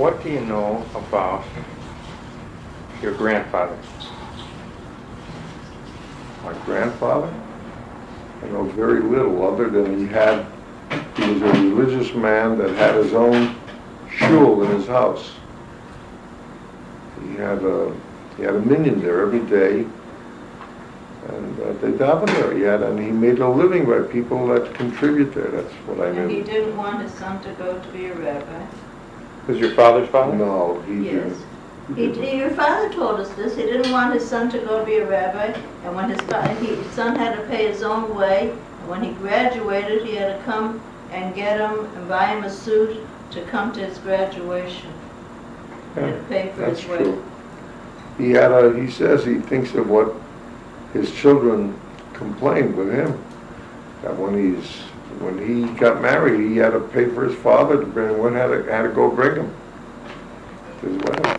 What do you know about your grandfather? My grandfather? I know very little other than he was a religious man that had his own shul in his house. He had a minyan there every day, and they davened there. And he made a living by people that contribute there. That's what I knew. And he didn't want his son to go to be a rabbi. Was your father's father? No, he Yes. didn't. Your father told us this. He didn't want his son to go to be a rabbi, and when his son had to pay his own way, and when he graduated, he had to come and get him and buy him a suit to come to his graduation. He had to pay for That's his way. true. He says he thinks of what his children complained with him, that when he got married, he had to pay for his father to bring him, had to go bring him to his wedding.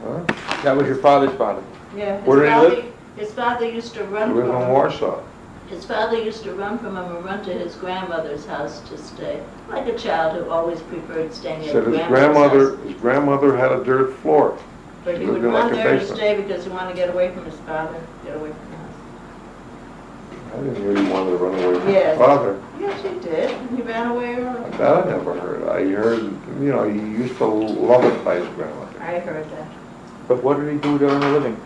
Huh? That was your father's father? Yeah. Where did he live? His father used to run He lived from in him. Warsaw. His father used to run from him and run to his grandmother's house to stay, like a child who always preferred staying at Said his his grandmother's house. grandmother had a dirt floor. But he He would lived in run like a there to basement. stay because he wanted to get away from his father, get away from the house. I didn't really want to run away from Yes. his father. Yes, he did. He ran away early. That I never heard. I heard, he used to love it by his grandmother. I heard that. But what did he do to earn a living?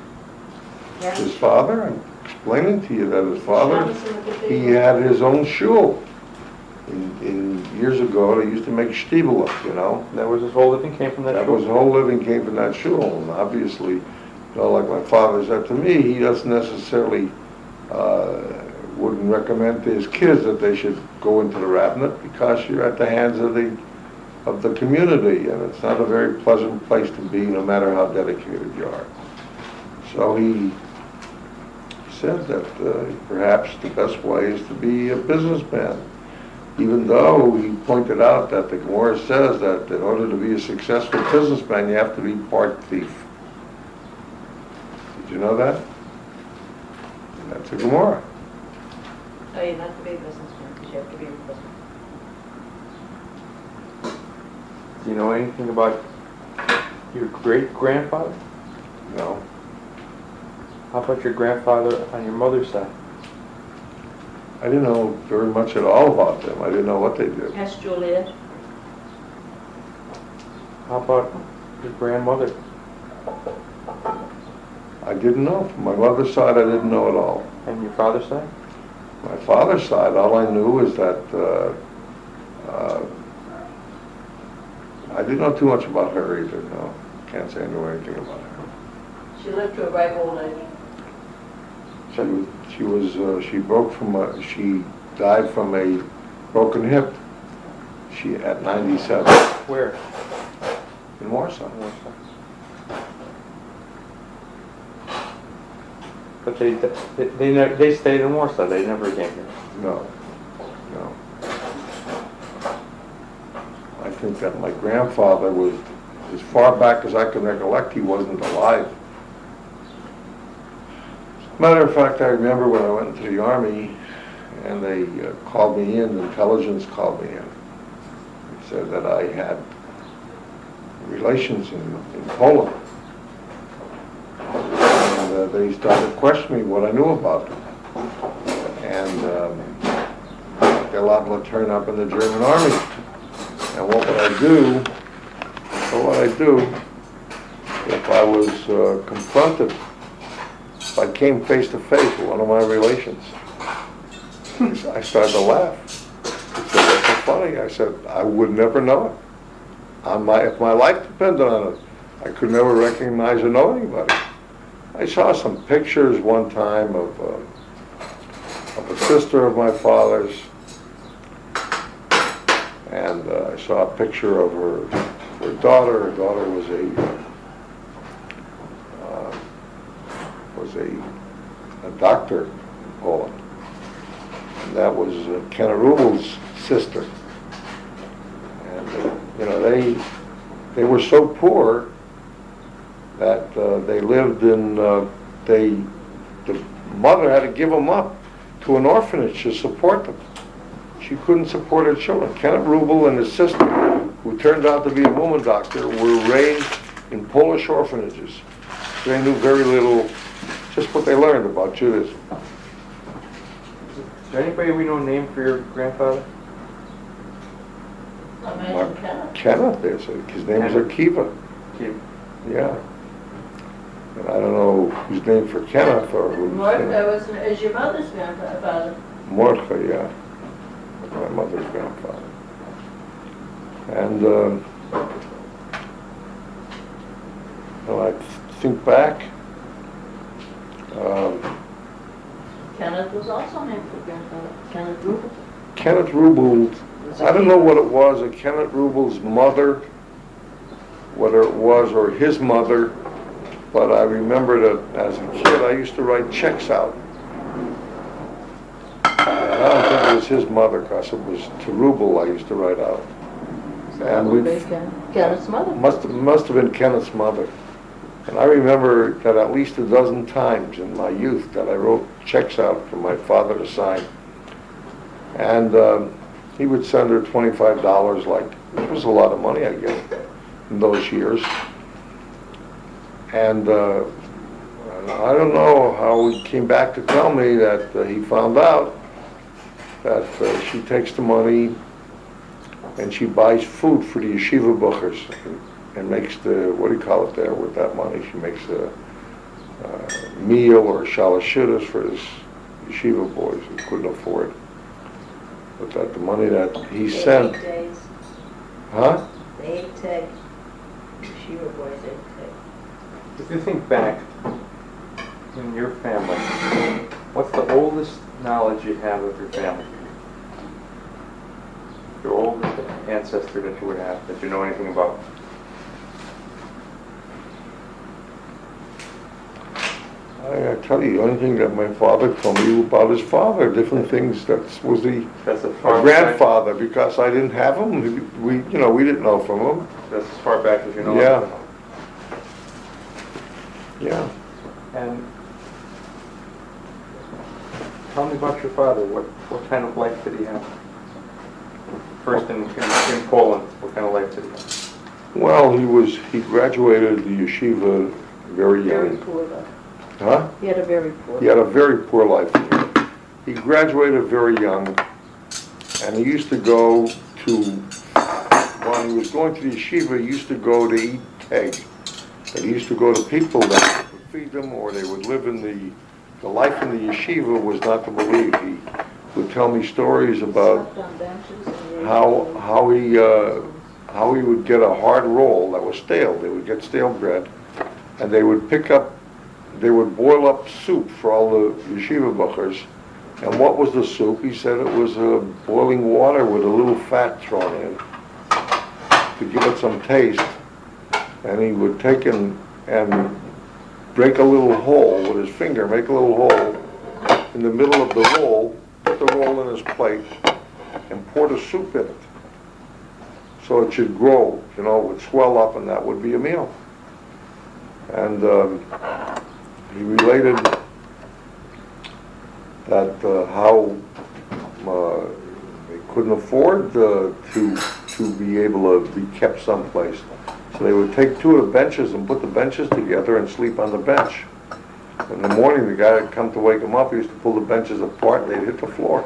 Yeah. His father, I'm explaining to you that his father, Shabbos in the cathedral. he had his own shul. In years ago, they used to make shtibel up, That was his whole living, came from that That shul? was the whole living came from that shul. And obviously, like my father said to me, he doesn't necessarily, wouldn't recommend to his kids that they should go into the rabbinate because you're at the hands of the community, and it's not a very pleasant place to be, no matter how dedicated you are. So he said that perhaps the best way is to be a businessman, even though he pointed out that the Gemara says that in order to be a successful businessman, you have to be part thief. Did you know that? And that's a Gemara. Oh, you're not to be a businessman because you have to be a businessman. Do you know anything about your great-grandfather? No. How about your grandfather on your mother's side? I didn't know very much at all about them. I didn't know what they did. Ask Juliet. How about your grandmother? I didn't know. From my mother's side, I didn't know at all. And your father's side? My father's side, all I knew is that I didn't know too much about her either. No, can't say I knew anything about her. She lived to a ripe old age. She died from a broken hip. At 97 Where? in Warsaw. But they stayed in Warsaw. They never came here. No. I think that my grandfather was, as far back as I can recollect, he wasn't alive. Matter of fact, I remember when I went into the Army and they called me in, intelligence called me in. It said that I had relations in Poland. And they started questioning what I knew about them. And they allowed me to turn up in the German Army. And what would I do? If I was confronted? If I came face to face with one of my relations? I started to laugh. He said, "What's so funny?" I said, "I would never know it. If my life depended on it, I could never recognize or know anybody." I saw some pictures one time of a sister of my father's, and I saw a picture of her daughter. Her daughter was a doctor in Poland. And that was Ken Arubel's sister. And they were so poor that they lived in the mother had to give them up to an orphanage to support them. she couldn't support her children. Kenneth Rubel and his sister, who turned out to be a woman doctor, were raised in Polish orphanages. They knew very little, just what they learned about Judaism. Is there anybody we know named for your grandfather? Imagine Kenneth. Kenneth, his name was Akiva. Yeah. And I don't know who's named for Kenneth or who's Mordecai is your mother's grandfather. Mordecai, yeah. My mother's grandfather. And when I think back, Kenneth was also named for grandfather. Kenneth Rubel. Kenneth Rubel, I don't know what it was, Kenneth Rubel's mother, whether it was or his mother, but I remember that as a kid I used to write checks out. And I don't think it was his mother, because it was to Rubel I used to write out. And we Kenneth's mother. must have been Kenneth's mother. And I remember that at least a dozen times in my youth that I wrote checks out for my father to sign. And he would send her $25, which was a lot of money, I guess, in those years. And I don't know how he came back to tell me that he found out that she takes the money and she buys food for the yeshiva buchers and makes the, what do you call it there with that money? She makes a meal or shalashudas for his yeshiva boys who couldn't afford. But that the money that he sent... Huh? They ate teg. Yeshiva boys ate teg. If you think back in your family, what's the oldest knowledge you have of your family? Your oldest ancestor that you would have, that you know anything about? I tell you, the only thing that my father told me about his father, different things, that was That's as my far grandfather, because I didn't have him. We didn't know from him. That's as far back as you know. Yeah. Yeah. And tell me about your father. What kind of life did he have? First in Poland, what kind of life did he have? Well, he graduated the yeshiva very Very young. poor life. Huh? He had a very poor He had a very poor life. He graduated very young, and he used to go to, while he was going to the yeshiva, he used to go to eat teg. And he used to go to people that would feed them, or they would live in the life in the yeshiva was not to believe. He would tell me stories about how he would get a hard roll that was stale. They would get stale bread, and they would boil up soup for all the yeshiva buchers. And what was the soup? He said it was boiling water with a little fat thrown in to give it some taste. And he would take and break a little hole with his finger, make a little hole in the middle of the roll, put the roll in his plate, and pour the soup in it. So it should grow, it would swell up, and that would be a meal. And he related that how they couldn't afford to be able to be kept someplace. So they would take two of the benches and put the benches together and sleep on the bench. In the morning, the guy would come to wake him up. He used to pull the benches apart, and they'd hit the floor.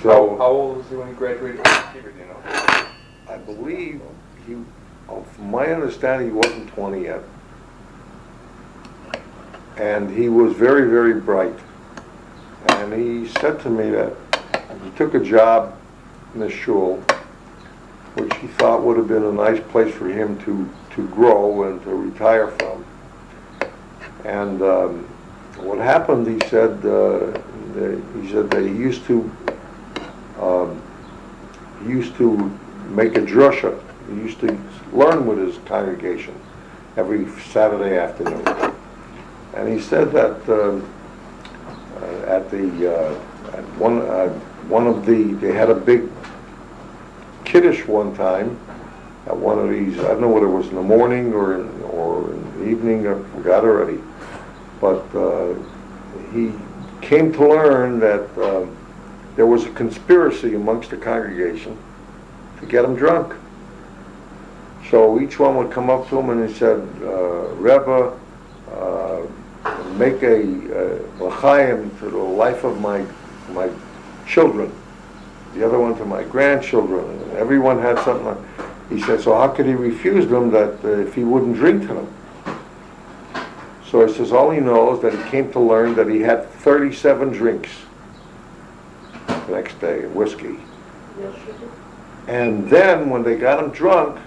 So how old was he when he graduated from yeshiva, do you know? I believe from my understanding, he wasn't 20 yet. And he was very, very bright. And he said to me that he took a job in the shul, which he thought would have been a nice place for him to grow and to retire from. And what happened, he said that he used to make a drusha. He used to learn with his congregation every Saturday afternoon. And he said that they had a big kiddush one time at one of these. I don't know whether it was in the morning or in the evening. I forgot already. But he came to learn that there was a conspiracy amongst the congregation to get him drunk. So each one would come up to him and he said, Rebbe, make a l'chaim to the life of my children, the other one to my grandchildren. And everyone had something like, he said, so how could he refuse them that if he wouldn't drink to them? So he says all he knows that he came to learn that he had 37 drinks the next day, whiskey. And then when they got him drunk,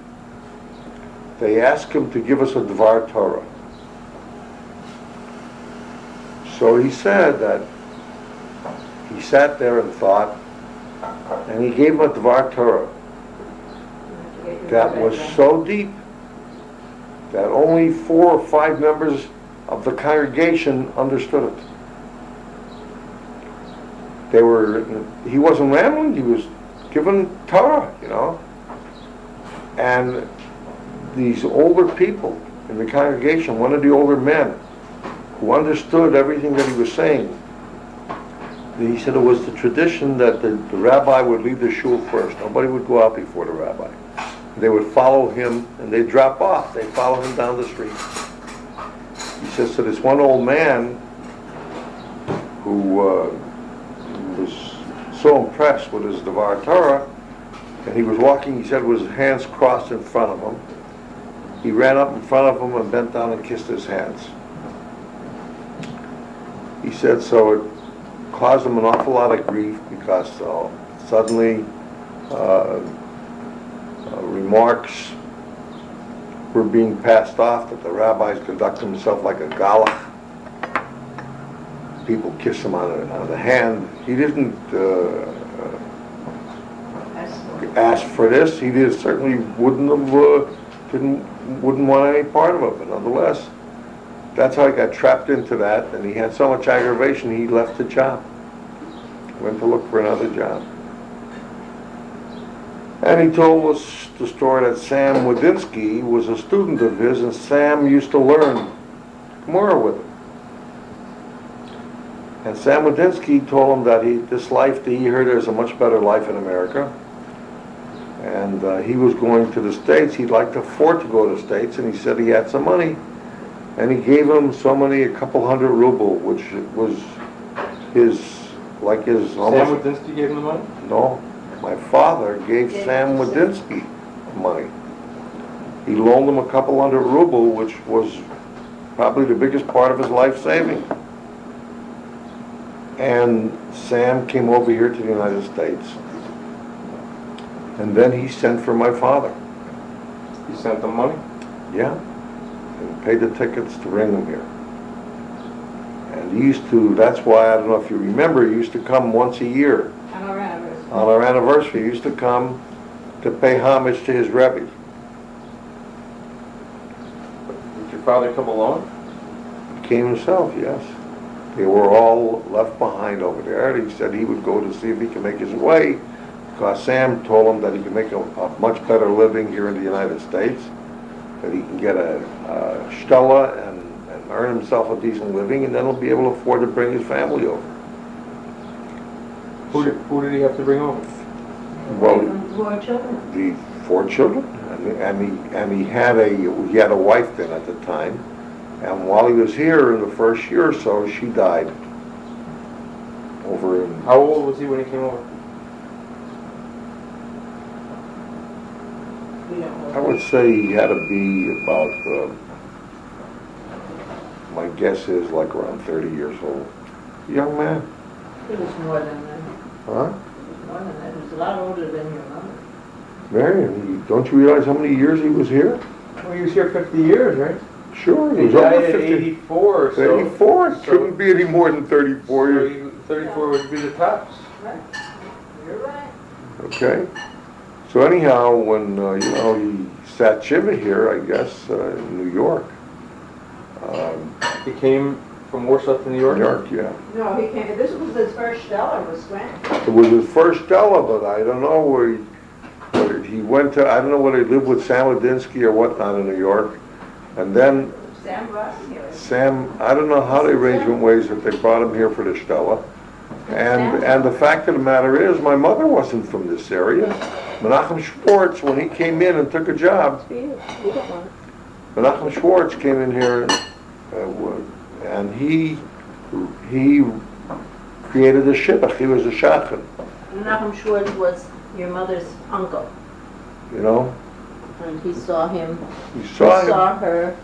they asked him to give us a Dvar Torah. So he said that he sat there and thought, and he gave him a Dvar Torah that was so deep that only 4 or 5 members of the congregation understood it. He wasn't rambling, he was giving Torah, you know. And these older people in the congregation, one of the older men who understood everything that he was saying, he said it was the tradition that the rabbi would leave the shul first. Nobody would go out before the rabbi. They would follow him and they'd drop off. They'd follow him down the street. He says to this one old man who was so impressed with his Devar Torah, and he was walking, he said, with his hands crossed in front of him. He ran up in front of him and bent down and kissed his hands. He said so it caused him an awful lot of grief because suddenly remarks were being passed off that the rabbis conduct himself like a galach. People kiss him on the hand. He didn't ask for this. He certainly wouldn't want any part of it. But nonetheless, that's how he got trapped into that. And he had so much aggravation, he left the job. Went to look for another job. And he told us the story that Sam Wadinsky was a student of his, and Sam used to learn Gemara with him. And Sam Wadinsky told him that this life that he heard there's a much better life in America. And he was going to the States. He'd like to afford to go to the States, and he said he had some money. And he gave him a couple hundred ruble, which was his almost... Sam Wadinsky gave him the money? No. My father gave Sam Wadinsky money. He loaned him a couple hundred ruble, which was probably the biggest part of his life saving. And Sam came over here to the United States. And then he sent for my father. He sent the money? Yeah. And paid the tickets to bring him here. And he used to, that's why, I don't know if you remember, he used to come once a year. On our anniversary, he used to come to pay homage to his Rebbe. Did your father come alone? He came himself, yes. They were all left behind over there, and he said he would go to see if he could make his way, because Sam told him that he could make a much better living here in the United States, that he can get a shtella and earn himself a decent living, and then he'll be able to afford to bring his family over. Who did he have to bring over? Well, 4 children. the 4 children, and he had a wife then at the time, and while he was here in the first year or so, she died. Over in... How old was he when he came over? I would say he had to be about, my guess is like around 30 years old. Young man. It was more than that. Huh? It was more than that. It was a lot older than your mother. Marion, don't you realize how many years he was here? Well, he was here 50 years, right? Sure, he He was died over at 50. 84 or so. 84? It couldn't be any more than 34 years. 34 would be the tops. Right. You're right. Okay. So anyhow, when, he sat Shiva here, I guess, in New York. He came from Warsaw to New York? New York, yeah. No, he came, this was his first Stella, was Grant. It was his first Stella, but I don't know whether he went to, I don't know whether he lived with Sam Wadinsky or whatnot in New York. And then Sam brought him here. Sam, I don't know how the arrangement was that they brought him here for the Stella. And the fact of the matter is, my mother wasn't from this area. Menachem Schwartz, when he came in and took a job, You don't want it. Menachem Schwartz came in here and he created a shidduch. He was a shadchan, Menachem Schwartz was your mother's uncle, you know. and he saw him, He he saw him. saw her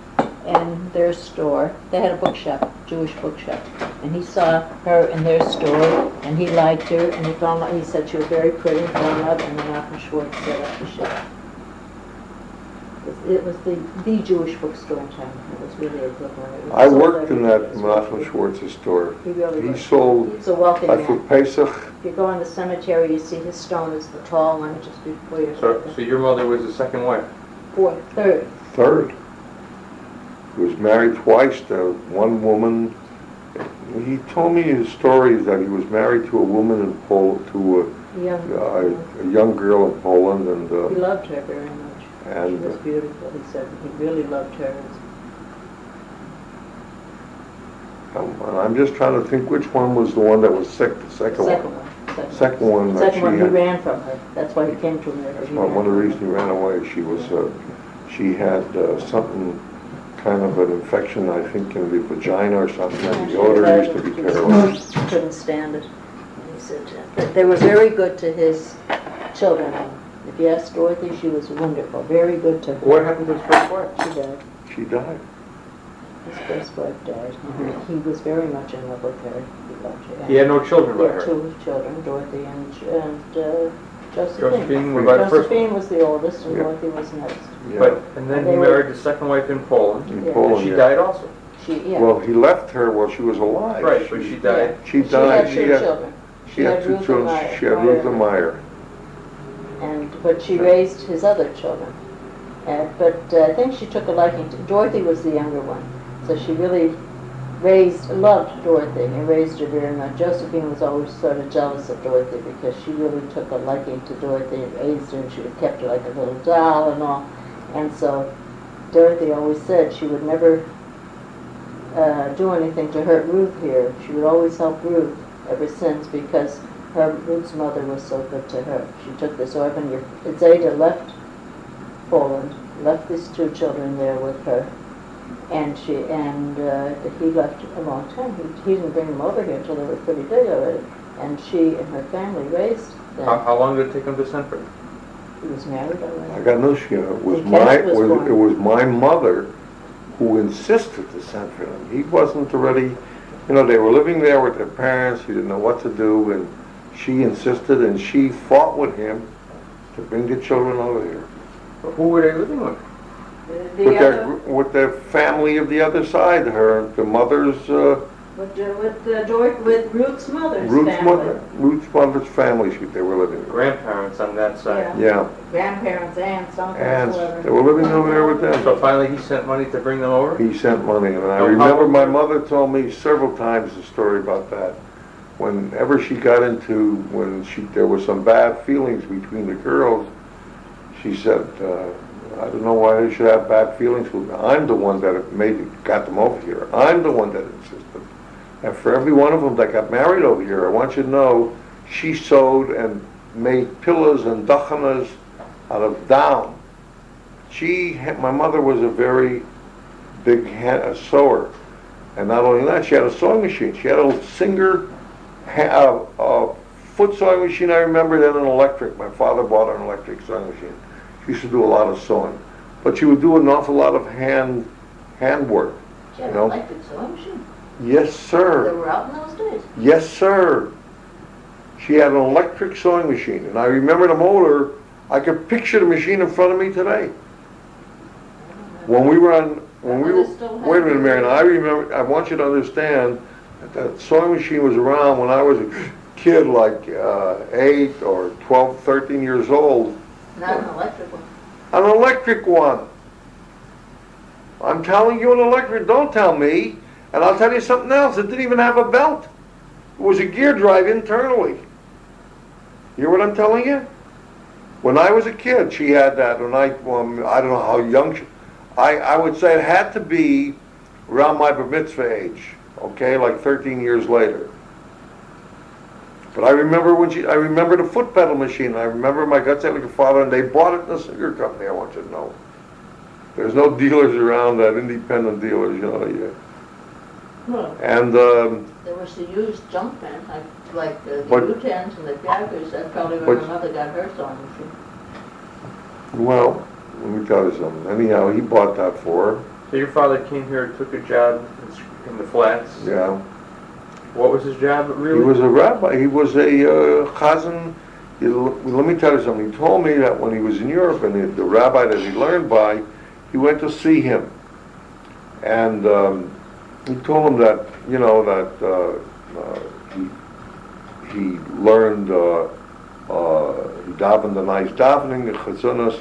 in their store. They had a bookshop, Jewish bookshop, and he saw her in their store, and he liked her, and he found out, he said she was very pretty, and fell in love, and Menachem Schwartz set up the shop. It was the Jewish bookstore in town. It was really a good one. It was I sold worked in every that day. It was Menachem really- Schwartz's store. He really He was. sold, He's a wealthy like for man. Pesach, If you go in the cemetery, you see his stone is the tall one, just before your So your mother was the second wife? third. third. He was married twice to one woman. He told me his stories that he was married to a woman in Poland, to a young girl in Poland, He and loved her very much. She and was beautiful. He said he really loved her. I'm just trying to think which one was the one that was sick, the second one. Second one that Second she one, he had. ran from her. That's why he came to her. That's He one ran of the from her. reasons he ran away. She had something, kind of an infection, I think, in the vagina or something, and the odor used to be terrible. He couldn't stand it. He said that they were very good to his children. If you ask Dorothy, she was wonderful, very good to her. What happened to his first wife? She died. She died. His first wife died. He was very much in love with her. He loved her. He had no children He by had her? 2 children, Dorothy and Josephine. Josephine was by the first one? Josephine was the oldest, and Yeah. Dorothy was next. Yeah. But, and then They he were- married the second wife in Poland, In Yeah. and Poland, she yeah. died also. Well, he left her while she was alive. Right, but she died. She She died. had 2 children. She had 2 Ruth and children. Meyer. She had Ruth and Meyer. But she raised his other children. But I think she took a liking to, Dorothy was the younger one, so she really loved Dorothy and raised her very much. Josephine was always sort of jealous of Dorothy because she really took a liking to Dorothy and raised her, and she would kept her like a little doll and all. And so Dorothy always said she would never do anything to hurt Ruth here. She would always help Ruth ever since because Ruth's mother was so good to her. She took this orphan. Zeta left Poland, left these 2 children there with her, and he left a long time. He didn't bring them over here until they were pretty big already, and she and her family raised them. How long did it take him to send for her? He was married already. I got news for you. It was And Kenneth was born. it was my mother who insisted to send for him. He wasn't already, they were living there with their parents. He didn't know what to do, and she insisted, and she fought with him to bring the children over here. Who were they living with? With their family of the other side, the mother's, With Ruth's mother's family. Ruth's mother's family, they were living with. Grandparents on that side. Yeah, Grandparents, aunts, uncles, and whoever. they were living over there with them. So finally he sent money to bring them over? He sent money, and I So how- remember my mother told me several times the story about that. Whenever she got into, there were some bad feelings between the girls, she said, I don't know why they should have bad feelings with me. I'm the one that got them over here. I'm the one that insisted. And for every one of them that got married over here, I want you to know, she sewed and made pillows and dachanas out of down. My mother was a very big sewer. And not only that, she had a sewing machine. She had a Singer foot sewing machine, I remember, then an electric. My father bought an electric sewing machine. She used to do a lot of sewing. But she would do an awful lot of hand work. She had You know? an electric sewing machine. Yes, They sir. were out in those days. Yes, sir. She had an electric sewing machine. And I remember the motor, I could picture the machine in front of me today. When we were wait a minute, Marion, I want you to understand that sewing machine was around when I was a kid, like 8 or 12, 13 years old. Not an electric one. An electric one. I'm telling you, an electric, don't tell me. And I'll tell you something else, it didn't even have a belt. It was a gear drive internally. You hear what I'm telling you? When I was a kid, she had that, and I don't know how young I would say it had to be around my bar mitzvah age, okay, like 13 years later. But I remember I remember the foot pedal machine. I remember my gut set with your father, and they bought it in the cigar company. I want you to know. There's no dealers around that, independent dealers, you know. Yeah. Well, And there was the used junk men, like the But- U-10s and the Jaggers. That's probably But- where my mother got her sewing machine. well, let me tell you something. Anyhow, he bought that for her. So your father came here and took a job in the flats? Yeah. What was his job really? He was a rabbi. He was a chazan. Let me tell you something. He told me that when he was in Europe, and the rabbi that he learned by, he went to see him, and he told him that, you know, that he learned he davened a nice davening, the chazunas.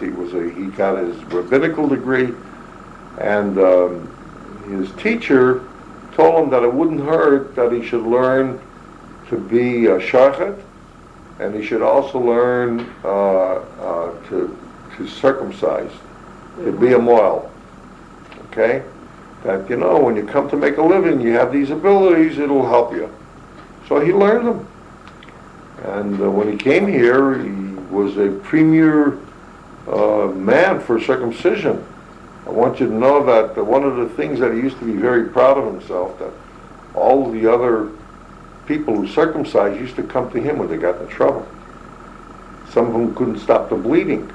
He got his rabbinical degree, and his teacher told him that it wouldn't hurt that he should learn to be a shachet, and he should also learn to circumcise, to be a moel. Okay? That, you know, when you come to make a living, you have these abilities, it'll help you. So he learned them. And when he came here, he was a premier man for circumcision. I want you to know that one of the things that he used to be very proud of himself, that all the other people who circumcised used to come to him when they got in trouble. Some of them couldn't stop the bleeding.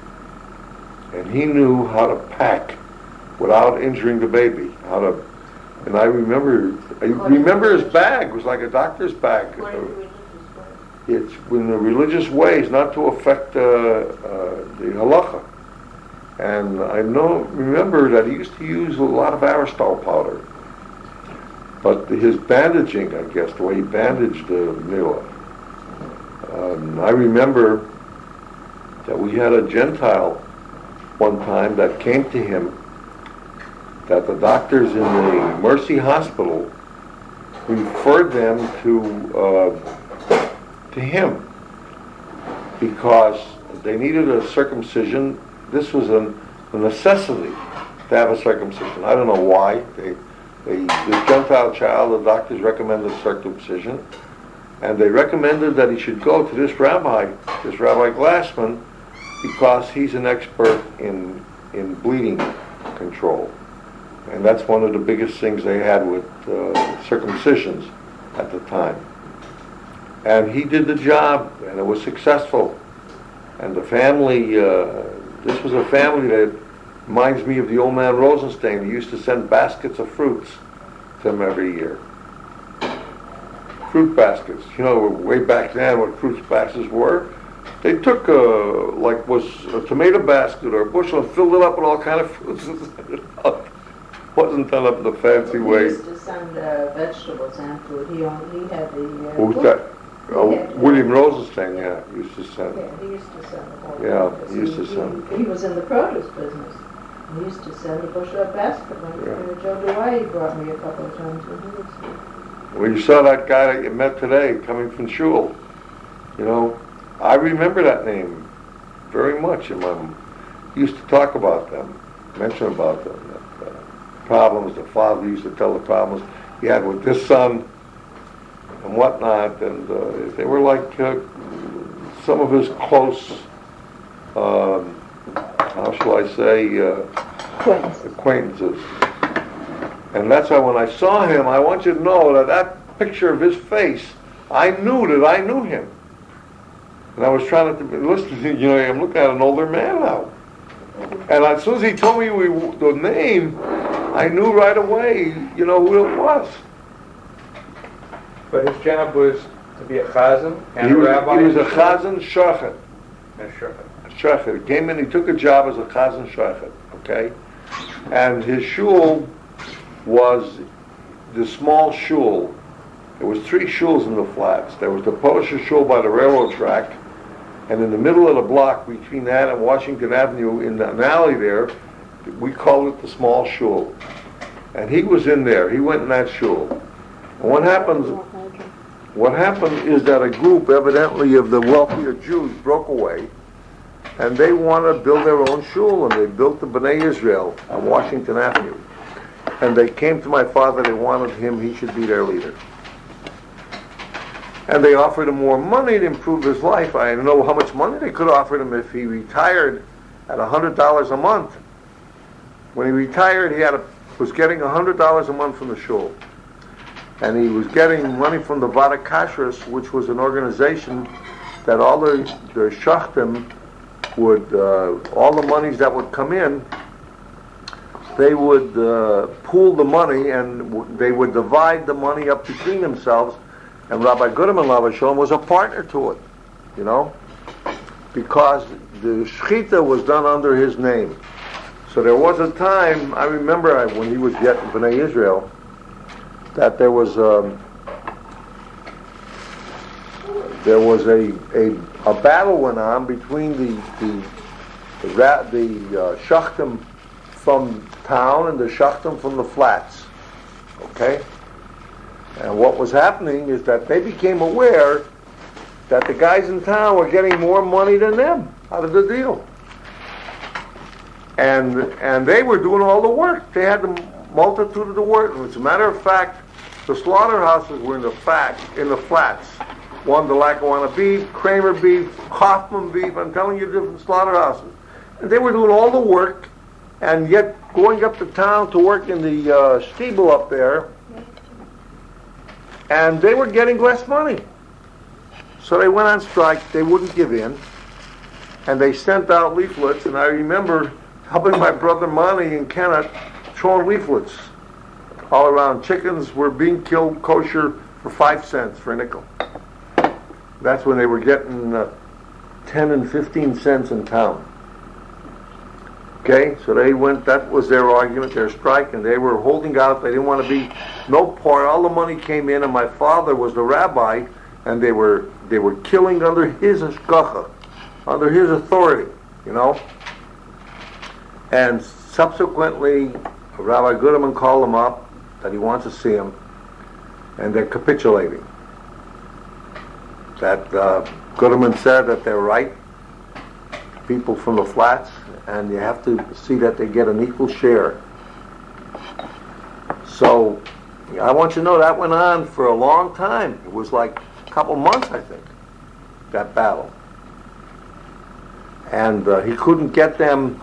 And he knew how to pack without injuring the baby. And I remember his bag. It was like a doctor's bag. What is religious way? It's in the religious ways, not to affect the halacha. And I remember that he used to use a lot of Aristal powder. But his bandaging, I guess, the way he bandaged the Mila. I remember that we had a Gentile one time that came to him, that the doctors in the Mercy Hospital referred them to him because they needed a circumcision. This was a necessity to have a circumcision. I don't know why. This Gentile child, the doctors recommended circumcision, and they recommended that he should go to this Rabbi Glassman, because he's an expert in bleeding control. And that's one of the biggest things they had with circumcisions at the time. And he did the job, and it was successful. And the family, this was a family that reminds me of the old man Rosenstein. He used to send baskets of fruits to him every year. Fruit baskets. You know, way back then what fruit baskets were. They took a tomato basket or a bushel and filled it up with all kind of fruits. Wasn't done up in the fancy He way. used to send vegetables and food. He had the... Who was that? William Rosenstein, yeah, used to send. Yeah, he used to send the whole Yeah, thing. he used to send. He was in the produce business. He used to send a bushel of basket. When Joe Dwight brought me a couple of times when he was here. When you saw that guy that you met today coming from shul, you know, I remember that name very much. And he used to talk about them, mention about them, problems. The father used to tell the problems he had with this son and whatnot, and they were like some of his close, how shall I say, acquaintances. And that's why when I saw him, I want you to know that picture of his face, I knew that I knew him. And I was trying to listen to, you know, I'm looking at an older man now. And as soon as he told me the name, I knew right away, you know, who it was. But his job was to be a chazan and He a was, rabbi? he was a chazan shachet. And a shachet. Shachet. He came in, he took a job as a chazan shachet, okay? And his shul was the small shul. There was 3 shuls in the flats. There was the Polish shul by the railroad track, and in the middle of the block between that and Washington Avenue, in an alley there, we called it the small shul. And he was in there. He went in that shul. And what happened is that a group, evidently of the wealthier Jews, broke away, and they wanted to build their own shul, and they built the Bnei Israel on Washington Avenue. and they came to my father, they wanted him, he should be their leader. And they offered him more money to improve his life. I don't know how much money they could offer him if he retired at $100 a month. When he retired, was getting $100 a month from the shul. And he was getting money from the Vada Kashrus, which was an organization that all the shachtim would, all the monies that would come in, they would pool the money and they would divide the money up between themselves. And Rabbi Goodman Lavashon was a partner to it, you know, because the shechita was done under his name. So there was a time, I remember when he was yet in Bnei Israel, that there was a battle went on between the shachtim from town and the shachtim from the flats. Okay? And what was happening is that they became aware that the guys in town were getting more money than them out of the deal. And they were doing all the work. They had the multitude of the work. And as a matter of fact, the slaughterhouses were in the flats. One, the Lackawanna beef, Kramer beef, Hoffman beef, I'm telling you, different slaughterhouses. And they were doing all the work, and yet going up to town to work in the steeple up there, and they were getting less money. So they went on strike, they wouldn't give in, and they sent out leaflets, and I remember helping my brother Monty and Kenneth throwing leaflets all around. Chickens were being killed kosher for 5 cents for a nickel. That's when they were getting 10 and 15 cents in town. Okay, so they went, that was their argument, their strike, and they were holding out. They didn't want to be no part. All the money came in, and my father was the rabbi, and they were killing under his hashgacha, under his authority, you know. And subsequently, Rabbi Goodman called him up that he wants to see him, and they're capitulating. That Goodman said that they're right, people from the flats, and you have to see that they get an equal share. So I want you to know that went on for a long time. It was like a couple months, I think, that battle. And he couldn't get them,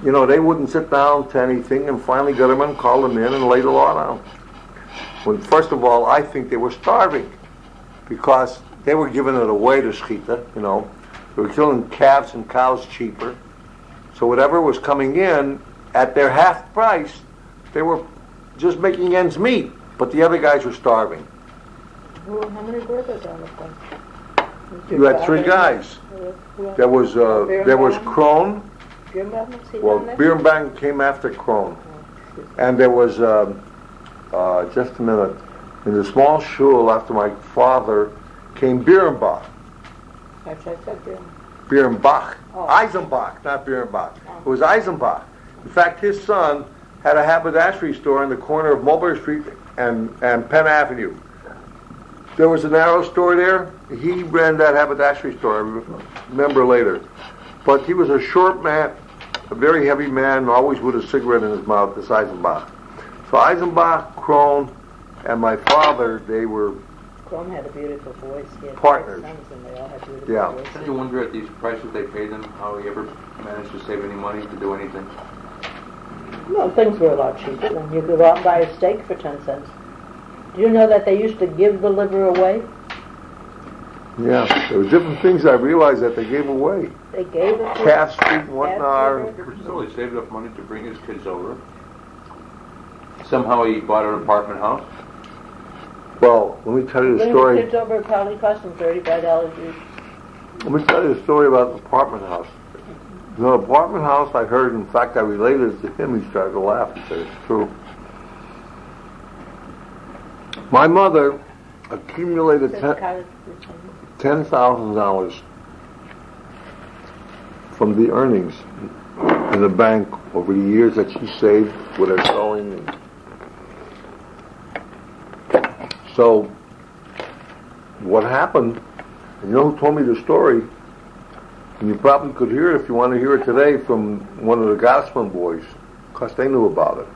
you know, they wouldn't sit down to anything, and finally Goodman called them in and laid the law down. When, first of all, I think they were starving, because they were giving it away to shechita, you know. They were killing calves and cows cheaper. So whatever was coming in, at their half price, they were just making ends meet. But the other guys were starving. Well, how many brothers on the phone? You had 3 guys. There was Krohn. Well, Birnbaum came after Krohn. And there was, just a minute, in the small shul after my father came Birnbach. Birnbach. Oh. Eisenbach, not Birnbach. It was Eisenbach. In fact, his son had a haberdashery store in the corner of Mulberry Street and Penn Avenue. There was a narrow store there. He ran that haberdashery store, I remember later. But he was a short man, a very heavy man, always with a cigarette in his mouth, this Eisenbach. So Eisenbach, Krohn, and my father, they were Krohn had a beautiful voice. He had partners. 5 sons, and they all had beautiful Yeah. voices. Don't you wonder at these prices they paid them, how he ever managed to save any money to do anything? Well, things were a lot cheaper than you could go out and buy a steak for 10 cents. Do you know that they used to give the liver away? Yeah, there were different things I realized that they gave away. They gave it to Calf feet and whatnot. Ever so he saved enough money to bring his kids over. Somehow he bought an apartment house. Well, let me tell you the Bring story. the kids over, it probably cost them $35 each. Let me tell you the story about the apartment house. The apartment house I heard, in fact I related it to him, he started to laugh and said it's true. My mother accumulated $10,000 from the earnings in the bank over the years that she saved with her sewing. So what happened, and you know who told me the story, and you probably could hear it if you want to hear it today from one of the Glassman boys, because they knew about it.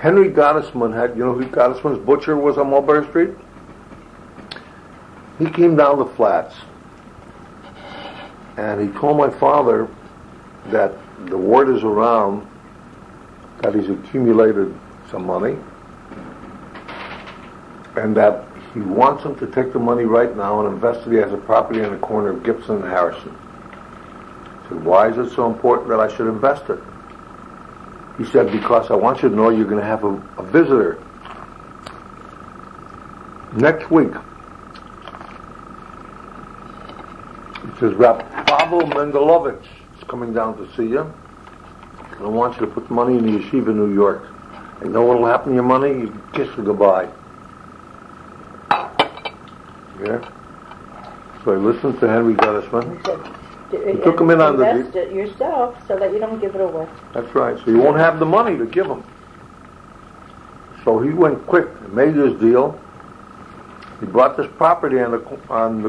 Henry Gottesman had, you know who Gottesman's butcher was on Mulberry Street? He came down the flats and he told my father that the word is around that he's accumulated some money and that he wants him to take the money right now and invest it as a property in the corner of Gibson and Harrison. I said, why is it so important that I should invest it? He said, because I want you to know you're going to have a visitor next week. He says, Rabbi Pavel Mendelovich is coming down to see you. I want you to put the money in the yeshiva in New York. And you know what will happen to your money? You kiss her goodbye. Yeah? So I listened to Henry Gottesman. He took him in on the invest it yourself so that you don't give it away. That's right. So you won't have the money to give him. So he went quick and made his deal. He bought this property on the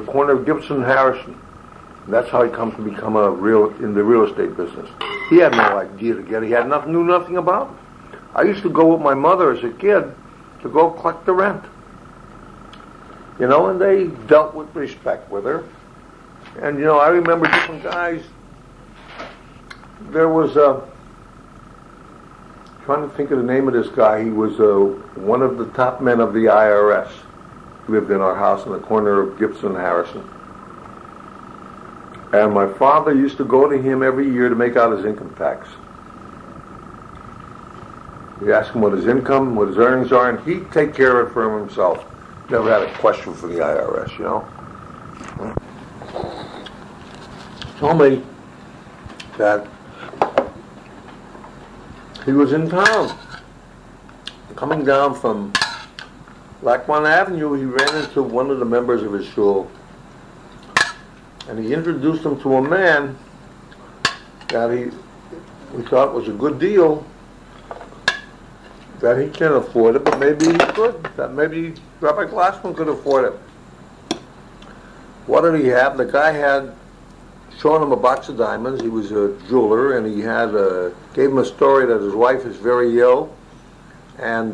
corner of Gibson and Harrison. And that's how he comes to become in the real estate business. He had no idea to get it. He had knew nothing about it. I used to go with my mother as a kid to go collect the rent. You know, and they dealt with respect with her. And, you know, I remember different guys. There was trying to think of the name of this guy. He was one of the top men of the IRS. He lived in our house in the corner of Gibson and Harrison. And my father used to go to him every year to make out his income tax. We asked him what his income, what his earnings are, and he'd take care of it for himself. Never had a question from the IRS, you know. Told me that he was in town. Coming down from Glassman Avenue, he ran into one of the members of his shul, and he introduced him to a man that we thought was a good deal, that he can't afford it, but maybe he could, that maybe Rabbi Glassman could afford it. What did he have? The guy had shown him a box of diamonds. He was a jeweler, and he had gave him a story that his wife is very ill, and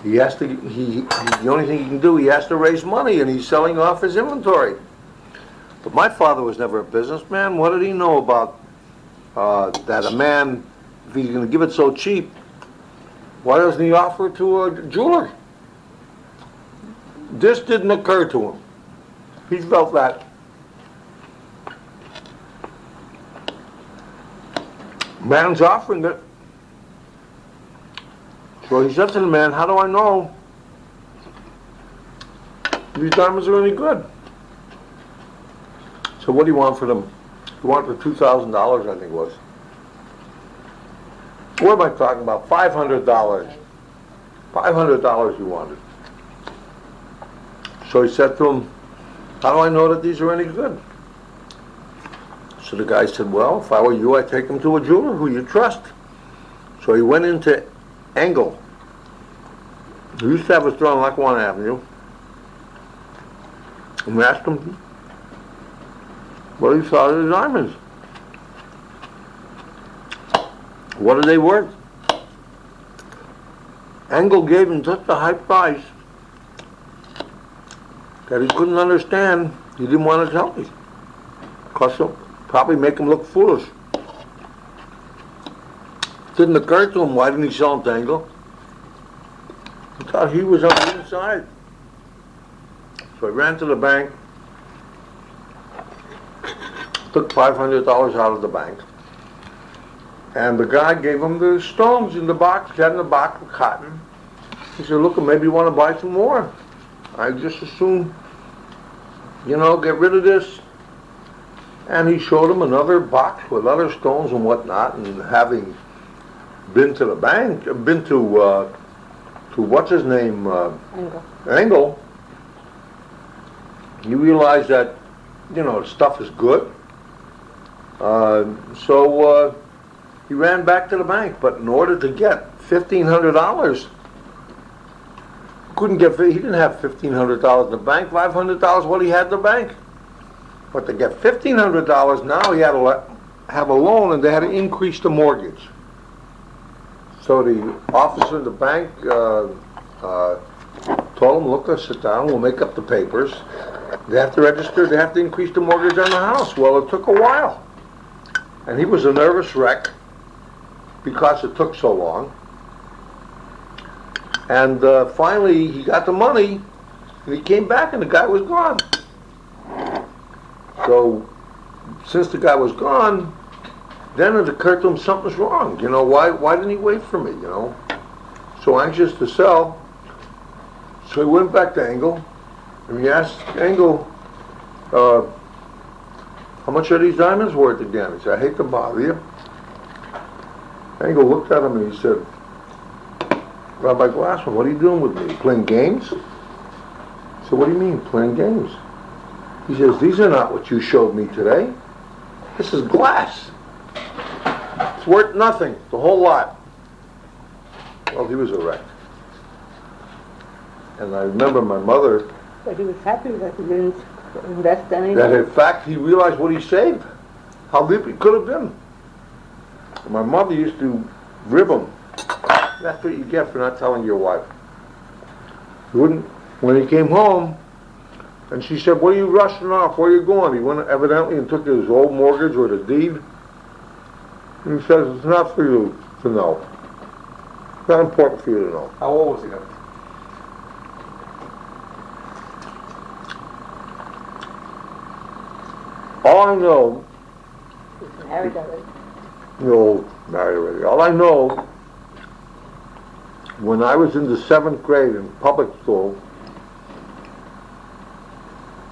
he has to. The only thing he can do, he has to raise money, and he's selling off his inventory. But my father was never a businessman. What did he know about that a man, if he's going to give it so cheap, why doesn't he offer it to a jeweler? This didn't occur to him. He felt that man's offering it. So he said to the man, how do I know these diamonds are any good? So what do you want for them? You want for $2,000, I think it was. What am I talking about? $500. $500 you wanted. So he said to him, how do I know that these are any good? So the guy said, well, if I were you, I'd take them to a jeweler who you trust. So he went into Engel. He used to have a store on Glassman Avenue. And asked him what he thought of the diamonds. What are they worth? Engel gave him such a high price that he couldn't understand. He didn't want to tell me, because it'll probably make him look foolish. Didn't occur to him, why didn't he sell them to Engel? He thought he was on the inside. So he ran to the bank, took $500 out of the bank, and the guy gave him the stones in the box. He had in the box of cotton. He said, look, maybe you want to buy some more. I just assume, you know, get rid of this. And he showed him another box with other stones and whatnot. And having been to the bank, been to what's his name, Engel, he realized that, you know, the stuff is good. So he ran back to the bank. But in order to get $1,500, he didn't have $1,500 in the bank. $500 what he had in the bank. But to get $1,500 now, he had to have a loan, and they had to increase the mortgage. So the officer in the bank told him, look, let's sit down, we'll make up the papers. They have to register, they have to increase the mortgage on the house. Well, it took a while. And he was a nervous wreck because it took so long. And finally, he got the money, and he came back, and the guy was gone. So, since the guy was gone, then it occurred to him something's wrong. You know, why didn't he wait for me, you know? So anxious to sell. So he went back to Engel, and he asked Engel, how much are these diamonds worth again? He said, I hate to bother you. Engel looked at him and he said, Rabbi Glassman, what are you doing with me? Playing games? I said, what do you mean, playing games? He says, these are not what you showed me today. This is glass. It's worth nothing, the whole lot. Well, he was a wreck. And I remember my mother, But he was happy that he didn't invest anything. that in fact he realized what he saved, how deep it could have been. And my mother used to rib him. That's what you get for not telling your wife. He wouldn't, when he came home, and she said, what are you rushing off? Where are you going? He went evidently and took his old mortgage or the deed. And he says, it's not for you to know. It's not important for you to know. How old was he then? All I know, He's married already. no, married already. All I know, when I was in the 7th grade in public school,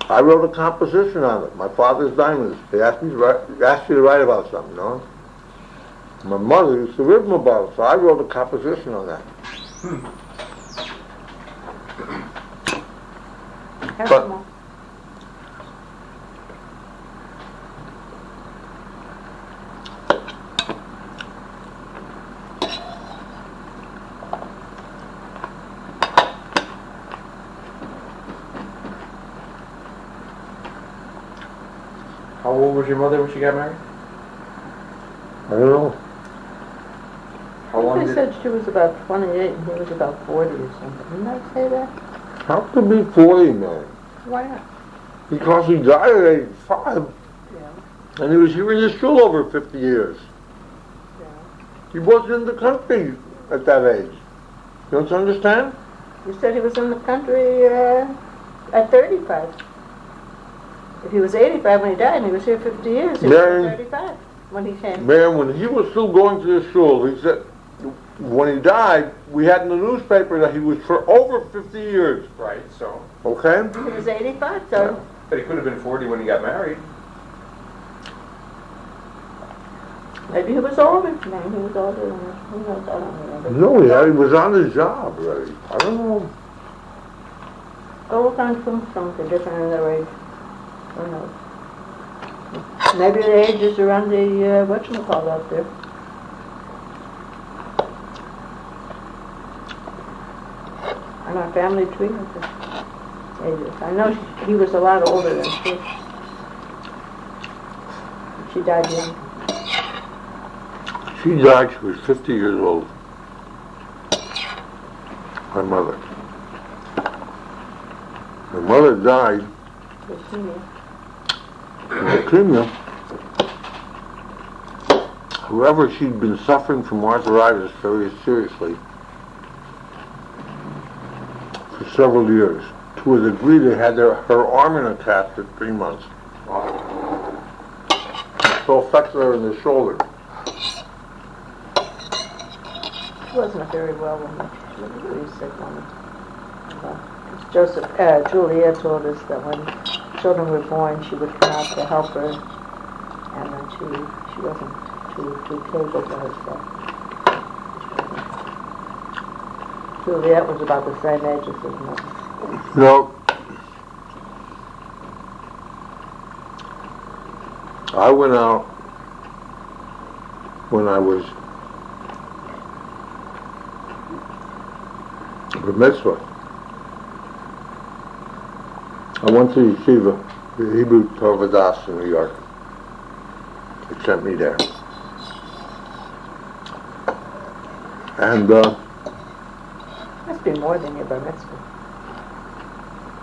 I wrote a composition on it, My Father's Diamonds. They asked me to write about something, you know? My mother used to rib me about it, so I wrote a composition on that. Have But- some more. How old was your mother when she got married? I don't know. How long They did... said she was about 28 and he was about 40 or something. Didn't I say that? How could be 40, man? Why not? Because he died at 85, Yeah, and he was here in this shul over 50 years. yeah. He wasn't in the country at that age. You don't understand? You said he was in the country at 35. If he was 85 when he died and he was here 50 years, he was Then- 35 when he came. Man, when he was still going to the shul, he said, when he died, we had in the newspaper that he was for over 50 years. Right, so... Okay? He was 85, so But he could have been 40 when he got married. maybe he was older. Maybe he was older than that. Who knows? I don't remember. No, he was on the job already. I don't know. Go look on tombstones. They're different in their age. Who knows? Maybe the age is around the, whatchamacallit out there. On our family tree, at the ages. I know he was a lot older than she. She died young. She died, she was 50 years old. My mother. My mother died Leukemia. from leukemia. However, she'd been suffering from arthritis very seriously for several years. To a degree, they had her arm in a cast for 3 months. So affected her in the shoulder. She wasn't a very well woman. She was a really sick woman. Juliet told us that when children were born, she would come out to help her, and then she wasn't too capable for herself. Juliet was about the same age as his mother. No. I went out when I was bar mitzvah. I went to Yeshiva, the Hebrew Torah Das in New York. They sent me there. And Must be more than your bar mitzvah.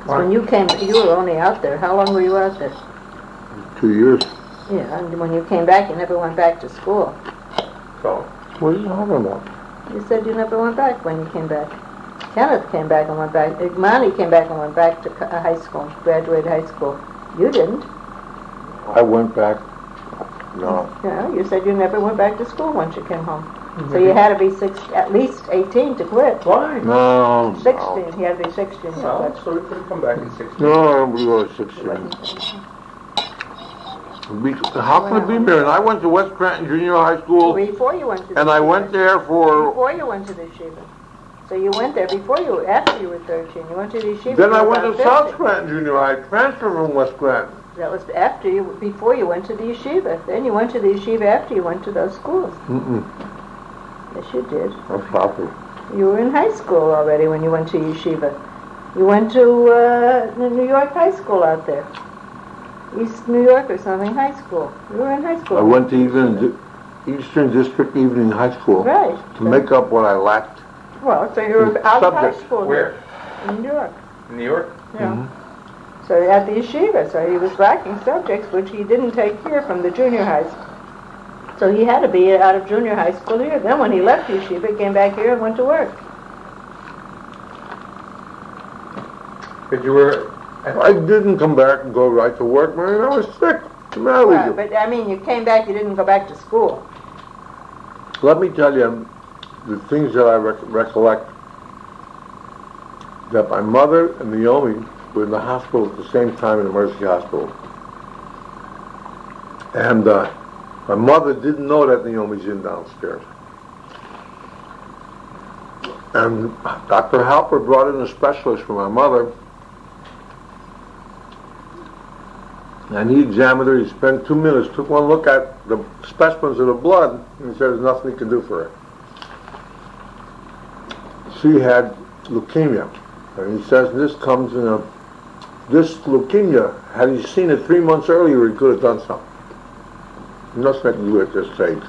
'Cause when you came, you were only out there. How long were you out there? 2 years. Yeah, and when you came back, you never went back to school. So, What are you talking about? You said you never went back when you came back. Kenneth came back and went back. Monty came back and went back to high school, graduated high school. You didn't. I went back. No. Yeah, you said you never went back to school once you came home. So you had to be at least 18 to quit. why? No. 16. He had to be 16 to Well, quit. so we could have come back in 16. No, we were 16. How could it be there? And I went to West Scranton Junior High School, Before you went to the and I yeshiva. went there for. Before you went to the yeshiva. So you went there after you were 13. You went to the yeshiva. Then I you were went to about South 50. Scranton Junior High. Transferred from West Scranton. That was before you went to the yeshiva. Then you went to the yeshiva after you went to those schools. Yes, you did. I'm sorry. You were in high school already when you went to yeshiva. You went to the New York High School out there. East New York or something, high school. You were in high school. I went to Eastern District Evening High School Right. to make up what I lacked. Well, so you were out of high Subject. school. Where? In New York. In New York? Yeah. So at the yeshiva, so he was lacking subjects which he didn't take here from the junior highs. So he had to be out of junior high school here. Then when he left yeshiva, he came back here and went to work. Because you were... I didn't come back and go right to work, man. I was sick. What's the matter with Right, you? but I mean, you came back, you didn't go back to school. Let me tell you the things that I recollect. That my mother and Naomi were in the hospital at the same time in the Mercy Hospital. And my mother didn't know that Naomi's in downstairs. And Dr. Halper brought in a specialist for my mother. And he examined her. He spent 2 minutes, took one look at the specimens of the blood, and he said there's nothing he can do for her. She had leukemia. And he says this comes in this leukemia, had he seen it 3 months earlier, he could have done something. Nothing I can do at this stage.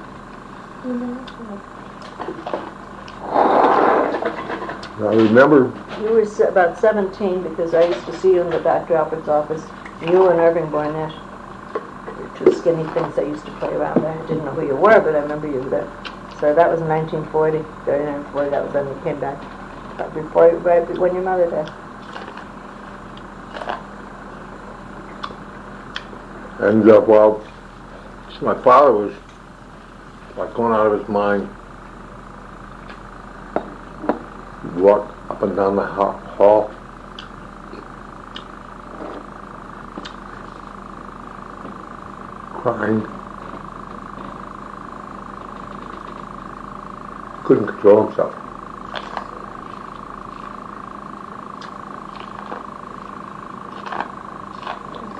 I remember. You were about 17 because I used to see you in the Dr. Albert's office. You and Irving Barnett. Two skinny things I used to play around. I didn't know who you were, but I remember you there. So that was in 1940, 39, 40. That was when you came back. Right when your mother died. And while my father was like going out of his mind, he'd walk up and down the hall. Crying. Couldn't control himself.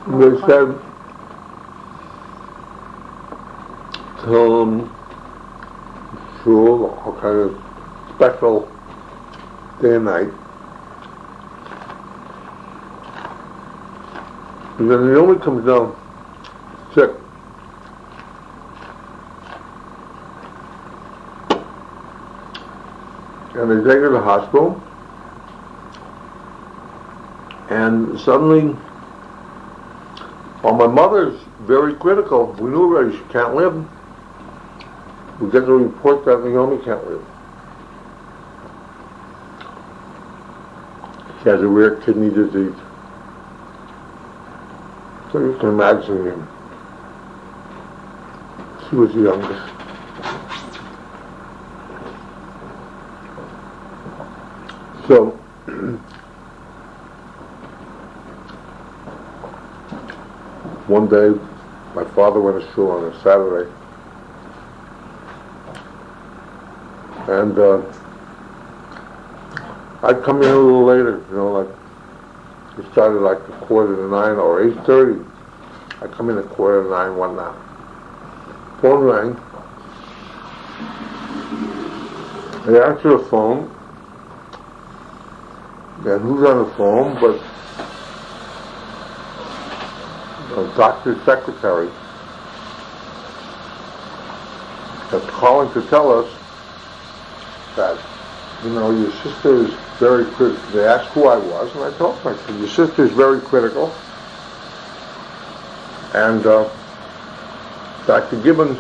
They said, tell him, shul, all kind of special day and night. And then Naomi comes down sick. And they take her to the hospital. And suddenly, while my mother's very critical, we knew already she can't live. We get the report that Naomi can't live. She has a rare kidney disease. So you can imagine him. She was the youngest. So, one day, my father went to shul on a Saturday, and I'd come in a little later, like, it started like a 8:45 or 8:30. I come in at 8:45 one night. Phone rang. I answered the phone, and who's on the phone but a doctor's secretary that's calling to tell us that, your sister is very critical. They asked who I was, and I told them, I said, your sister is very critical. And Dr. Gibbons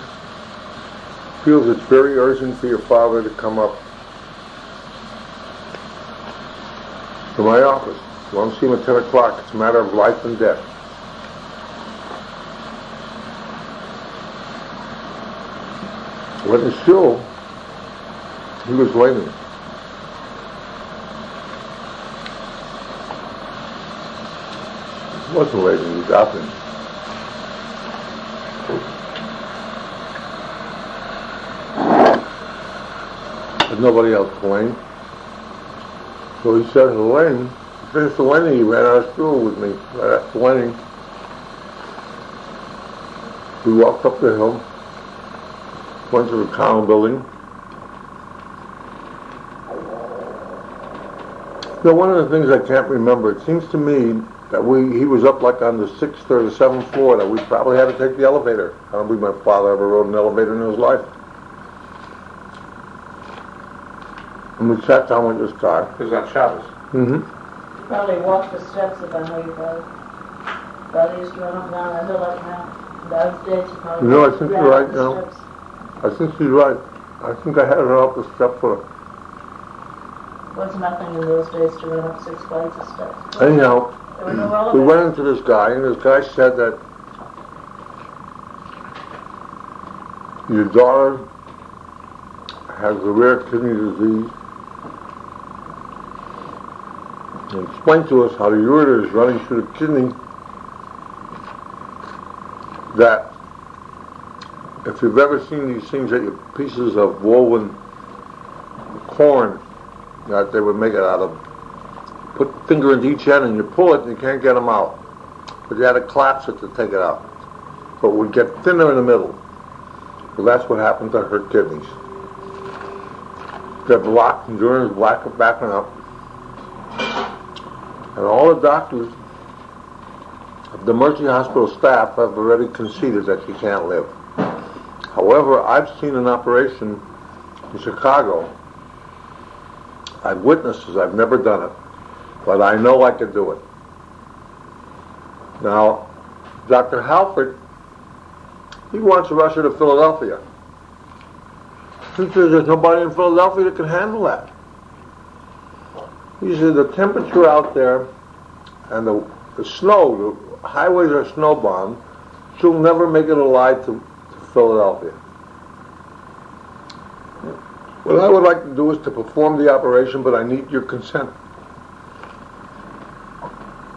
feels it's very urgent for your father to come up to my office. You want to see him at 10 o'clock. It's a matter of life and death. When the show, he was waiting. He wasn't waiting, he was out there. There's nobody else to Wayne. So he said to Wayne, he finished the wedding, he ran out of school with me. Right after the wedding, we walked up the hill, went to the Connell building. One of the things I can't remember, it seems to me that he was up like on the 6th or the 7th floor, that we probably had to take the elevator. I don't believe my father ever rode an elevator in his life. And we sat down with this guy. It was on Shabbos. Mm-hmm. Probably walked the steps if I know you brother. Brother used to run up and down that hill like now. Those days you probably I think you're right now. I think she's right. I think I had her up the step for her. Wasn't nothing in those days to run up 6 flights of steps. Anyhow, There were no we elevators. went into this guy, and this guy said that your daughter has a rare kidney disease. He explained to us how the ureter is running through the kidney, that if you've ever seen these things that you pieces of woven corn that they would make it out of, put the finger into each end and you pull it and you can't get them out, but you had to collapse it to take it out, so it would get thinner in the middle. Well, that's what happened to her kidneys. They're blocked and urine is backing up. And all the doctors of the Mercy Hospital staff have already conceded that she can't live. However, I've seen an operation in Chicago. I've witnessed it. I've never done it. But I know I could do it. Now, Dr. Halford, he wants to rush her to Philadelphia. He says there's nobody in Philadelphia that can handle that. He said the temperature out there and the snow, the highways are snowbound, she'll never make it alive to Philadelphia. What I would like to do is to perform the operation, but I need your consent.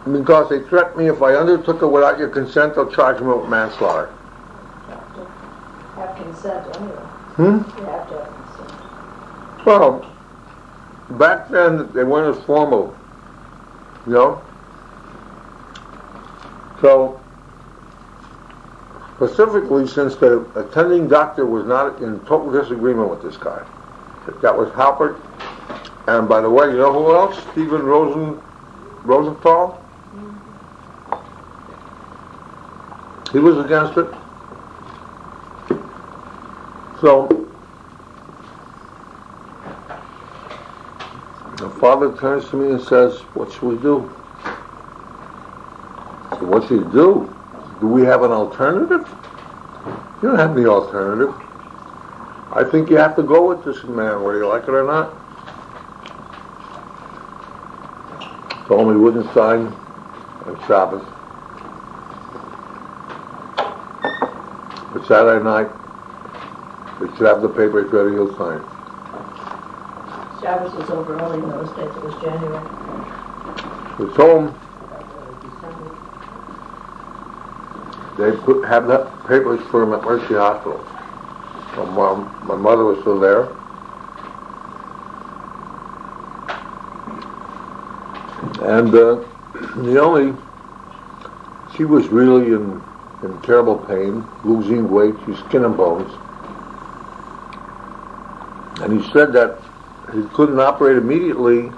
Because they threatened me if I undertook it without your consent, they'll charge me with manslaughter. Have consent anyway. You have to have consent. Well, back then they weren't as formal, So, specifically, since the attending doctor was not in total disagreement with this guy, that was Halpert, and by the way, you know who else? Stephen Rosenthal. He was against it. So, the father turns to me and says, "What should we do?" I said, "What should you do? Do we have an alternative?" "You don't have any alternative. I think you have to go with this man, whether you like it or not." Told me he wouldn't sign on Shabbos. But Saturday night, they should have the papers ready, he'll sign. Shabbos was over early in those days. It was January. It's home. They had the papers for him at Mercy Hospital. So my mother was still there. And she was really in terrible pain, losing weight, she's skin and bones. And he said that he couldn't operate immediately.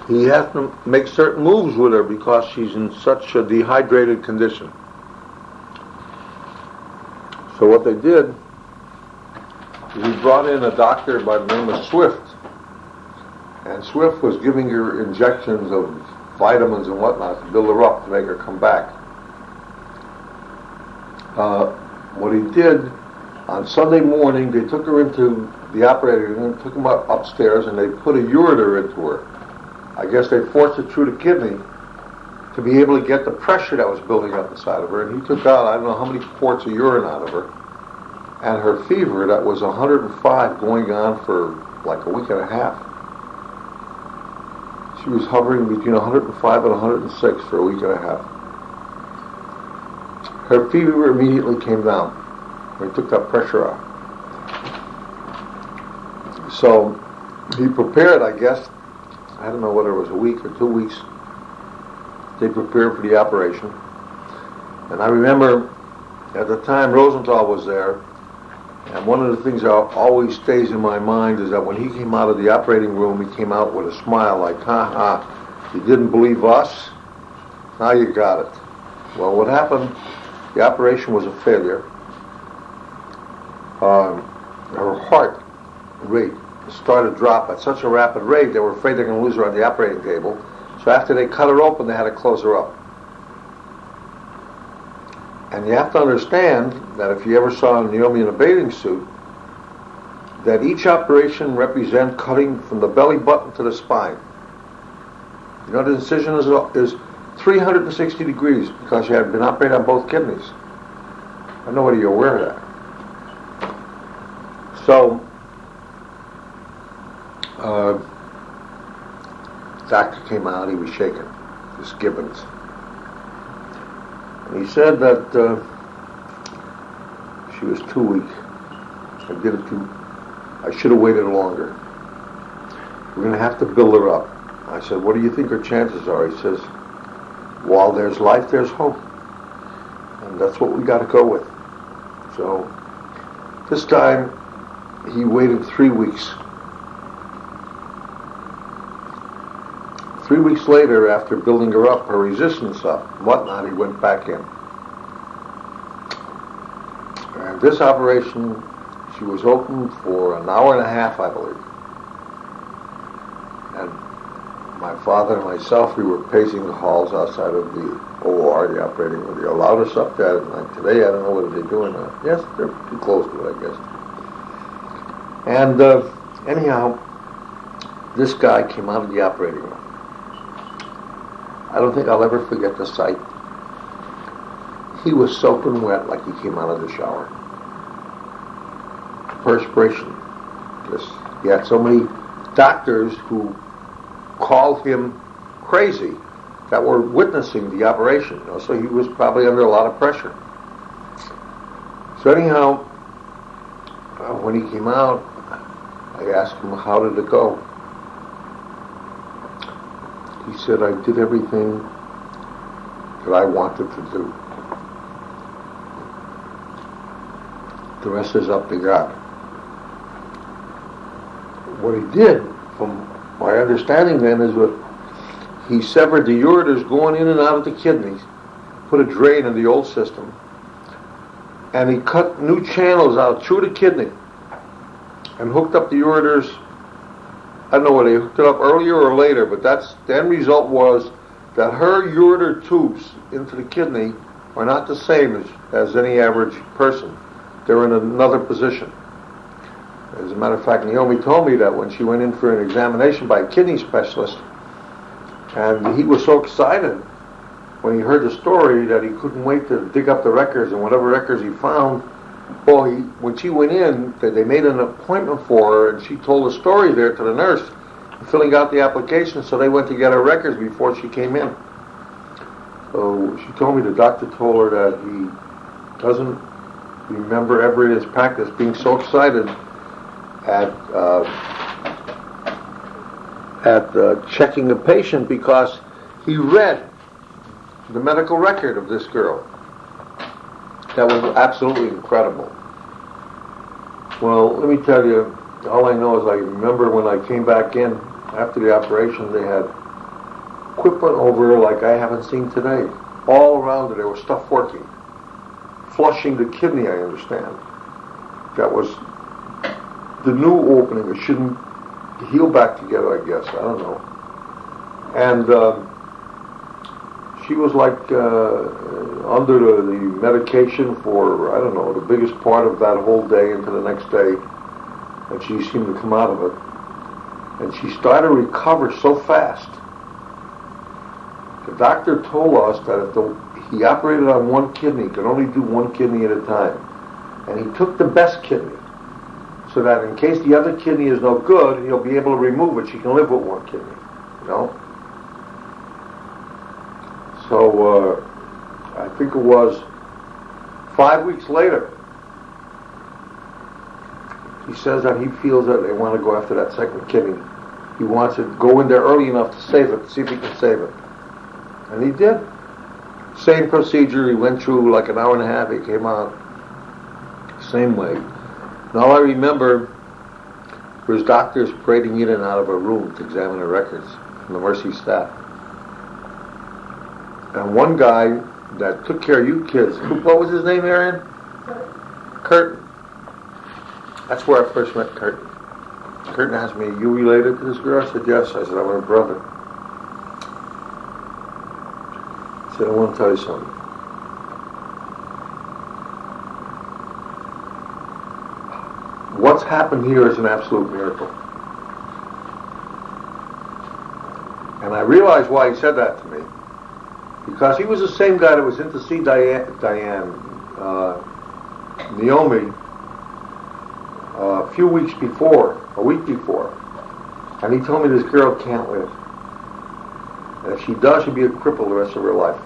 He has to make certain moves with her because she's in such a dehydrated condition. So what they did, he brought in a doctor by the name of Swift. And Swift was giving her injections of vitamins and whatnot to build her up, to make her come back. What he did, on Sunday morning, they took her into the operating room, took him upstairs, and they put a ureter into her. I guess they forced it through the kidney to be able to get the pressure that was building up inside of her. And he took out, I don't know how many quarts of urine out of her. And her fever, that was 105, going on for like a week and a half. She was hovering between 105 and 106 for a week and a half. Her fever immediately came down when he took that pressure out. So he prepared, I guess, I don't know whether it was a week or 2 weeks, they prepared for the operation. And I remember at the time Rosenthal was there, and one of the things that always stays in my mind is that when he came out of the operating room, he came out with a smile like, ha ha, you didn't believe us? Now you got it. Well, what happened, the operation was a failure. Her heart rate started to drop at such a rapid rate, they were afraid they were going to lose her on the operating table. So after they cut her open, they had to close her up. And you have to understand that if you ever saw Naomi in a bathing suit, that each operation represents cutting from the belly button to the spine. You know, the incision is 360 degrees because you had been operated on both kidneys. I don't know whether you're aware of that. So, doctor came out, he was shaking, this Gibbons. And he said that she was too weak. I should have waited longer. We're going to have to build her up. I said, what do you think her chances are? He says, while there's life, there's hope. And that's what we got to go with. So, this time, he waited 3 weeks. 3 weeks later, after building her up, her resistance up, and whatnot, he went back in. And this operation, she was open for an hour and a half, I believe. And my father and myself, we were pacing the halls outside of the OR, the operating room. They allowed us up there. And today, I don't know whether they're doing that. Yes, they're too close to it, I guess. And anyhow, this guy came out of the operating room. I don't think I'll ever forget the sight. He was soaking wet like he came out of the shower. Perspiration. He had so many doctors who called him crazy that were witnessing the operation. You know, so he was probably under a lot of pressure. So anyhow, when he came out, I asked him, how did it go? He said, I did everything that I wanted to do. The rest is up to God. What he did, from my understanding then, is that he severed the ureters going in and out of the kidneys, put a drain in the old system, and he cut new channels out through the kidney and hooked up the ureters. I don't know whether they hooked it up earlier or later, but the end result was that her ureter tubes into the kidney are not the same as any average person. They're in another position. As a matter of fact, Naomi told me that when she went in for an examination by a kidney specialist, and he was so excited when he heard the story that he couldn't wait to dig up the records, and whatever records he found, well, when she went in, they made an appointment for her, and she told the story there to the nurse, filling out the application, so they went to get her records before she came in. So she told me the doctor told her that he doesn't remember ever in his practice being so excited at checking a patient because he read the medical record of this girl. That was absolutely incredible. Well, let me tell you, all I know is I remember when I came back in after the operation, they had equipment over her like I haven't seen today. All around her, there was stuff working. Flushing the kidney, I understand. That was the new opening. It shouldn't heal back together, I guess. I don't know. And she was like under the medication for, I don't know, the biggest part of that whole day into the next day. And she seemed to come out of it. And she started to recover so fast. The doctor told us that if he operated on one kidney, he could only do one kidney at a time. And he took the best kidney, so that in case the other kidney is no good, he'll be able to remove it. She can live with one kidney, you know? So, I think it was 5 weeks later, he says that he feels that they want to go after that second kidney. He wants to go in there early enough to save it, see if he can save it. And he did. Same procedure, he went through like an hour and a half, he came out same way. And all I remember was doctors parading in and out of a room to examine the records from the Mercy staff. And one guy that took care of you kids, what was his name, Arian? Kurt. That's where I first met Kurt. Kurt asked me, "You related to this girl?" I said, "Yes." I said, "I'm her brother." I said, "I want to tell you something. What's happened here is an absolute miracle." And I realized why he said that to me. Because he was the same guy that was in to see Naomi, a few weeks before, a week before. And he told me this girl can't live. And if she does, she'll be a cripple the rest of her life.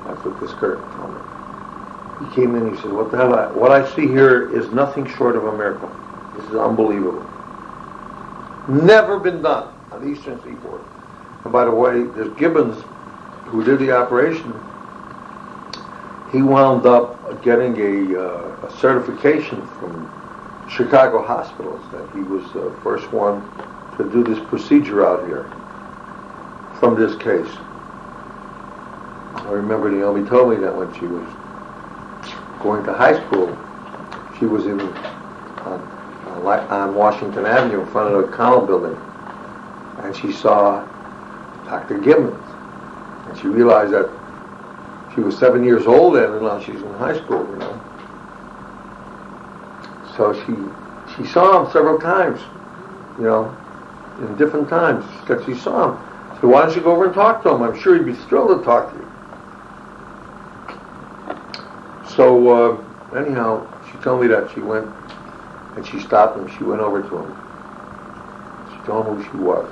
That's what this Kurt told me. He came in and he said, "What the hell? What I see here is nothing short of a miracle. This is unbelievable. Never been done on the Eastern Seaboard." And by the way, there's Gibbons, who did the operation. He wound up getting a certification from Chicago hospitals that he was the first one to do this procedure out here from this case. I remember Naomi told me that when she was going to high school, she was on Washington Avenue in front of the Connell building, and she saw Dr. Gibbons, and she realized that she was 7 years old then, and now she's in high school, you know. So she saw him several times, you know, in different times, because she saw him. So why don't you go over and talk to him? I'm sure he'd be thrilled to talk to you. So anyhow, she told me that she went and she stopped him. She went over to him. She told him who she was.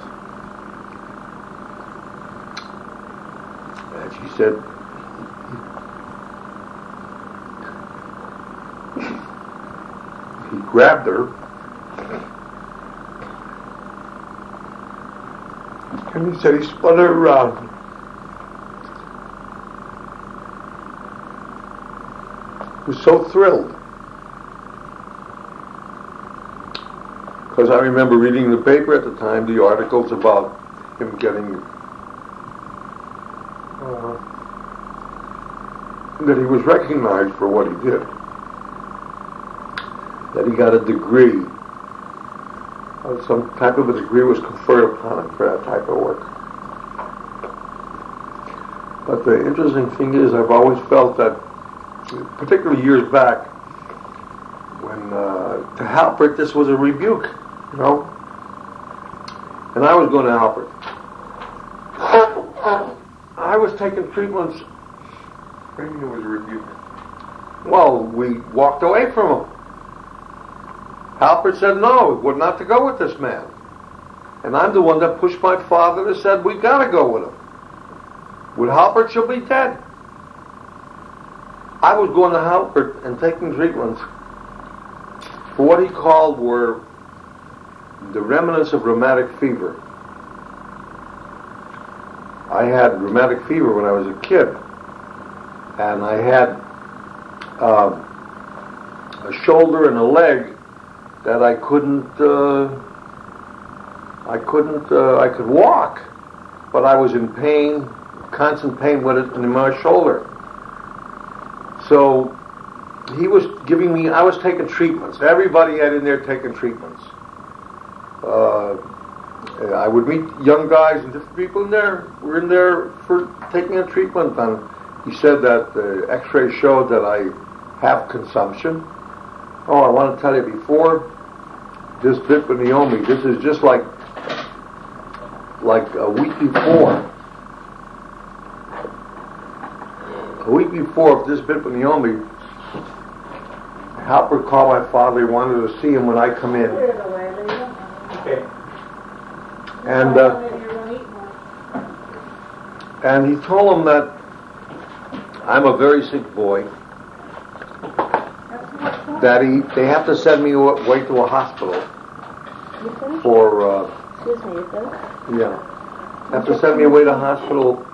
And she said, he grabbed her and he said he spun her around. He was so thrilled. Because I remember reading the paper at the time, the articles about him getting, that he was recognized for what he did. That he got a degree, some type of a degree was conferred upon him for that type of work. But the interesting thing is, I've always felt that, particularly years back, when to Halpert this was a rebuke, you know. And I was going to Halpert. I was taking treatments. Maybe it was a rebuke. Well, we walked away from him. Halpert said no, we're not to go with this man. And I'm the one that pushed my father and said, we got to go with him. With Halpert, she'll be dead. I was going to Halpert and taking treatments for what he called were the remnants of rheumatic fever. I had rheumatic fever when I was a kid, and I had a shoulder and a leg that I could walk, but I was in pain, constant pain with it in my shoulder. So he was giving me, I was taking treatments. Everybody had in there taking treatments. I would meet young guys and different people in there. We're in there for taking a treatment. And he said that the x-ray showed that I have consumption. Oh, I want to tell you, before this bit with Naomi, this is just like a week before. A week before, if this bit with Naomi, Halpert called my father. He wanted to see him when I come in. Okay. And he told him that I'm a very sick boy. That they have to send me away to a hospital for. Excuse me, you finished? Yeah. Have to send me away to the hospital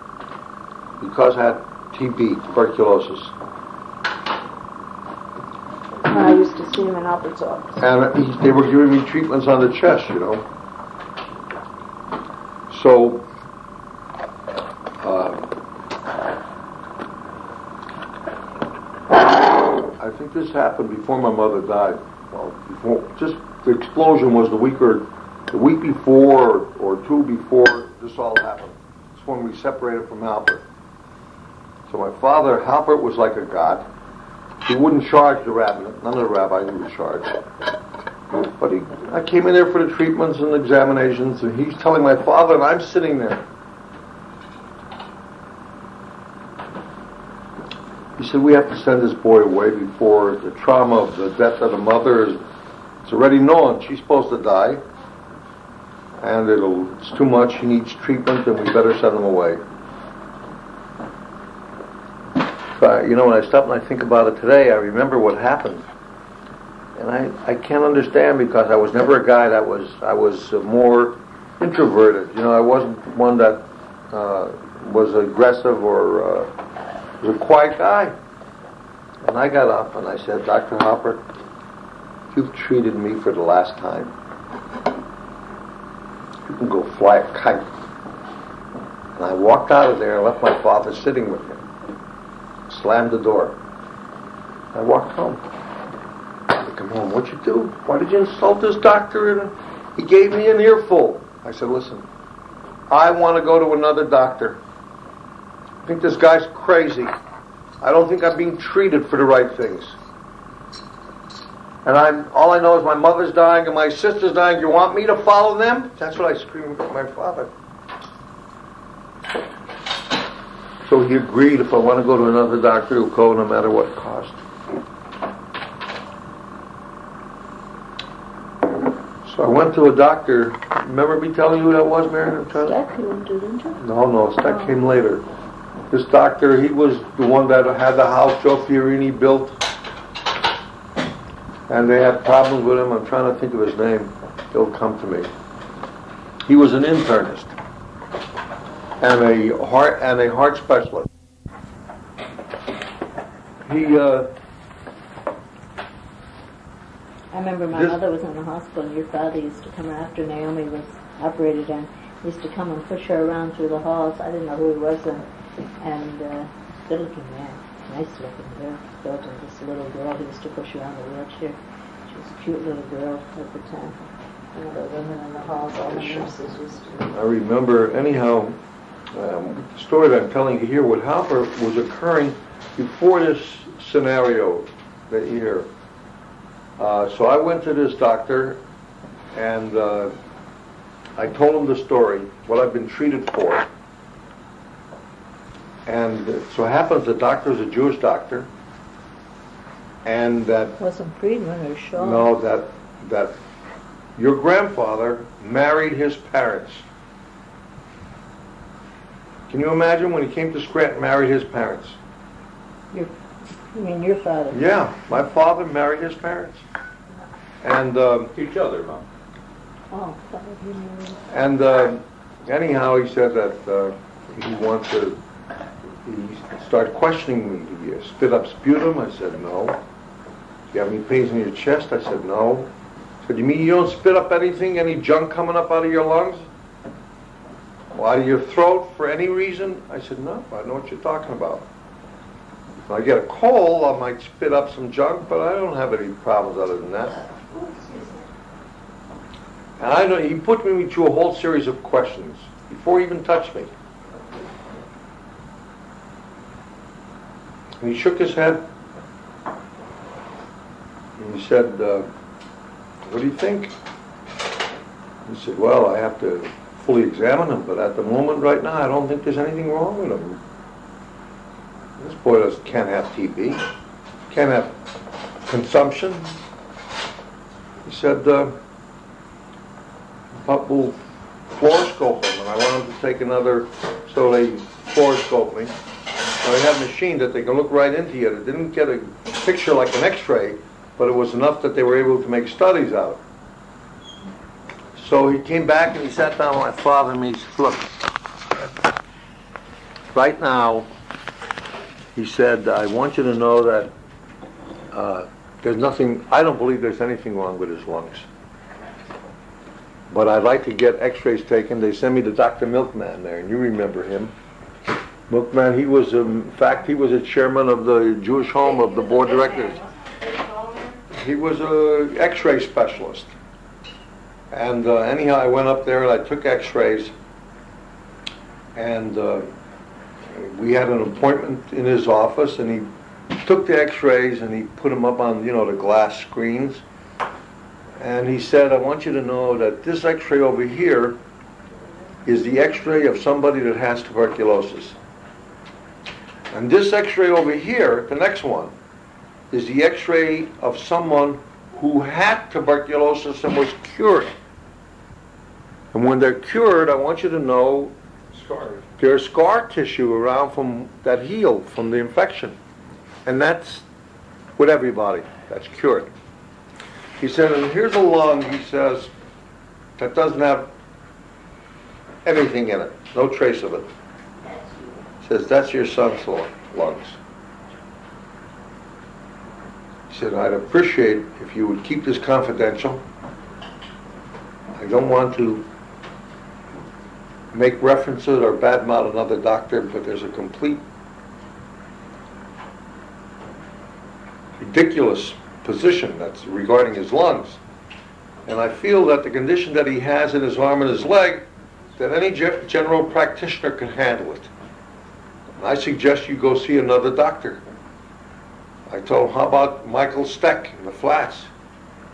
because I had TB, tuberculosis. I used to see him in Albert's office. And they were giving me treatments on the chest, you know. So, I think this happened before my mother died. Well, the explosion was the week before or two before this all happened. It's when we separated from Halpert. So my father, Halpert, was like a god. He wouldn't charge the rabbinate. None of the rabbis would charge. But I came in there for the treatments and examinations, and he's telling my father, and I'm sitting there. He said, we have to send this boy away before the trauma of the death of the mother is already known. She's supposed to die, and it's too much. He needs treatment, and we better send him away. But, you know, when I stop and I think about it today, I remember what happened. And I can't understand, because I was never a guy that I was more introverted. You know, I wasn't one that was aggressive or was a quiet guy. And I got up and I said, Dr. Hopper, you've treated me for the last time. You can go fly a kite. And I walked out of there and left my father sitting with him. Slammed the door. I walked home. I come home. What'd you do? Why did you insult this doctor? And he gave me an earful. I said, listen, I want to go to another doctor. I think this guy's crazy. I don't think I'm being treated for the right things. And all I know is my mother's dying and my sister's dying. You want me to follow them? That's what I screamed at my father. So he agreed, if I want to go to another doctor, he'll go no matter what it cost. So I went to a doctor. Remember me telling you who that was, Marion? Stack you went to, didn't you? No, Stack came later. This doctor, he was the one that had the house Joe Fiorini built. And they had problems with him. I'm trying to think of his name. He'll come to me. He was an internist and a heart specialist. I remember my mother was in the hospital, and your father used to come after Naomi was operated on. He used to come and push her around through the halls. I didn't know who he was then. And good-looking man, nice-looking girl. Belgian, this little girl. He used to push her around the wheelchair. She was a cute little girl at the time. One of the women in the halls, all the nurses used to. I remember, anyhow, the story that I'm telling you here with Halper was occurring before this scenario that you hear. So I went to this doctor, and I told him the story, what I've been treated for. And so it happens the doctor is a Jewish doctor, and that... Wasn't Friedman or Shaw? No, that your grandfather married his parents. Can you imagine when he came to Scranton, married his parents? You mean your father? Yeah, my father married his parents. And Each other, huh? Oh, that would be me. and anyhow, he said that he wanted to. He started questioning me. Do you spit up sputum? I said no. Do you have any pains in your chest? I said no. He said, you mean you don't spit up anything, any junk coming up out of your lungs? Or out of your throat for any reason? I said no. I know what you're talking about. If I get a cold, I might spit up some junk, but I don't have any problems other than that. And I know he put me through a whole series of questions before he even touched me. And he shook his head. And he said, what do you think? He said, well, I have to fully examine him, but at the moment right now, I don't think there's anything wrong with him. This boy can't have TB, can't have consumption. He said, we'll fluoroscope him, and I want him to take another, so they fluoroscope me. Now they had a machine that they can look right into you. It didn't get a picture like an x-ray, but it was enough that they were able to make studies out. So he came back and he sat down with my father and he said, look, right now, he said, I want you to know that there's nothing, I don't believe there's anything wrong with his lungs. But I'd like to get x-rays taken. They sent me to Dr. Milkman there, and you remember him. Milkman, he was, in fact, he was a chairman of the Jewish Home of the board of directors. He was an x-ray specialist. And anyhow, I went up there and I took x-rays. And we had an appointment in his office, and he took the x-rays and he put them up on, you know, the glass screens. And he said, I want you to know that this x-ray over here is the x-ray of somebody that has tuberculosis. And this x-ray over here, the next one, is the x-ray of someone who had tuberculosis and was cured. And when they're cured, I want you to know there's scar tissue around from that healed from the infection. And that's with everybody that's cured. He said, and here's a lung, he says, that doesn't have anything in it, no trace of it. He says, that's your son's lungs. He said, I'd appreciate if you would keep this confidential. I don't want to make references or badmouth another doctor, but there's a complete ridiculous position that's regarding his lungs. And I feel that the condition that he has in his arm and his leg, that any general practitioner can handle it. And I suggest you go see another doctor. I told him, how about Michael Steck in the Flats?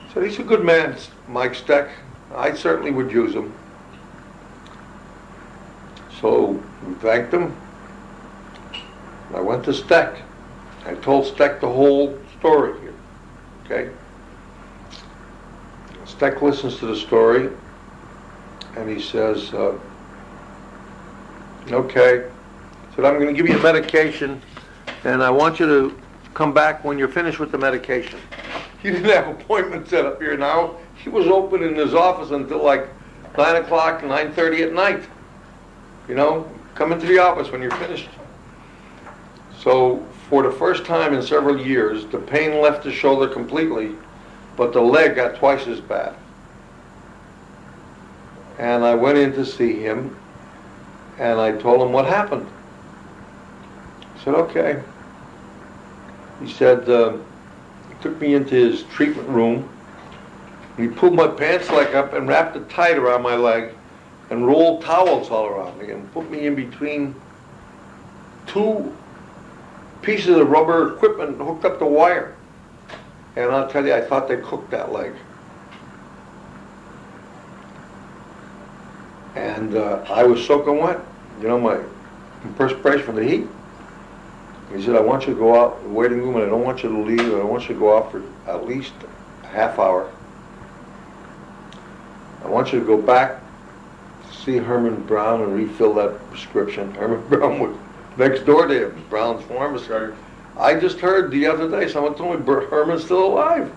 He said, he's a good man, Mike Steck. I certainly would use him. So we thanked him. I went to Steck. I told Steck the whole story here. Okay? Steck listens to the story, and he says, okay. He said, I'm going to give you a medication, and I want you to come back when you're finished with the medication. He didn't have appointments set up here now. He was open in his office until like 9 o'clock, 9:30 at night. You know, come into the office when you're finished. So for the first time in several years, the pain left the shoulder completely, but the leg got twice as bad. And I went in to see him, and I told him what happened. He said, okay. He said, he took me into his treatment room, and he pulled my pants leg up and wrapped it tight around my leg, and rolled towels all around me, and put me in between two pieces of rubber equipment and hooked up the wire. And I'll tell you, I thought they cooked that leg. And I was soaking wet, you know, my perspiration from the heat. He said, I want you to go out in the waiting room, and I don't want you to leave, and I want you to go out for at least a half hour. I want you to go back to see Herman Brown and refill that prescription. Herman Brown was next door to him, Brown's pharmacy. I just heard the other day, someone told me Herman's still alive.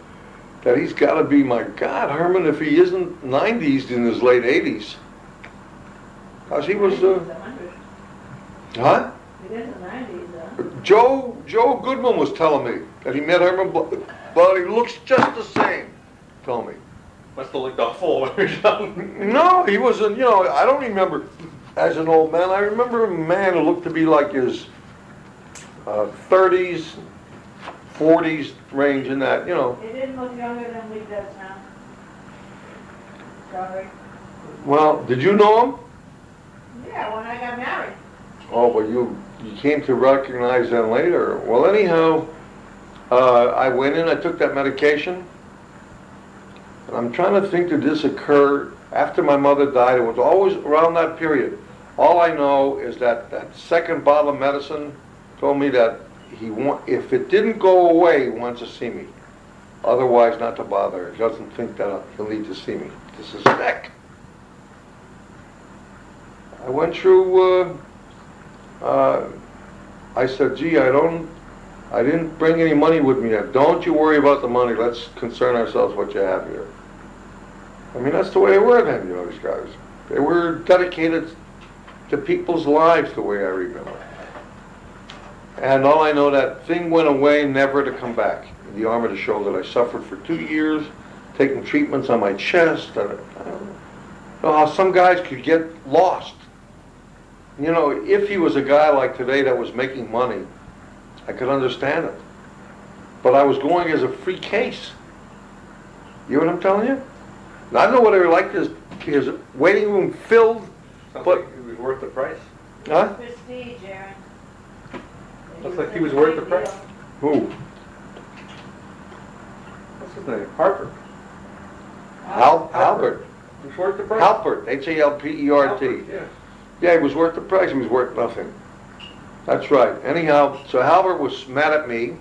That he's got to be, my God, Herman, if he isn't 90s, he's in his late 80s. Because he was, huh? Joe Goodman was telling me that he met Herman, but he looks just the same. Told me. Must have looked awful. No, he wasn't, you know, I don't remember as an old man. I remember a man who looked to be like his 30s, 40s range in that, you know. He didn't look younger than we does now. Sorry. Well, did you know him? Yeah, when I got married. Oh, but you came to recognize them later. Well, anyhow, I went in, I took that medication, and I'm trying to think, did this occur after my mother died? It was always around that period. All I know is that that second bottle of medicine told me that if it didn't go away, he wants to see me. Otherwise, not to bother. He doesn't think that he'll need to see me. This is sick. I went through, I said, gee, I didn't bring any money with me. Don't you worry about the money. Let's concern ourselves with what you have here. I mean, that's the way they were then, you know, these guys. They were dedicated to people's lives, the way I remember. And all I know, that thing went away, never to come back. The arm of the shoulder. I suffered for 2 years, taking treatments on my chest. I don't know how some guys could get lost. You know, if he was a guy like today that was making money, I could understand it. But I was going as a free case. You know what I'm telling you? Now, I know what they were like. His waiting room filled. Sounds But- like it was worth the price. Huh? Prestige, Aaron. Looks like he was worth the price. Who? What's his name? Harper. Halpert. He was worth the price. Halpert. H-A-L-P-E-R-T. Halpert, yeah. Yeah, he was worth the price. He was worth nothing. That's right. Anyhow, so Halbert was mad at me.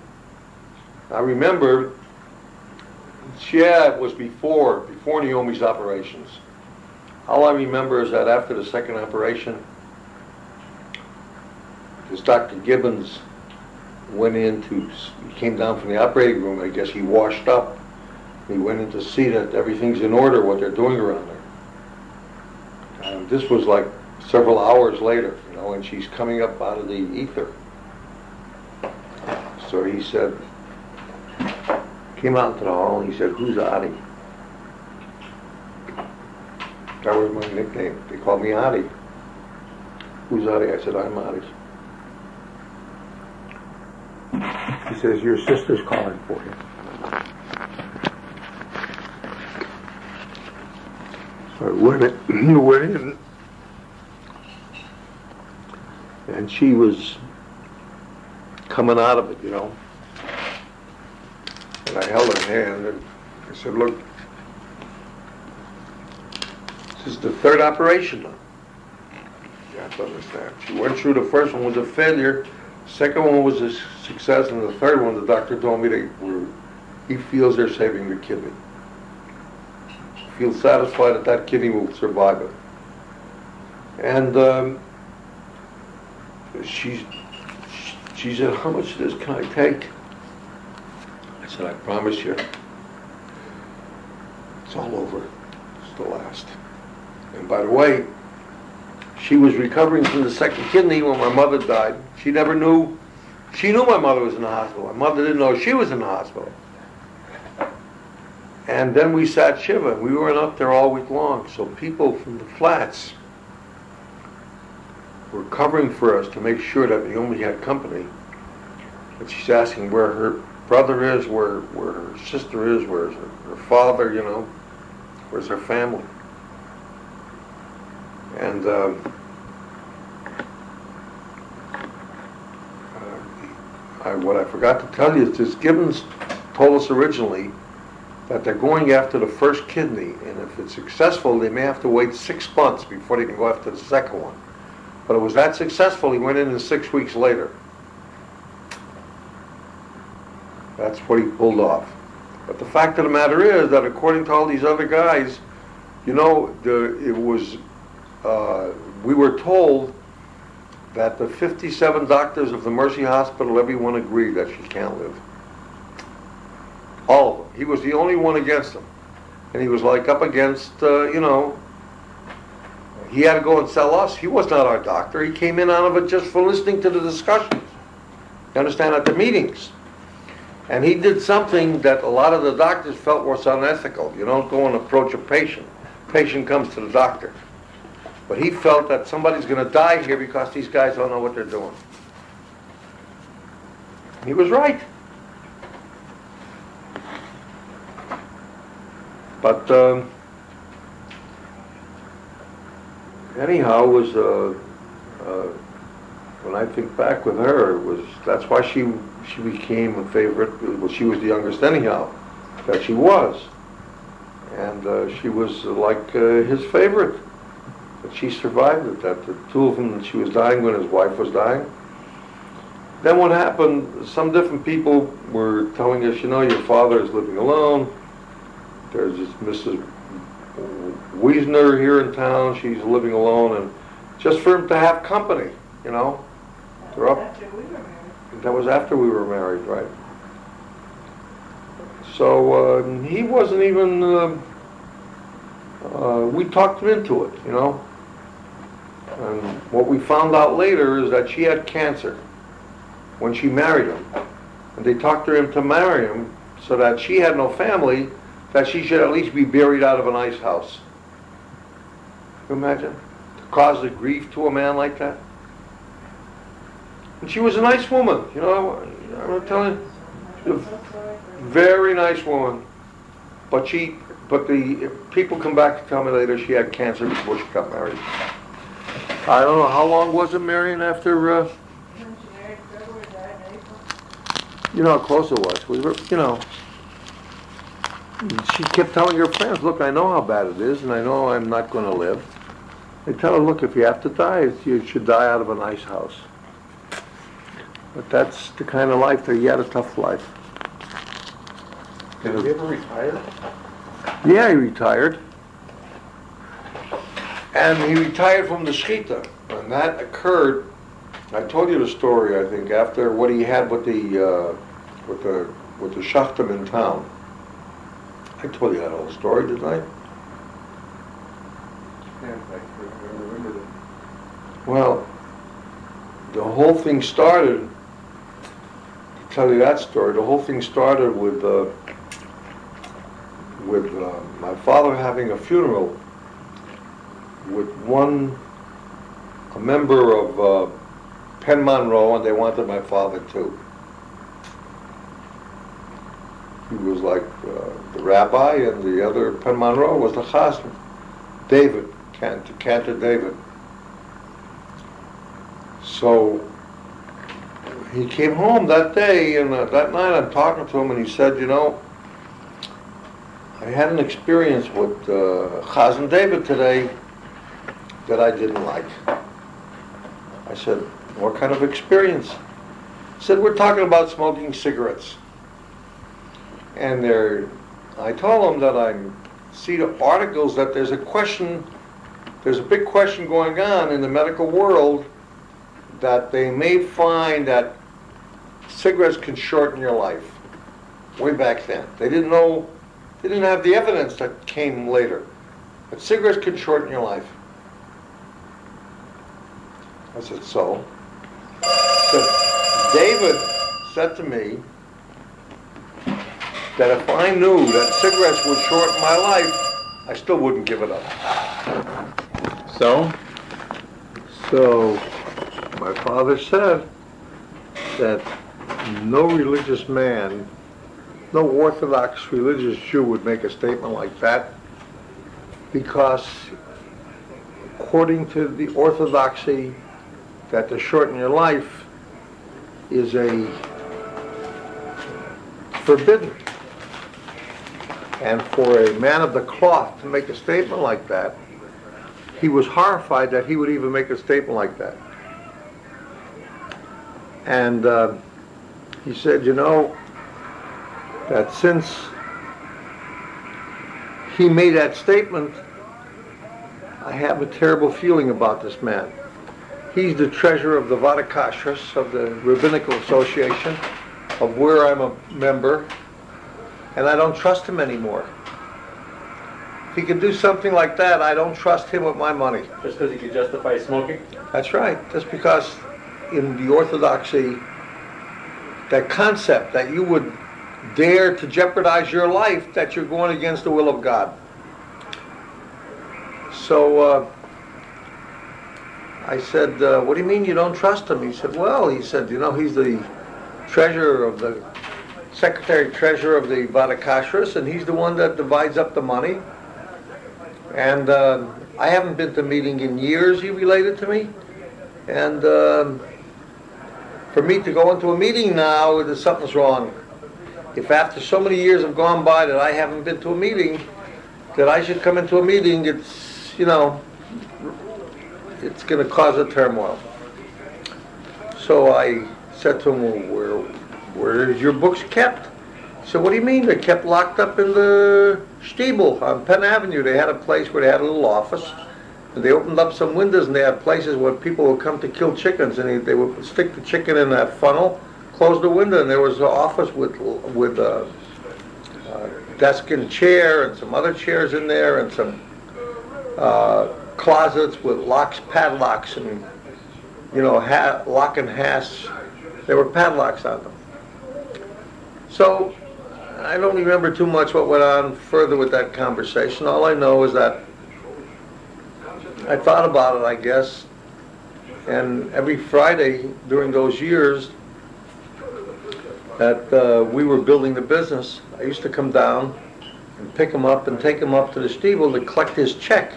I remember, yeah, it was before Naomi's operations. All I remember is that after the second operation, this Dr. Gibbons he came down from the operating room. I guess he washed up. He went in to see that everything's in order, what they're doing around there. This was like several hours later, you know, and she's coming up out of the ether. So he said, came out into the hall and he said, "Who's Adi?" That was my nickname. They called me Adi. "Who's Adi?" I said, "I'm Adi." He says, "Your sister's calling for you." So I went in, and she was coming out of it, you know. And I held her hand and I said, "Look, this is the third operation now. You have to understand. She went through the first one was a failure, second one was a success, and the third one, the doctor told me he feels they're saving the kidney. He feels satisfied that that kidney will survive it." And she said, "How much of this can I take?" I said, "I promise you, it's all over. It's the last." And by the way, she was recovering from the second kidney when my mother died. She never knew. She knew my mother was in the hospital. My mother didn't know she was in the hospital. And then we sat Shiva. We weren't up there all week long. So people from the flats were covering for us to make sure that Naomi had company. And she's asking where her brother is, where her sister is, where's her father, you know, where's her family. And what I forgot to tell you is this Gibbons told us originally that they're going after the first kidney, and if it's successful, they may have to wait 6 months before they can go after the second one. But it was that successful, he went in 6 weeks later. That's what he pulled off. But the fact of the matter is that according to all these other guys, you know, we were told that the 57 doctors of the Mercy Hospital, everyone agreed that she can't live. All of them. He was the only one against them. And he was like up against, you know, he had to go and sell us. He was not our doctor. He came in out of it just for listening to the discussions. You understand, at the meetings. And he did something that a lot of the doctors felt was unethical. You don't go and approach a patient. Patient comes to the doctor. But he felt that somebody's going to die here because these guys don't know what they're doing. He was right. But anyhow, it was when I think back with her, it was that's why she became a favorite. Well, she was the youngest anyhow that she was, and she was like his favorite. But she survived it. That the two of them, she was dying when his wife was dying. Then what happened? Some different people were telling us, you know, your father is living alone. There's this Mrs. Wiesner here in town. She's living alone, and just for him to have company, you know. They're up. After we were married. That was after we were married, right? So he wasn't even. We talked him into it, you know. And what we found out later is that she had cancer when she married him, and they talked her into marrying him so that she had no family, that she should at least be buried out of a nice house. Can you imagine? To cause the grief to a man like that? And she was a nice woman, you know, I'm telling you, she was a very nice woman. But the people come back to tell me later she had cancer before she got married. I don't know, how long was it, Marion, after, When she married February, died in April. you know how close it was? We were, you know, she kept telling her friends, look, I know how bad it is, and I know I'm not going to live. They tell her, look, if you have to die, you should die out of a nice house. But that's the kind of life that he had, a tough life. Did he ever retire? Yeah, he retired. And he retired from the Shechita. And that occurred, I told you the story, I think, after what he had with the Shachtim in town. I told you that whole story, didn't I? Yeah, I remember that. Well, the whole thing started, to tell you that story, the whole thing started with my father having a funeral with a member of Penn Monroe, and they wanted my father too. He was like the rabbi, and the other Penn Monroe was the chassan, David, Cantor David. So he came home that day, and that night I'm talking to him, and he said, you know, I had an experience with Chazan David today that I didn't like. I said, what kind of experience? He said, we're talking about smoking cigarettes. And I told him that I see the articles that there's a big question going on in the medical world that they may find that cigarettes can shorten your life. Way back then. They didn't have the evidence that came later. But cigarettes can shorten your life. I said, so? So David said to me that if I knew that cigarettes would shorten my life, I still wouldn't give it up. So? So, my father said that no religious man, no Orthodox religious Jew would make a statement like that, because according to the Orthodoxy, that to shorten your life is forbidden. And for a man of the cloth to make a statement like that, he was horrified that he would even make a statement like that. And he said, you know, that since he made that statement, I have a terrible feeling about this man. He's the treasurer of the Vadakashras, of the Rabbinical Association, of where I'm a member, and I don't trust him anymore. If he can do something like that, I don't trust him with my money. Just because he could justify smoking? That's right. Just because in the Orthodoxy, that concept that you would dare to jeopardize your life, that you're going against the will of God. So I said, what do you mean you don't trust him? He said, well, you know, he's the treasurer of the, secretary treasurer of the Vadakashras, and he's the one that divides up the money. And I haven't been to a meeting in years, he related to me. And for me to go into a meeting now, something's wrong. If after so many years have gone by that I haven't been to a meeting, that I should come into a meeting, it's, you know, it's going to cause a turmoil. So I said to him, well, where is your books kept? He said, what do you mean? They're kept locked up in the Stiebel on Penn Avenue. They had a place where they had a little office. And they opened up some windows, and they had places where people would come to kill chickens, and they would stick the chicken in that funnel, close the window, and there was an office with a desk and chair and some other chairs in there, and some closets with locks, padlocks, and, you know, lock and hasp. There were padlocks on them. So I don't remember too much what went on further with that conversation. All I know is that I thought about it, I guess, and every Friday during those years that we were building the business, I used to come down and pick him up and take him up to the Stiebel to collect his check.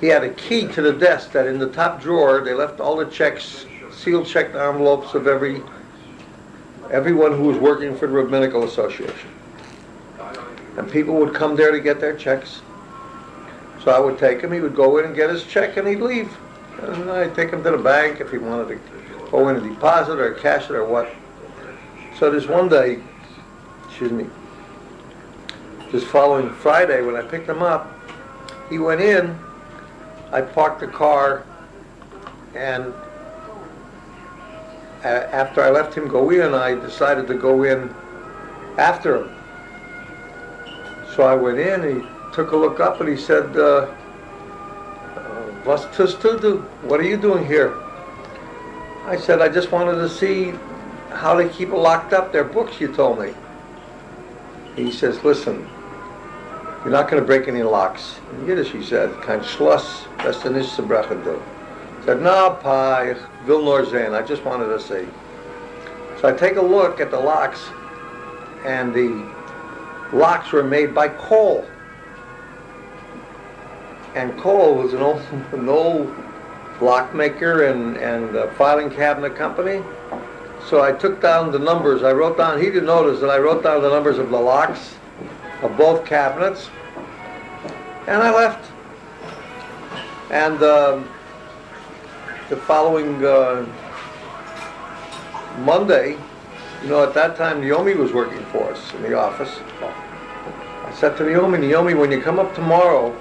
He had a key to the desk that in the top drawer, they left all the checks, sealed check envelopes of everyone who was working for the Rabbinical Association. And people would come there to get their checks. So I would take him, he would go in and get his check, and he'd leave. And I'd take him to the bank if he wanted to go in and deposit or cash it or what. So this one day, this following Friday when I picked him up, he went in, I parked the car, and after I left him go in, I decided to go in after him. So I went in, he took a look up and he said, "Was tust du? What are you doing here?" I said, "I just wanted to see how they keep it locked up, their books, you told me." He says, "Listen, you're not going to break any locks." In Yiddish he said, "Kein Schloss, das du nicht zerbrechen du." I said, "No, Pa, ich will nur sehen, I just wanted to see." So I take a look at the locks, and the locks were made by Cole. And Cole was an old lock maker and filing cabinet company. So I took down the numbers. I wrote down, he didn't notice that I wrote down the numbers of the locks of both cabinets. And I left. And the following Monday, you know, at that time Naomi was working for us in the office. I said to Naomi, when you come up tomorrow,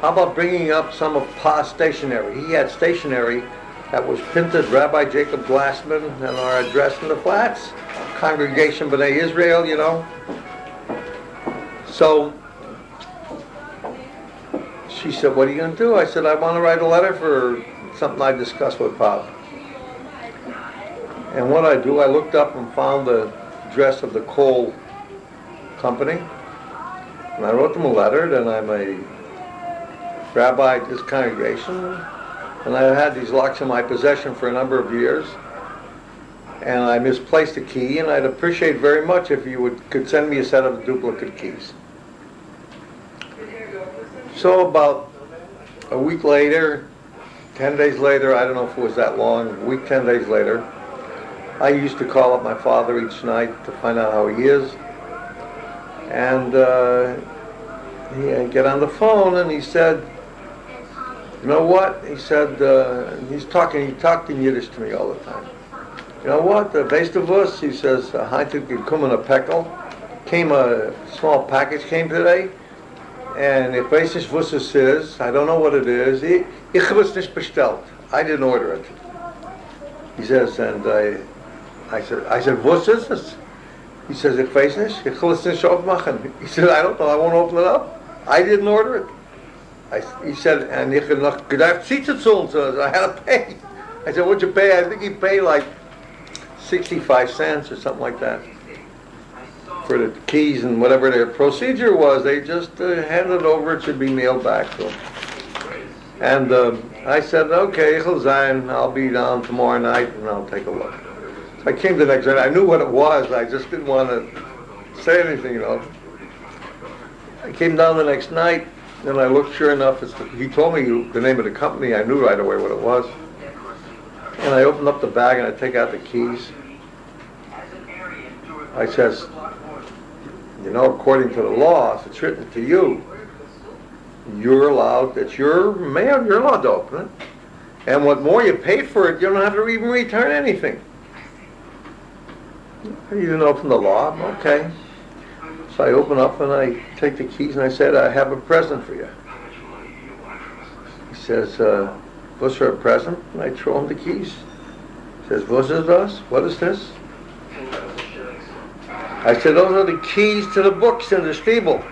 how about bringing up some of Pa's stationery? He had stationery that was printed, Rabbi Jacob Glassman, and our address in the flats, Congregation B'nai Israel, you know. So she said, "What are you going to do?" I said, "I want to write a letter for something I discussed with Pa." And what I do, I looked up and found the address of the Cole company, and I wrote them a letter that I'm a rabbi at this congregation, and I had these locks in my possession for a number of years, and I misplaced a key, and I'd appreciate very much if you could send me a set of duplicate keys. So about a week later, 10 days later, I don't know if it was that long, a week, 10 days later, I used to call up my father each night to find out how he is, and he'd get on the phone, and he said, "You know what?" He said, he talked in Yiddish to me all the time. "You know what? Weißt du was?" He says, "Heute gekommen a Päckl. Came a small package came today, and ich weiß nicht was es is. I don't know what it is. Ich habe es nicht bestellt. I didn't order it." He says, and I said, "Was is this?" He says, "Ich weiß nicht. Ich will es nicht aufmachen." He said, "I don't know. I won't open it up. I didn't order it." He said, and ich had noch gedacht, so I had to pay. I said, "What'd you pay?" I think he paid like 65 cents or something like that for the keys, and whatever their procedure was, they just handed it over. It should be mailed back to them. And I said, "Okay, I'll be down tomorrow night and I'll take a look." I came the next day. I knew what it was. I just didn't want to say anything, you know. I came down the next night, and I looked. Sure enough, he told me the name of the company. I knew right away what it was. And I opened up the bag and I take out the keys. I says, you know, according to the law, if it's written to you, you're allowed. It's your mail. You're allowed to open it. And what more you paid for it, you don't have to even return anything. You didn't open the law, okay. So I open up and I take the keys and I said, I have a present for you. He says, what's for a present? And I throw him the keys. He says, what's this? What is this? I said, those are the keys to the books in the steeple.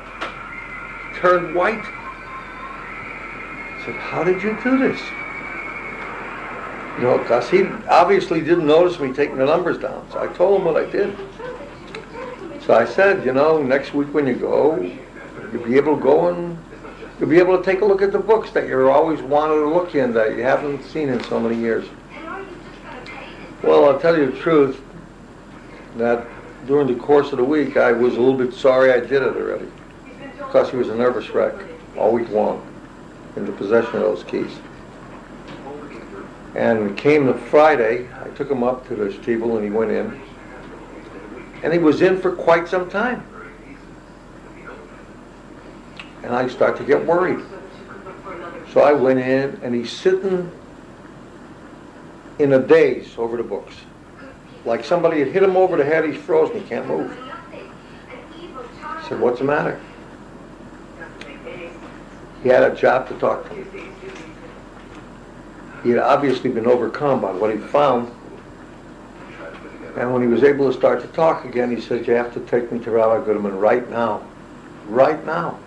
Turned white. I said, how did you do this? You know, because he obviously didn't notice me taking the numbers down. So I told him what I did. So I said, you know, next week when you go, you'll be able to go and you'll be able to take a look at the books that you're always wanted to look in that you haven't seen in so many years. Well, I'll tell you the truth, that during the course of the week, I was a little bit sorry I did it already. Because he was a nervous wreck all week long in the possession of those keys. And it came to Friday, I took him up to the steeple and he went in. And he was in for quite some time. And I start to get worried. So I went in and he's sitting in a daze over the books. Like somebody had hit him over the head, he's frozen, he can't move. I said, what's the matter? He had a job to talk to me. He had obviously been overcome by what he found. And when he was able to start to talk again, he said, you have to take me to Rabbi Goodman right now. Right now.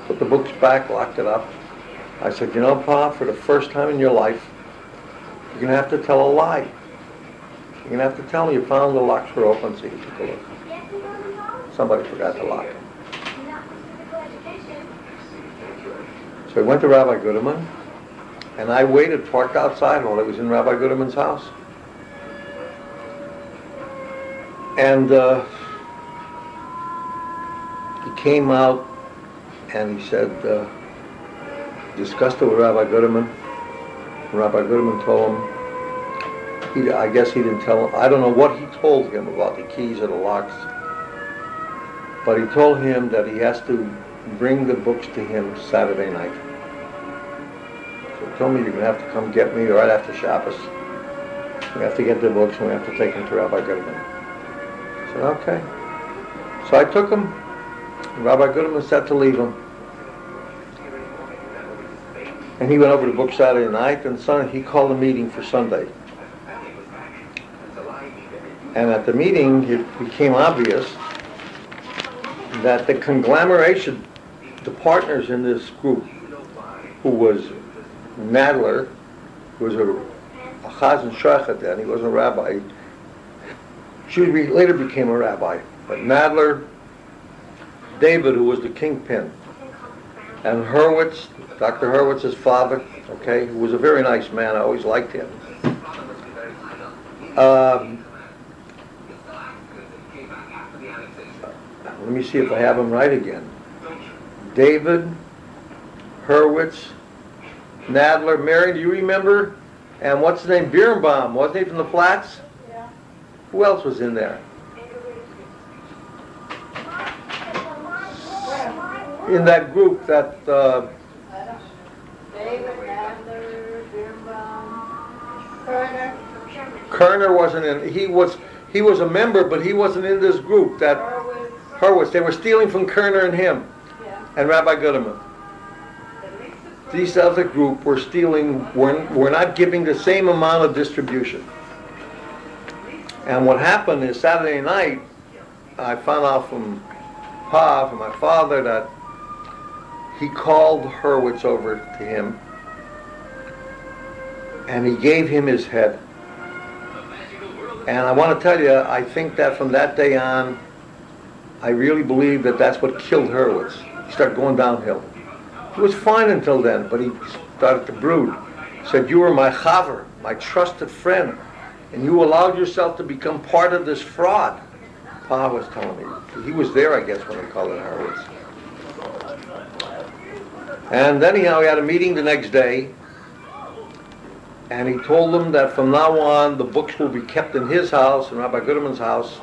Put the books back, locked it up. I said, you know, Pa, for the first time in your life, you're going to have to tell a lie. You're going to have to tell me you found the locks were open, so you took a look. Somebody forgot to lock them. So I went to Rabbi Goodman, and I waited, parked outside while I was in Rabbi Goodman's house. And he came out and he said, discussed it with Rabbi Goodman. Rabbi Goodman told him, I guess he didn't tell him, I don't know what he told him about the keys or the locks, but he told him that he has to bring the books to him Saturday night. So he told me, you're going to have to come get me right after Shabbos. We have to get the books and we have to take them to Rabbi Goodman. I said, okay. So I took him. Rabbi Goodman said to leave him. And he went over to book Saturday night, and Sunday he called a meeting for Sunday. And at the meeting, it became obvious that the conglomeration, the partners in this group, who was Nadler, who was a Chazan Shachat then, he wasn't a rabbi. She later became a rabbi. But Nadler, David, who was the kingpin, and Hurwitz, Dr. Hurwitz's father, okay, who was a very nice man, I always liked him. Let me see if I have him right again. David, Hurwitz, Nadler, Mary, do you remember? And what's his name? Birnbaum, wasn't he from the Flats? Yeah. Who else was in there? In that group that David, Nadler, Birnbaum, Kerner. Kerner wasn't in. He was a member, but he wasn't in this group. That Hurwitz. They were stealing from Kerner and him, and Rabbi Goodman. These other group were stealing. Were not giving the same amount of distribution. And what happened is Saturday night, I found out from my father, that he called Hurwitz over to him, and he gave him his head. And I want to tell you, I think that from that day on, I really believe that that's what killed Hurwitz. He started going downhill. He was fine until then, but he started to brood. Said, you were my chaver, my trusted friend, and you allowed yourself to become part of this fraud. Pa was telling me. He was there, I guess, when they called it Horowitz. And anyhow, he had a meeting the next day, and he told them that from now on, the books will be kept in his house, in Rabbi Goodman's house.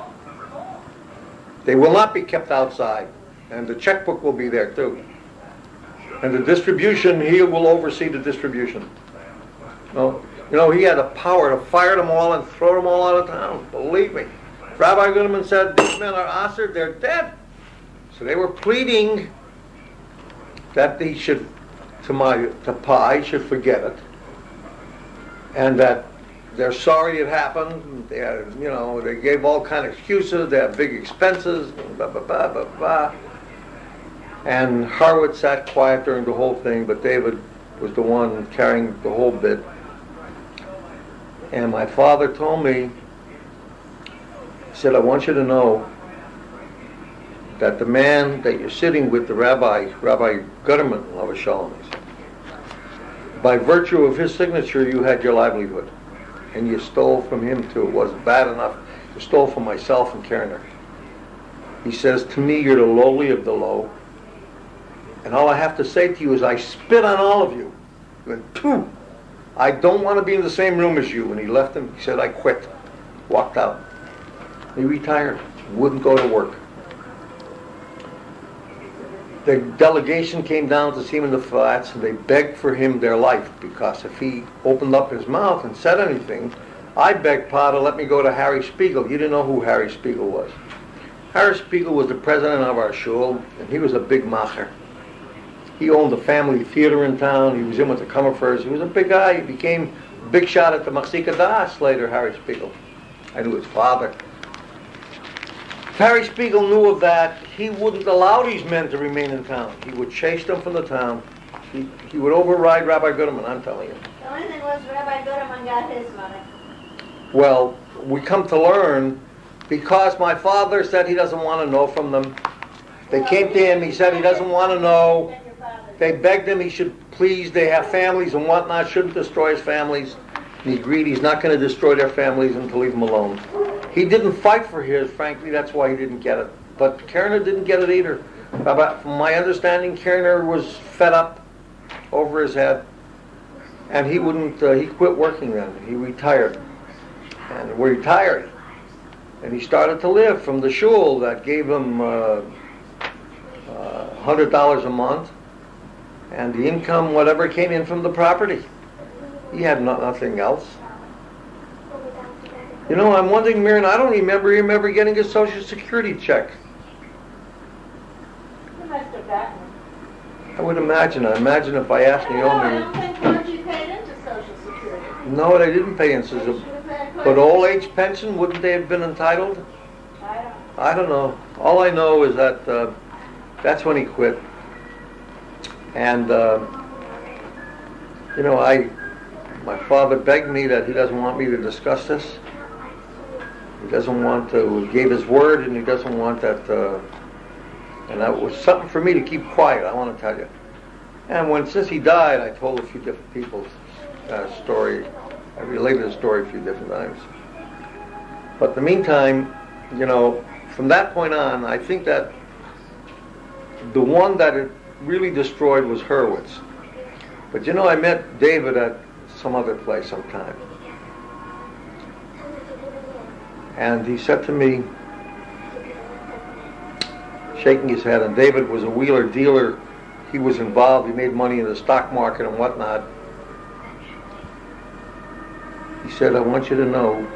They will not be kept outside, and the checkbook will be there too. And the distribution, he will oversee the distribution. No, you know, he had the power to fire them all and throw them all out of town, believe me. Rabbi Goodman said, these men are Asser, they're dead. So they were pleading that he should, to Pa, he should forget it. And that they're sorry it happened. They had, you know, they gave all kind of excuses. They had big expenses, blah, blah, blah, blah, blah. And Horowitz sat quiet during the whole thing, but David was the one carrying the whole bit. And my father told me, he said, I want you to know that the man that you're sitting with, the Rabbi Gutterman, Lava Shalom, by virtue of his signature, you had your livelihood. And you stole from him too. It wasn't bad enough. You stole from myself and Kerner. He says, to me, you're the lowly of the low. And all I have to say to you is, I spit on all of you. He went, pooh! I don't want to be in the same room as you. And he left him. He said, I quit. Walked out. He retired. Wouldn't go to work. The delegation came down to see him in the flats, and they begged for him their life, because if he opened up his mouth and said anything, I begged Pa to let me go to Harry Spiegel. You didn't know who Harry Spiegel was. Harry Spiegel was the president of our shul, and he was a big macher. He owned a family theater in town. He was in with the Commerfers. He was a big guy. He became a big shot at the Machzika Das later, Harry Spiegel. I knew his father. If Harry Spiegel knew of that, he wouldn't allow these men to remain in town. He would chase them from the town. He would override Rabbi Goodman, I'm telling you. The only thing was Rabbi Goodman got his money. Well, we come to learn, because my father said he doesn't want to know from them. They came to him, he said he doesn't want to know. They begged him he should please, they have families and whatnot, shouldn't destroy his families. And he agreed he's not going to destroy their families and to leave them alone. He didn't fight for his, frankly, that's why he didn't get it. But Kerner didn't get it either. From my understanding, Kerner was fed up over his head, and he wouldn't, he quit working then. He retired. And we retired. And he started to live from the shul that gave him $100 a month, and the income, whatever came in from the property. He had nothing else. You know, I'm wondering, Miriam, I don't remember him ever getting a Social Security check. You must have gotten it. I would imagine. I imagine if I asked I Naomi. don't think once you paid into Social Security. No, they didn't pay into. But old age pension, wouldn't they have been entitled? I don't know. All I know is that that's when he quit. And you know, my father begged me that he doesn't want me to discuss this. He doesn't want to, he gave his word, and he doesn't want that, and that was something for me to keep quiet, I want to tell you. And since he died, I told a few different people's story. I related the story a few different times. But in the meantime, you know, from that point on, I think that the one that it really destroyed was Hurwitz. But you know, I met David at some other place sometime. And he said to me, shaking his head, and David was a wheeler dealer. He was involved. He made money in the stock market and whatnot. He said, I want you to know,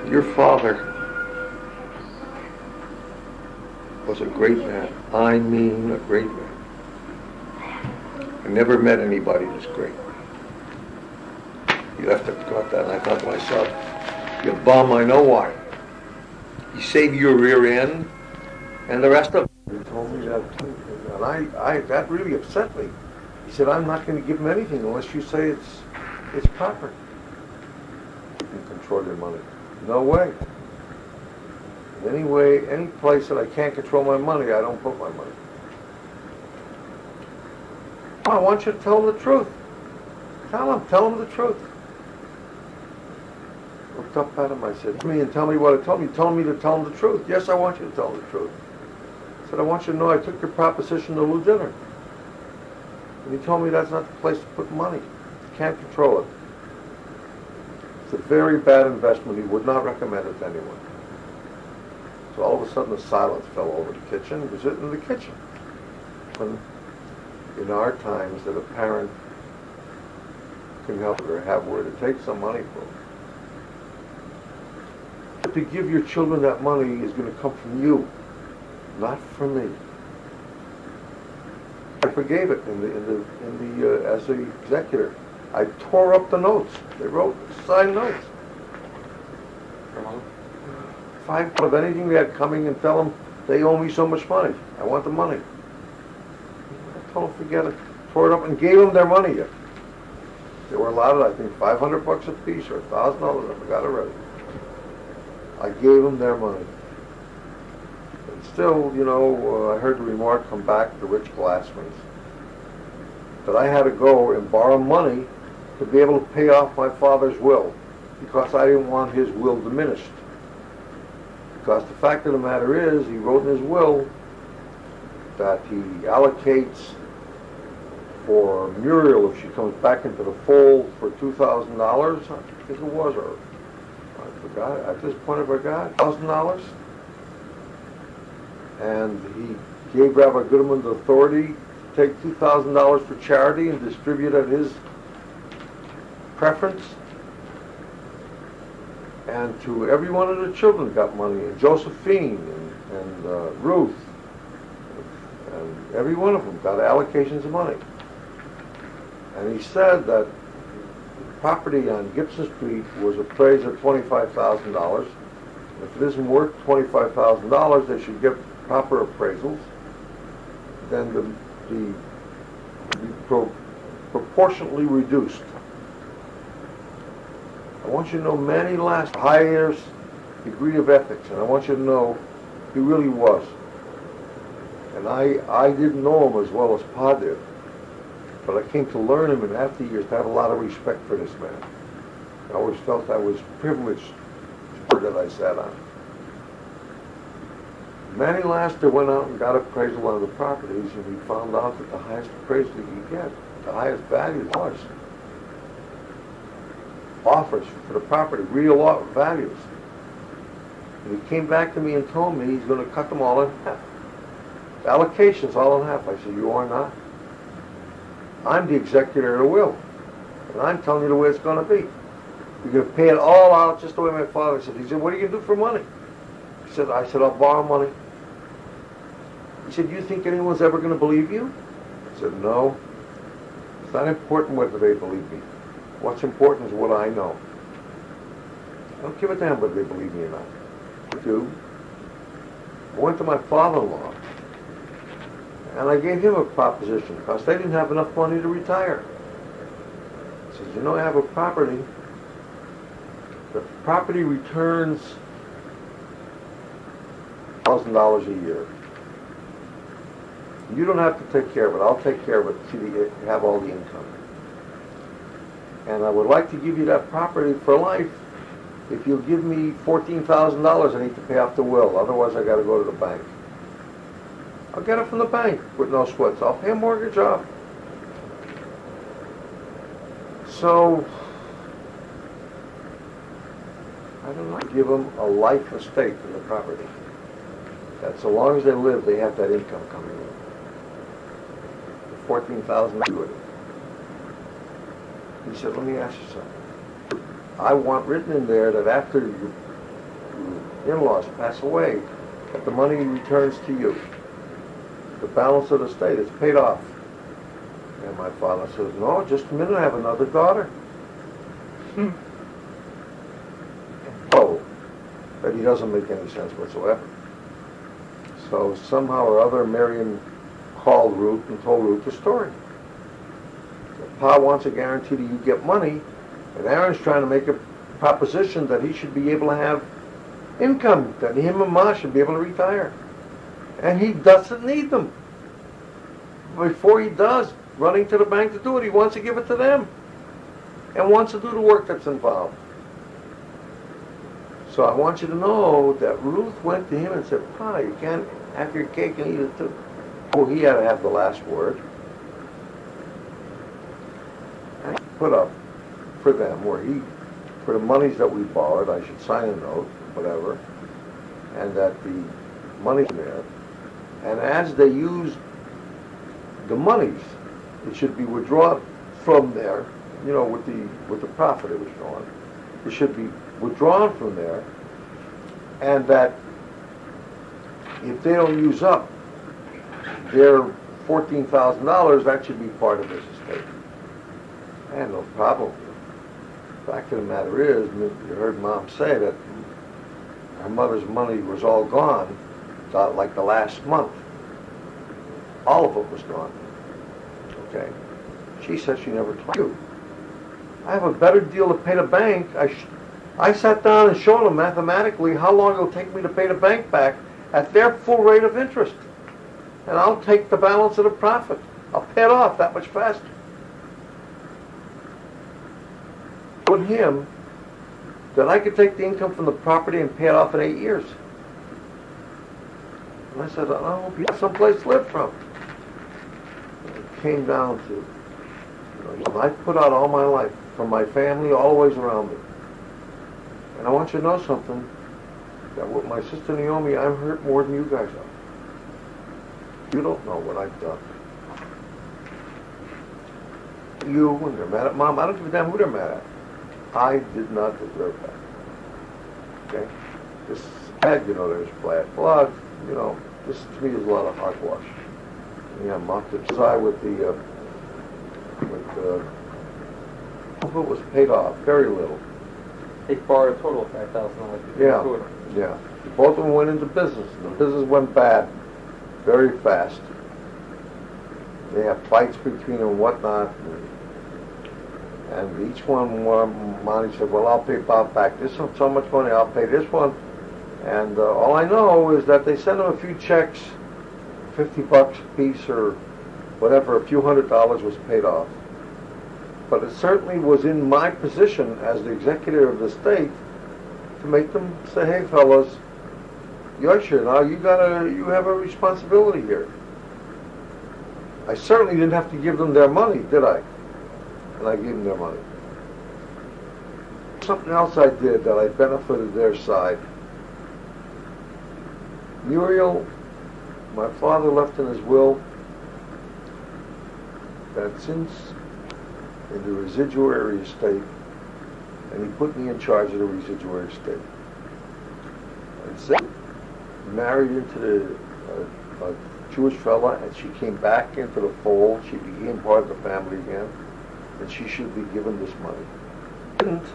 your father was a great man. I mean, a great man. I never met anybody this great. He left it, got that, and I thought to myself, you bum, I know why. You save your rear end, and the rest of it. He told me that too, and that really upset me. He said, I'm not going to give him anything unless you say it's proper. You can control your money. No way. Any way, any place that I can't control my money, I don't put my money. I want you to tell them the truth. Tell them the truth. I looked up at him, I said, "Me and tell me what I told me. You told me to tell them the truth." "Yes, I want you to tell them the truth." I said, "I want you to know I took your proposition to dinner. And he told me that's not the place to put money. You can't control it. It's a very bad investment. He would not recommend it to anyone." So all of a sudden the silence fell over the kitchen. He was sitting in the kitchen. When in our times that a parent can help or have where to take some money from. But to give your children that money is going to come from you, not from me. I forgave it as the executor. I tore up the notes. They wrote signed notes. Five of anything they had coming and tell them they owe me so much money. I want the money. I told them forget it. Tore it up and gave them their money yet. They were allotted, I think, $500 a piece or $1,000. I forgot already. I gave them their money. And still, you know, I heard the remark come back to rich Glassmans that I had to go and borrow money to be able to pay off my father's will because I didn't want his will diminished. Because the fact of the matter is, he wrote in his will that he allocates for Muriel, if she comes back into the fold, for $2,000, I think it was, or I forgot, at this point I forgot, $1,000. And he gave Rabbi Goodman the authority to take $2,000 for charity and distribute at his preference. And to every one of the children got money, and Josephine and Ruth, and every one of them got allocations of money. And he said that the property on Gibson Street was appraised at $25,000. If it isn't worth $25,000, they should get proper appraisals. Then the proportionately reduced. I want you to know Manny Last highest degree of ethics, and I want you to know he really was. And I didn't know him as well as Pa did, but I came to learn him in after years to have a lot of respect for this man. I always felt I was privileged that I sat on. Manny Laster went out and got appraisal on the properties, and he found out that the highest appraisal he could get, the highest value was offers for the property, real values. And he came back to me and told me he's going to cut them all in half. The allocations all in half. I said, "You are not. I'm the executor of the will, and I'm telling you the way it's going to be. You're going to pay it all out just the way my father said." He said, "What are you going to do for money?" I said, "I'll borrow money." He said, "You think anyone's ever going to believe you?" I said, "No. It's not important whether they believe me. What's important is what I know. I don't give a damn whether they believe me or not." I do. I went to my father-in-law, and I gave him a proposition because they didn't have enough money to retire. I said, "You know, I have a property. The property returns $1,000 a year. You don't have to take care of it. I'll take care of it till you have all the income. And I would like to give you that property for life if you'll give me $14,000 I need to pay off the will. Otherwise, I got to go to the bank. I'll get it from the bank with no sweats. I'll pay a mortgage off." So, I don't know, give them a life estate in the property. That so long as they live, they have that income coming in. $14,000 to it. He said, "Let me ask you something. I want written in there that after your in-laws pass away, that the money returns to you. The balance of the estate is paid off." And my father says, "No, just a minute, I have another daughter." Oh, but he doesn't make any sense whatsoever. So somehow or other, Marion called Ruth and told Ruth the story. Pa wants a guarantee that you get money, and Aaron's trying to make a proposition that he should be able to have income, that him and Ma should be able to retire. And he doesn't need them. Before he does, running to the bank to do it. He wants to give it to them and wants to do the work that's involved. So I want you to know that Ruth went to him and said, Pa, you can't have your cake and eat it too. Well, he had to have the last word. And he put up for them where for the monies that we borrowed, I should sign a note, whatever, and that the money's there. And as they used the monies, it should be withdrawn from there, with the profit it was drawn. It should be withdrawn from there, and that if they don't use up their $14,000, that should be part of his estate. I had no problem. The fact of the matter is, you heard Mom say that her mother's money was all gone, like the last month. All of it was gone. Okay? She said she never told you. I have a better deal to pay the bank. I sat down and showed them mathematically how long it'll take me to pay the bank back at their full rate of interest. And I'll take the balance of the profit. I'll pay it off that much faster. With him, that I could take the income from the property and pay it off in 8 years. And I said, oh, you have someplace to live from. And it came down to, I put out all my life, from my family, all the ways around me. And I want you to know something, that with my sister Naomi, I'm hurt more than you guys are. You don't know what I've done. You, when they're mad at Mom, I don't give a damn who they're mad at. I did not deserve that. Okay? This is bad, there's bad blood, this to me is a lot of hogwash. Yeah, Mom did side with the it was paid off, very little. They borrowed a total of $5,000. Yeah. Both of them went into business, and the business went bad very fast. They have fights between them and whatnot, and each one, Monty said, well, I'll pay Bob back this one, so much money, I'll pay this one. And all I know is that they sent him a few checks, $50 a piece or whatever, a few $100 was paid off. But it certainly was in my position as the executor of the estate to make them say, hey fellas, Yosha, now you have a responsibility here. I certainly didn't have to give them their money, did I? And I gave them their money. Something else I did that I benefited their side. Muriel, my father left in his will that since in the residuary estate, and he put me in charge of the residuary estate. And so married into a Jewish fella, and she came back into the fold. She became part of the family again, and she should be given this money. Didn't,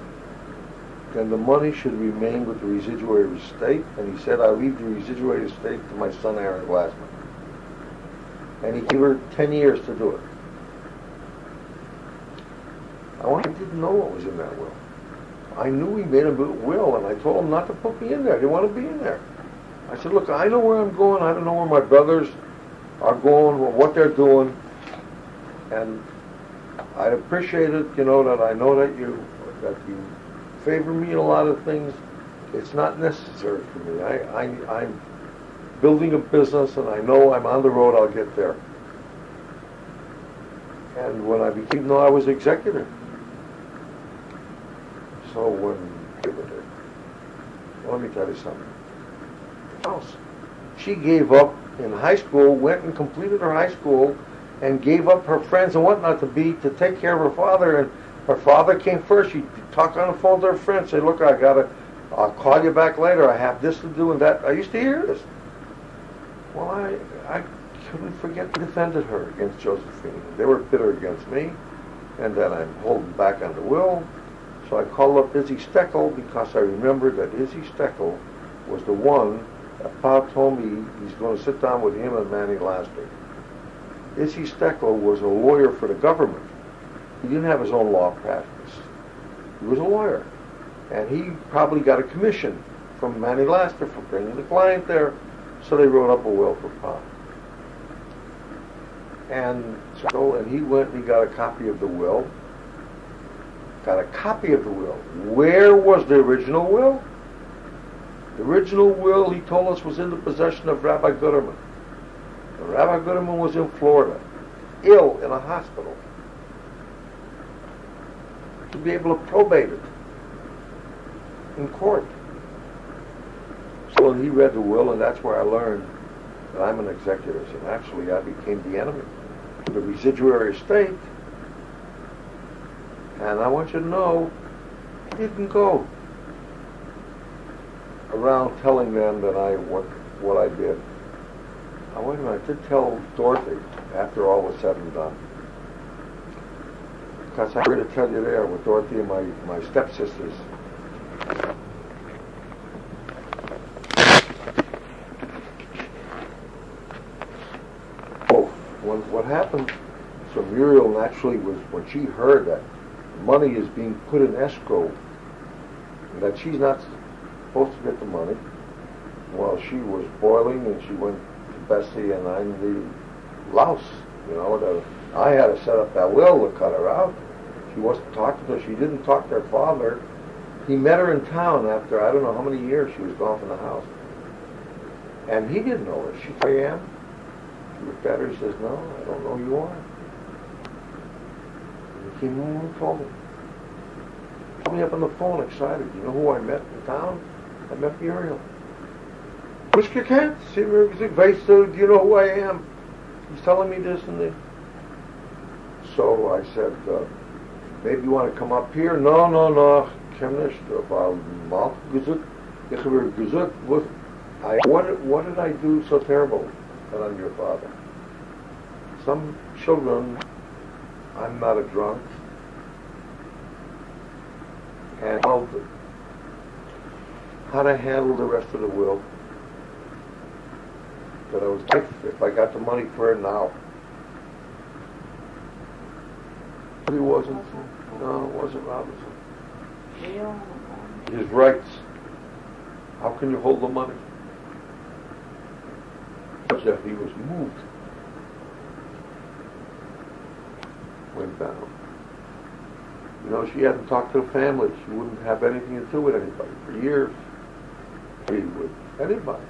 then the money should remain with the residuary estate, and he said, I leave the residuary estate to my son Aaron Glassman. And he gave her 10 years to do it. I didn't know what was in that will. I knew he made a will, and I told him not to put me in there. I didn't want to be in there. I said, look, I know where I'm going. I don't know where my brothers are going, or what they're doing. And I'd appreciate it, that I know that you favor me in a lot of things. It's not necessary for me. I'm building a business, and I know I'm on the road, I'll get there. And when I became, I was executor. So let me tell you something. She gave up in high school, went and completed her high school, and gave up her friends and whatnot to take care of her father. And her father came first. She talked on the phone to her friend, say, look, I'll call you back later. I have this to do and that. I used to hear this. Well, I couldn't forget I defended her against Josephine. They were bitter against me, and then I'm holding back on the will. So I called up Izzy Steckel because I remembered that Izzy Steckel was the one that Pa told me he's going to sit down with him and Manny Laster. Izzy Steckel was a lawyer for the government. He didn't have his own law practice. He was a lawyer. And he probably got a commission from Manny Laster for bringing the client there. So they wrote up a will for Pa. And so, and he went and he got a copy of the will. Got a copy of the will. Where was the original will? The original will, he told us, was in the possession of Rabbi Guterman. And Rabbi Guterman was in Florida, ill in a hospital. To be able to probate it in court. So he read the will, and that's where I learned that I'm an executor. And actually, I became the enemy. The residuary estate. And I want you to know, I didn't go around telling them that what I did. Now, wait a minute, I did tell Dorothy after all was said and done. Because I'm going to tell you there with Dorothy and my stepsisters. Oh, what happened, so Muriel naturally was, when she heard that money is being put in escrow, and that she's not supposed to get the money, well, she was boiling, and she went to Bessie, and I'm the louse, I had to set up that will to cut her out. She wasn't talking to her. She didn't talk to her father. He met her in town after I don't know how many years she was gone from the house. And he didn't know her. She said, I am. She looked at her, he says, no, I don't know who you are. And he came home and told me. He called me up on the phone excited. You know who I met in town? I met Muriel. Mr. Kent, see me, do you know who I am? He's telling me this and that. So I said, maybe you want to come up here? No. What did I do so terrible that I'm your father? Some children, I'm not a drunk, and how to handle the rest of the will. That I was, if I got the money for it now. He wasn't. No, it wasn't Robinson. His rights. How can you hold the money? Jeff, he was moved. Went down. She hadn't talked to the family. She wouldn't have anything to do with anybody for years. He would. Anybody.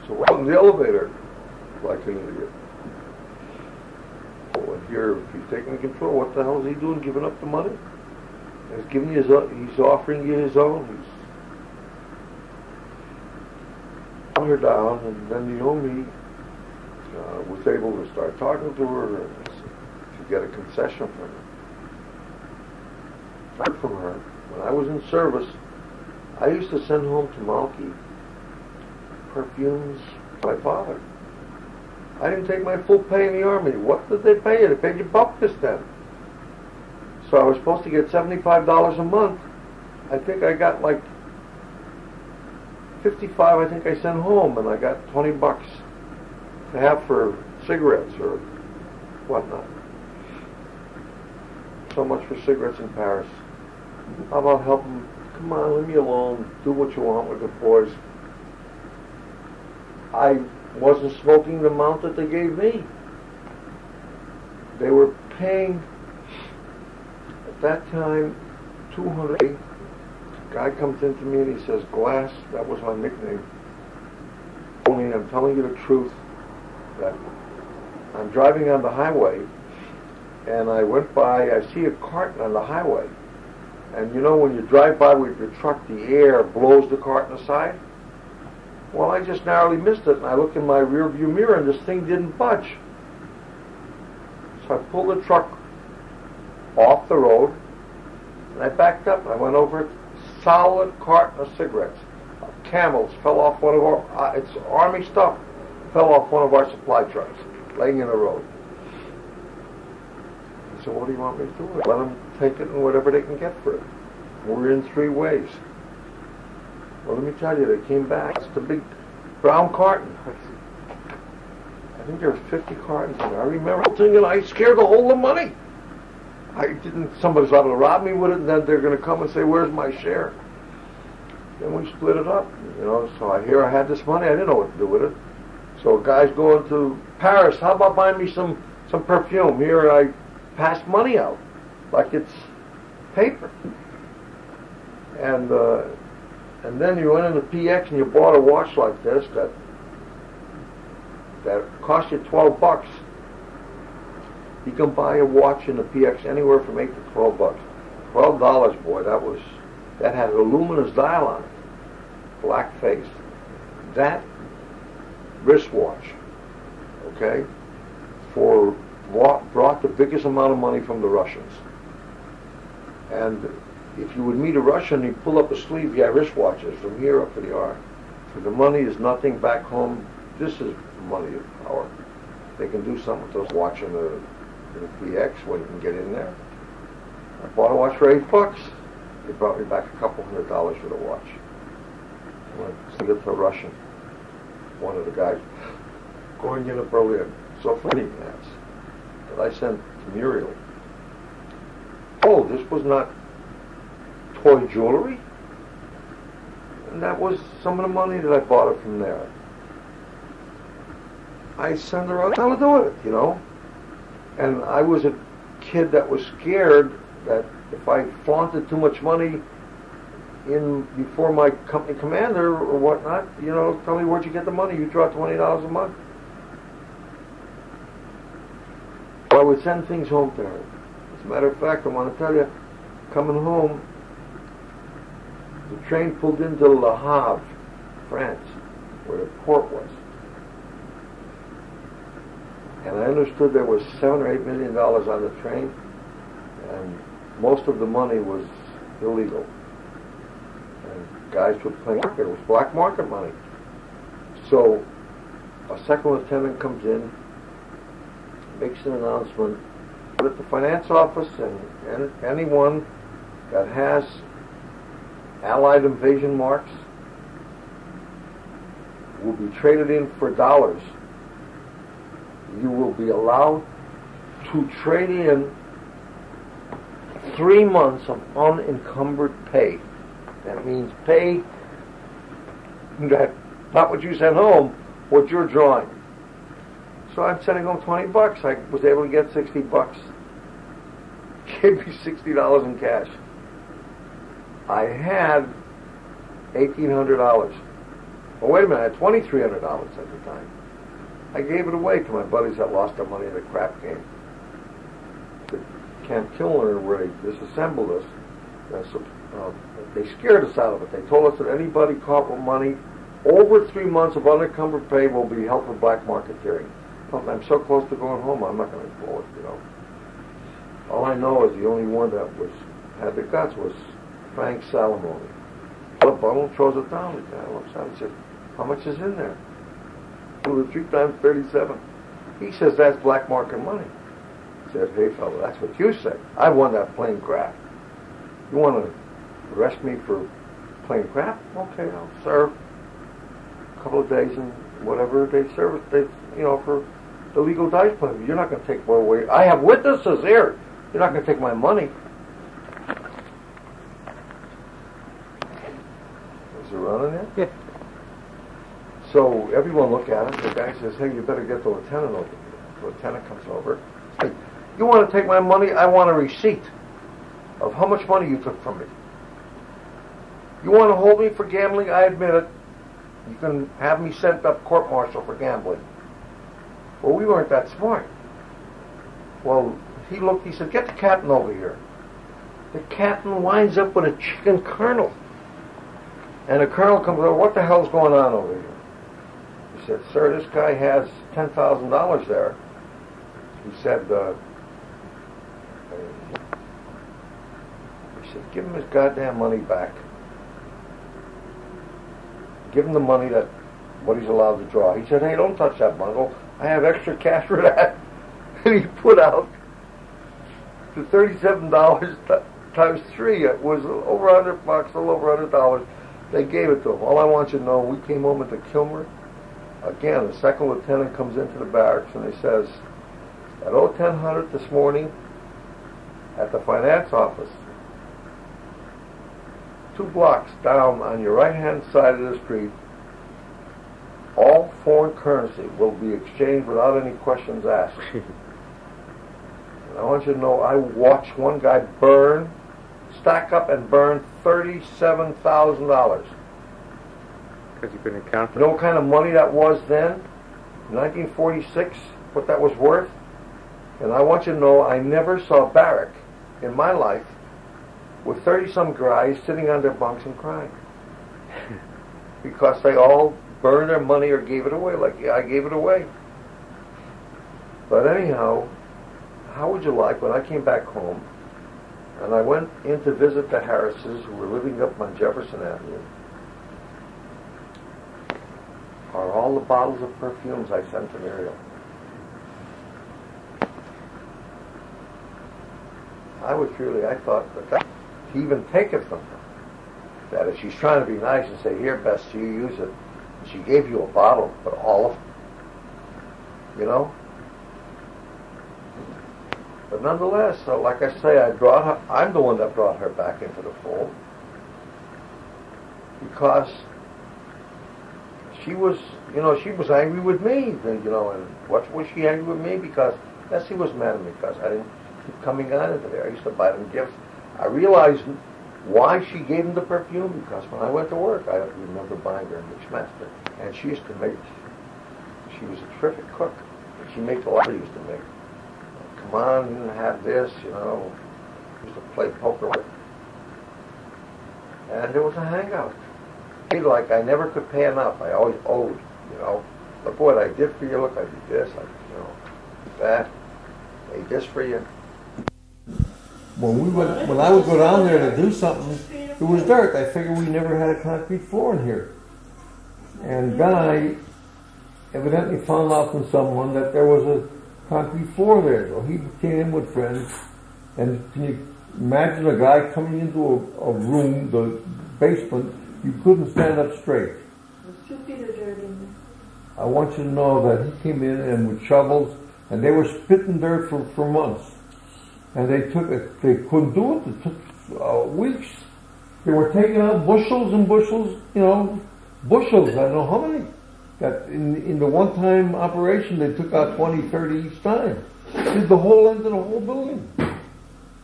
So out in the elevator, like an idiot. And here, if he's taking control, what the hell is he doing? Giving up the money? He's giving you he's offering you his own. He's put her down, and then Naomi was able to start talking to her and to get a concession from her. Not from her. When I was in service, I used to send home to Malky perfumes by my father. I didn't take my full pay in the Army. What did they pay you? They paid you bupkis then. So I was supposed to get $75 a month. I think I got like 55, I think I sent home, and I got $20 to have for cigarettes or whatnot. So much for cigarettes in Paris. How about helping? Come on, leave me alone. Do what you want with the boys. I wasn't smoking the amount that they gave me. They were paying, at that time, $200. Guy comes into me and he says, Glass, that was my nickname. Only I'm telling you the truth, that I'm driving on the highway, and I went by, I see a carton on the highway. And when you drive by with your truck, the air blows the carton aside. Well, I just narrowly missed it, and I look in my rear view mirror, and this thing didn't budge. So I pulled the truck off the road, and I backed up, and I went over it. Solid carton of cigarettes. Camels fell off one of our, it's Army stuff, fell off one of our supply trucks, laying in the road. I said, what do you want me to do? Let them take it and whatever they can get for it. We're in 3 ways. Well, let me tell you, they came back. It's the big brown carton. I think there were 50 cartons in there. I remember thinking I scared the whole of money. I didn't, somebody's about to rob me with it, and then they're going to come and say, where's my share? Then we split it up, so I had this money. I didn't know what to do with it. So So a guy's going to Paris, how about buying me some perfume? Here I pass money out like it's paper. And then you went into PX and you bought a watch like this that cost you $12. You can buy a watch in the PX anywhere from $8 to $12. $12, boy, that had a luminous dial on it, black face. That wristwatch, okay, brought the biggest amount of money from the Russians. And if you would meet a Russian, you pull up a sleeve, yeah, wristwatches from here up to the arm. So the money is nothing back home. This is money of power. They can do something with those watch in the PX when you can get in there. I bought a watch for $8. They brought me back a couple $100 for the watch. I went to give it to a Russian. One of the guys going in a Berlin. So funny, that's that I sent to Muriel. Oh, this was not toy jewelry? And that was some of the money that I bought it from there. I sent her out how to do it, you know. And I was a kid that was scared that if I flaunted too much money before my company commander or whatnot, you know, tell me where'd you get the money? You draw $20 a month. I would send things home to her. As a matter of fact, I want to tell you, coming home, the train pulled into Le Havre, France, where the port was. And I understood there was $7 or $8 million on the train, and most of the money was illegal. And guys were playing market. It was black market money. So a second lieutenant comes in, makes an announcement at the finance office, and anyone that has Allied invasion marks will be traded in for dollars. You will be allowed to trade in 3 months of unencumbered pay. That means pay that not what you sent home, what you're drawing. So I'm sending home $20. I was able to get $60. Gave me $60 in cash. I had $1,800. Well, wait a minute, I had $2,300 at the time. I gave it away to my buddies that lost their money in the crap game. The Camp Kilner, where they disassembled us, they scared us out of it. They told us that anybody caught with money over 3 months of unencumbered pay will be held for black marketeering. I'm so close to going home, I'm not going to blow it, you know. All I know is the only one that had the guts was Frank Salamone. The bundle throws it down. The guy looks at it and says, how much is in there? It was 3 times 37. He says, that's black market money. He says, hey fella, that's what you say. I won that playing crap. You want to arrest me for playing crap? Okay, I'll serve a couple of days and whatever they serve, for illegal dice playing. You're not going to take my away. I have witnesses here. You're not going to take my money. Is it running yet? Yeah. So everyone look at it. The guy says, hey, you better get the lieutenant over here. The lieutenant comes over. Hey, you want to take my money? I want a receipt of how much money you took from me. You want to hold me for gambling? I admit it. You can have me sent up court-martial for gambling. Well, we weren't that smart. Well, he said, get the captain over here. The captain winds up with a chicken colonel. And the colonel comes over, what the hell's going on over here? He said, sir, this guy has $10,000 there. He said, give him his goddamn money back. Give him the money what he's allowed to draw. He said, hey, don't touch that bundle. I have extra cash for that. And he put out the $37 times 3. It was over $100, a little over $100. They gave it to him. All I want you to know, we came home into Kilmer. Again, the second lieutenant comes into the barracks and he says, at 1000 this morning, at the finance office, 2 blocks down on your right-hand side of the street, all foreign currency will be exchanged without any questions asked. And I want you to know, I watched one guy stack up and burn $37,000. Because you couldn't account for You know what kind of money that was then? 1946, what that was worth? And I want you to know, I never saw a barrack in my life with 30-some guys sitting on their bunks and crying. Because they all burned their money or gave it away, like I gave it away. But anyhow, how would you like when I came back home and I went in to visit the Harrises who were living up on Jefferson Avenue? Are all the bottles of perfumes I sent to Muriel. I thought that he even take it from her. That if she's trying to be nice and say, here, Bess, you use it. And she gave you a bottle, but all of them. You know? But nonetheless, like I say, I'm the one that brought her back into the fold. Because she was angry with me, and what was she angry with me? Because Bessie was mad at me because I didn't keep coming on into there. I used to buy them gifts. I realized why she gave them the perfume, because when I went to work, I remember buying her a Mixmaster, and she used to make. She was a terrific cook. She made a lot. Used to make. Come on, you have this, Used to play poker with. And there was a hangout. Like I never could pay enough. I always owed, Look what I did for you. Look, I did this. That. I did this for you. When I would go down there to do something, it was dirt. I figured we never had a concrete floor in here. And then I evidently found out from someone that there was a concrete floor there. So he came in with friends, and can you imagine a guy coming into a room, the basement? You couldn't stand up straight. There's 2 feet of dirt in there. I want you to know that he came in and with shovels, and they were spitting dirt for months. And they couldn't do it. It took weeks. They were taking out bushels and bushels, bushels. I don't know how many. That in the one-time operation, they took out 20, 30 each time. Did the whole end of the whole building.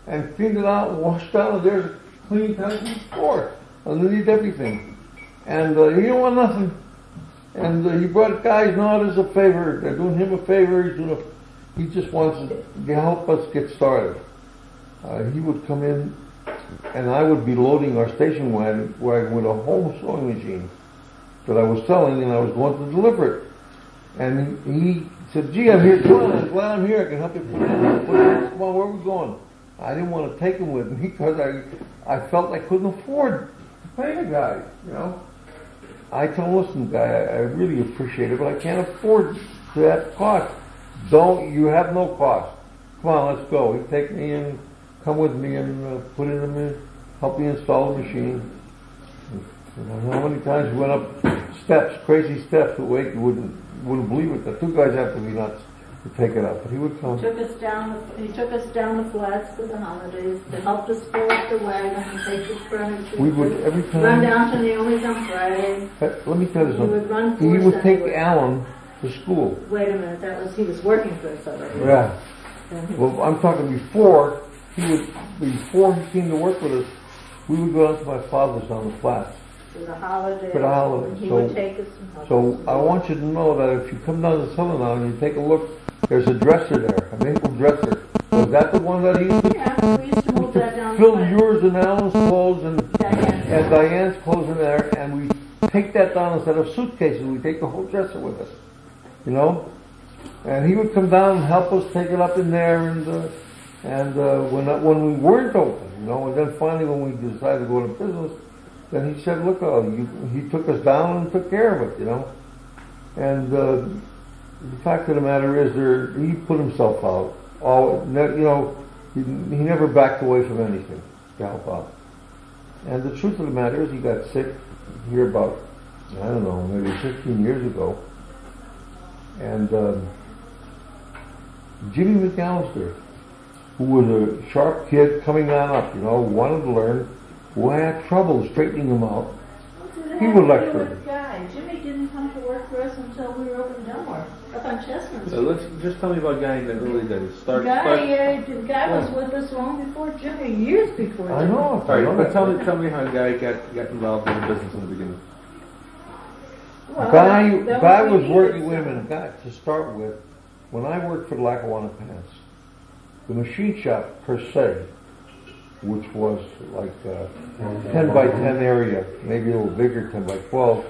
And cleaned it out and washed out, and there's a clean concrete floor underneath everything. And he didn't want nothing. And he brought guys not as a favor. They're doing him a favor. He just wants to help us get started. He would come in, and I would be loading our station wagon with a whole sewing machine that I was selling, and I was going to deliver it. And he said, gee, I'm here. Come on, I'm glad I'm here. I can help you put it in. Come on, where are we going? I didn't want to take him with me because I felt I couldn't afford to pay the guy, I told him, listen, guy, I really appreciate it, but I can't afford that cost. You have no cost. Come on, let's go. He'd take me in, come with me and put it in, help me install the machine. How many times we went up steps, crazy steps, you wouldn't believe it. The 2 guys have to be nuts to take it up, but he would come. He took us down the flats for the holidays to help us pull up the wagon and take the furniture. We would every time run down to Naomi's on Friday. Let me tell you something. He would take Alan to school. Wait a minute, he was working for us already. Yeah. Well, I'm talking before he came to work with us, we would go out to my father's on the flats. For the holidays. For the holidays. He would take us and help us. So I want you to know that if you come down to Southern now and you take a look, there's a dresser there, a maple dresser. Was that the one that he used to? Yeah, we used to move that down. Fill yours and Alan's clothes and Diane's clothes in there, and we take that down instead of suitcases. We take the whole dresser with us, And he would come down and help us take it up in there, and when we weren't open, and then finally when we decided to go into business, then he said, look, he took us down and took care of it, And the fact of the matter is, he put himself out. He never backed away from anything to help out. And the truth of the matter is, he got sick here about, I don't know, maybe 15 years ago. And Jimmy McAllister, who was a sharp kid coming on up, wanted to learn, who had trouble straightening him out, he would lecture him. Jimmy didn't come to work for us until we were up in Delmar, up on Chestnut. So let's just tell me about Guy in the early days. The guy was with us long before Jimmy, years before Jimmy. I know. All right, but tell me how Guy got involved in the business in the beginning. Well, that Guy what was we working, needed. wait a minute, Guy, to start with, when I worked for the Lackawanna Pants, the machine shop per se, which was like 10 by 10 area, maybe a little bigger, 10 by 12,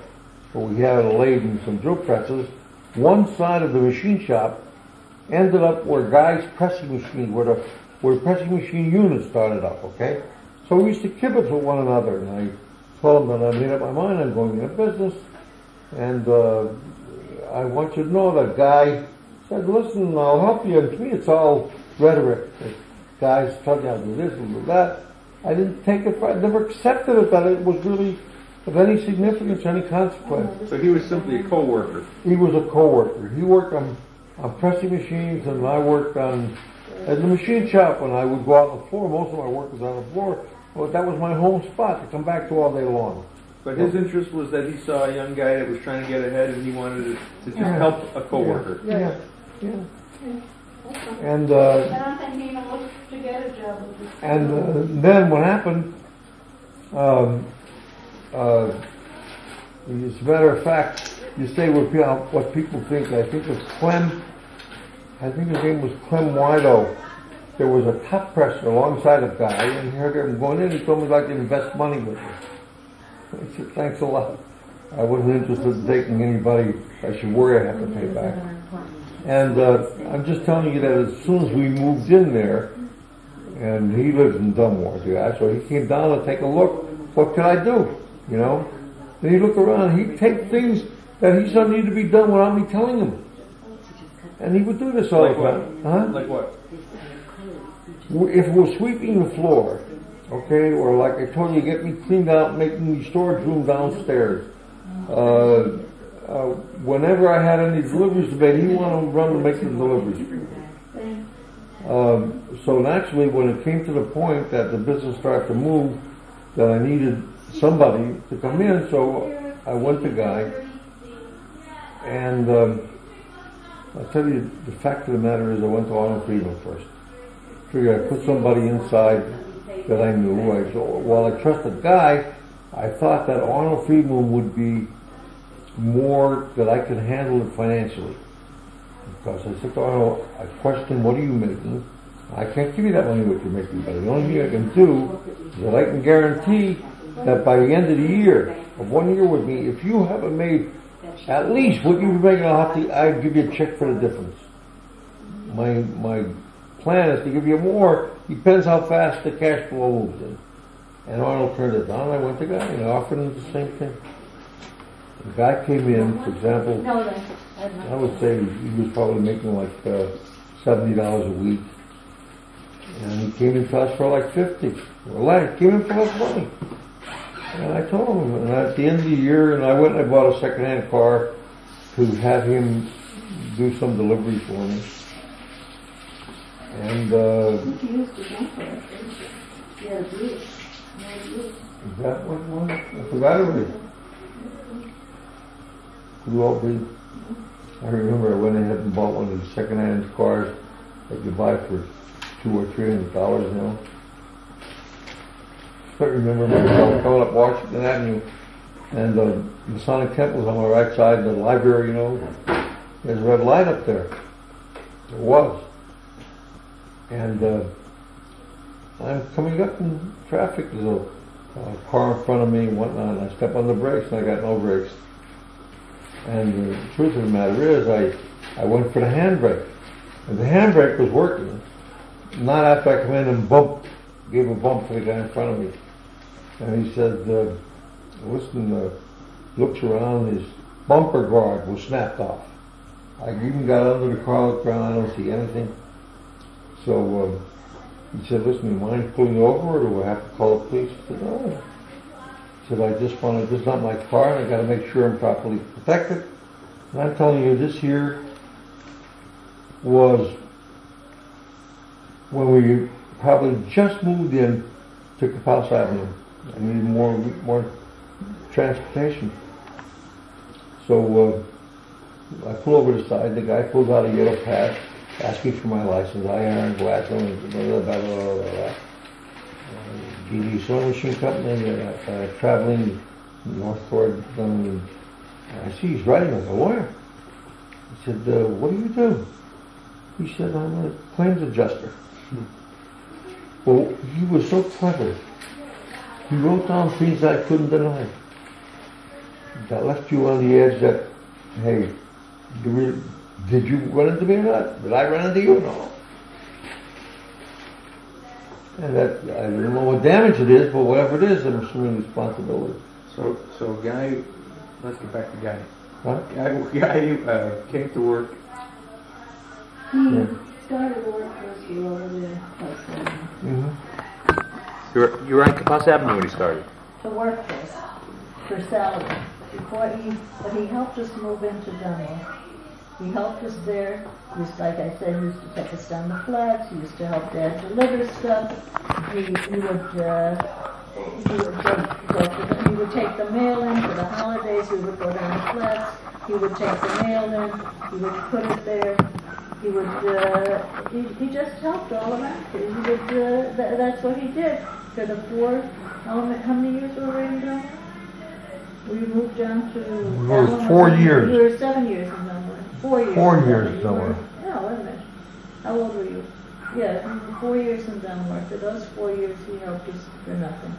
but we had a lathe and some drill presses. One side of the machine shop ended up where Guy's pressing machine, where the pressing machine unit started up, okay? So we used to kibitz with one another, and I told him that I made up my mind, I'm going into business, and I want you to know that Guy said, listen, I'll help you, and to me it's all rhetoric. Guys tell you I'll do this, I'll do that. I didn't take it, I never accepted it that it was really of any significance, any consequence. So he was simply a co-worker. He was a co-worker. He worked on pressing machines, and I worked at the machine shop. When I would go out on the floor, most of my work was on the floor. Well, that was my home spot to come back to all day long. But his interest was that he saw a young guy that was trying to get ahead, and he wanted to just help a co-worker. Yeah. And I don't think he even looked to get a job with this. and then what happened? As a matter of fact, you say what people think. I think it was Clem. I think his name was Clem Wido. There was a top presser alongside of Guy, and he heard him going in. He told me he'd like to invest money with me. I said, thanks a lot. I wasn't interested in taking anybody I should worry I have to pay back. And I'm just telling you that as soon as we moved in there, and he lives in Dunmore, the guy, so he came down to take a look. What could I do? You know? And he'd look around, he'd take things that he saw needed to be done without me telling him. And he would do this all the time. Huh? Like what? If we're sweeping the floor, okay, or like I told you, get me cleaned out, making the storage room downstairs. Whenever I had any deliveries to make, he wanted to run to make the deliveries. So naturally, when it came to the point that the business started to move, that I needed somebody to come in, so I went to Guy. And I'll tell you, the fact of the matter is I went to Arnold Friedman first. Figured I'd put somebody inside that I knew. While I trusted Guy, I thought that Arnold Friedman would be more that I could handle it financially. Because I said to Arnold, I questioned, what are you making? I can't give you that money what you're making, but the only thing I can do is that I can guarantee that by the end of the year, of 1 year with me, if you haven't made at least what you've been making, I'd give you a check for the difference. My plan is to give you more, depends how fast the cash flow moves in. And Arnold turned it down, I went to Guy and I offered him the same thing. The guy came in, for example, I would say he was probably making like $70 a week. And he came in to us for like 50. Well, he came in for less money. And I told him, and at the end of the year, and I went and I bought a second-hand car to have him do some deliveries for me. And is that what it was? I forgot already. Blue all breed. I remember I went ahead and bought one of these second-hand cars that you buy for $200 or $300 now. I remember myself coming up Washington Avenue, and the Masonic Temple's on my right side, and the library, you know, there's a red light up there. There was. And I'm coming up in traffic, there's a car in front of me and whatnot, and I step on the brakes, and I got no brakes. And the truth of the matter is, I went for the handbrake, and the handbrake was working. Not after I come in and gave a bump to the guy in front of me. And he said, listen, looks around, his bumper guard was snapped off. I even got under the car, looked around, I don't see anything. So he said, listen, you mind pulling over, or do I have to call the police? I said, no. He said, this is not my car, and I got to make sure I'm properly protected. And I'm telling you, this here was when we probably just moved in to Capos Avenue. I needed more transportation. So I pull over the side, the guy pulls out a yellow pad, asking for my license. I earn Glassman, blah, blah, blah, blah, blah. GD Sewing Machine Company, traveling north toward, I see he's writing like a lawyer. I said, what do you do? He said, I'm a claims adjuster. Well, he was so clever. He wrote down things I couldn't deny. That left you on the edge that, hey, did you run into me or not? Did I run into you? No. And that, I don't know what damage it is, but whatever it is, I'm assuming responsibility. So guy, let's get back to guy. Huh? Guy came to work. He started work for us over there. Mm-hmm. You were on Capas Avenue when he started. To work for us, for salary. But he helped us move into Dunmore. He helped us there. He was, like I said, he used to take us down the flats. He used to help Dad deliver stuff. He would take the mail in for the holidays. We would go down the flats. He would take the mail in. He would put it there. He would. He just helped all around. He would. That's what he did for the 4 element. How many years were we in Dunmore? We moved down to. We were 4 years. We were 7 years in Dunmore. 4 years. 4 years somewhere. No, wait a minute. How old were you? Yeah, 4 years in Dunmore. For those 4 years, he helped us for nothing.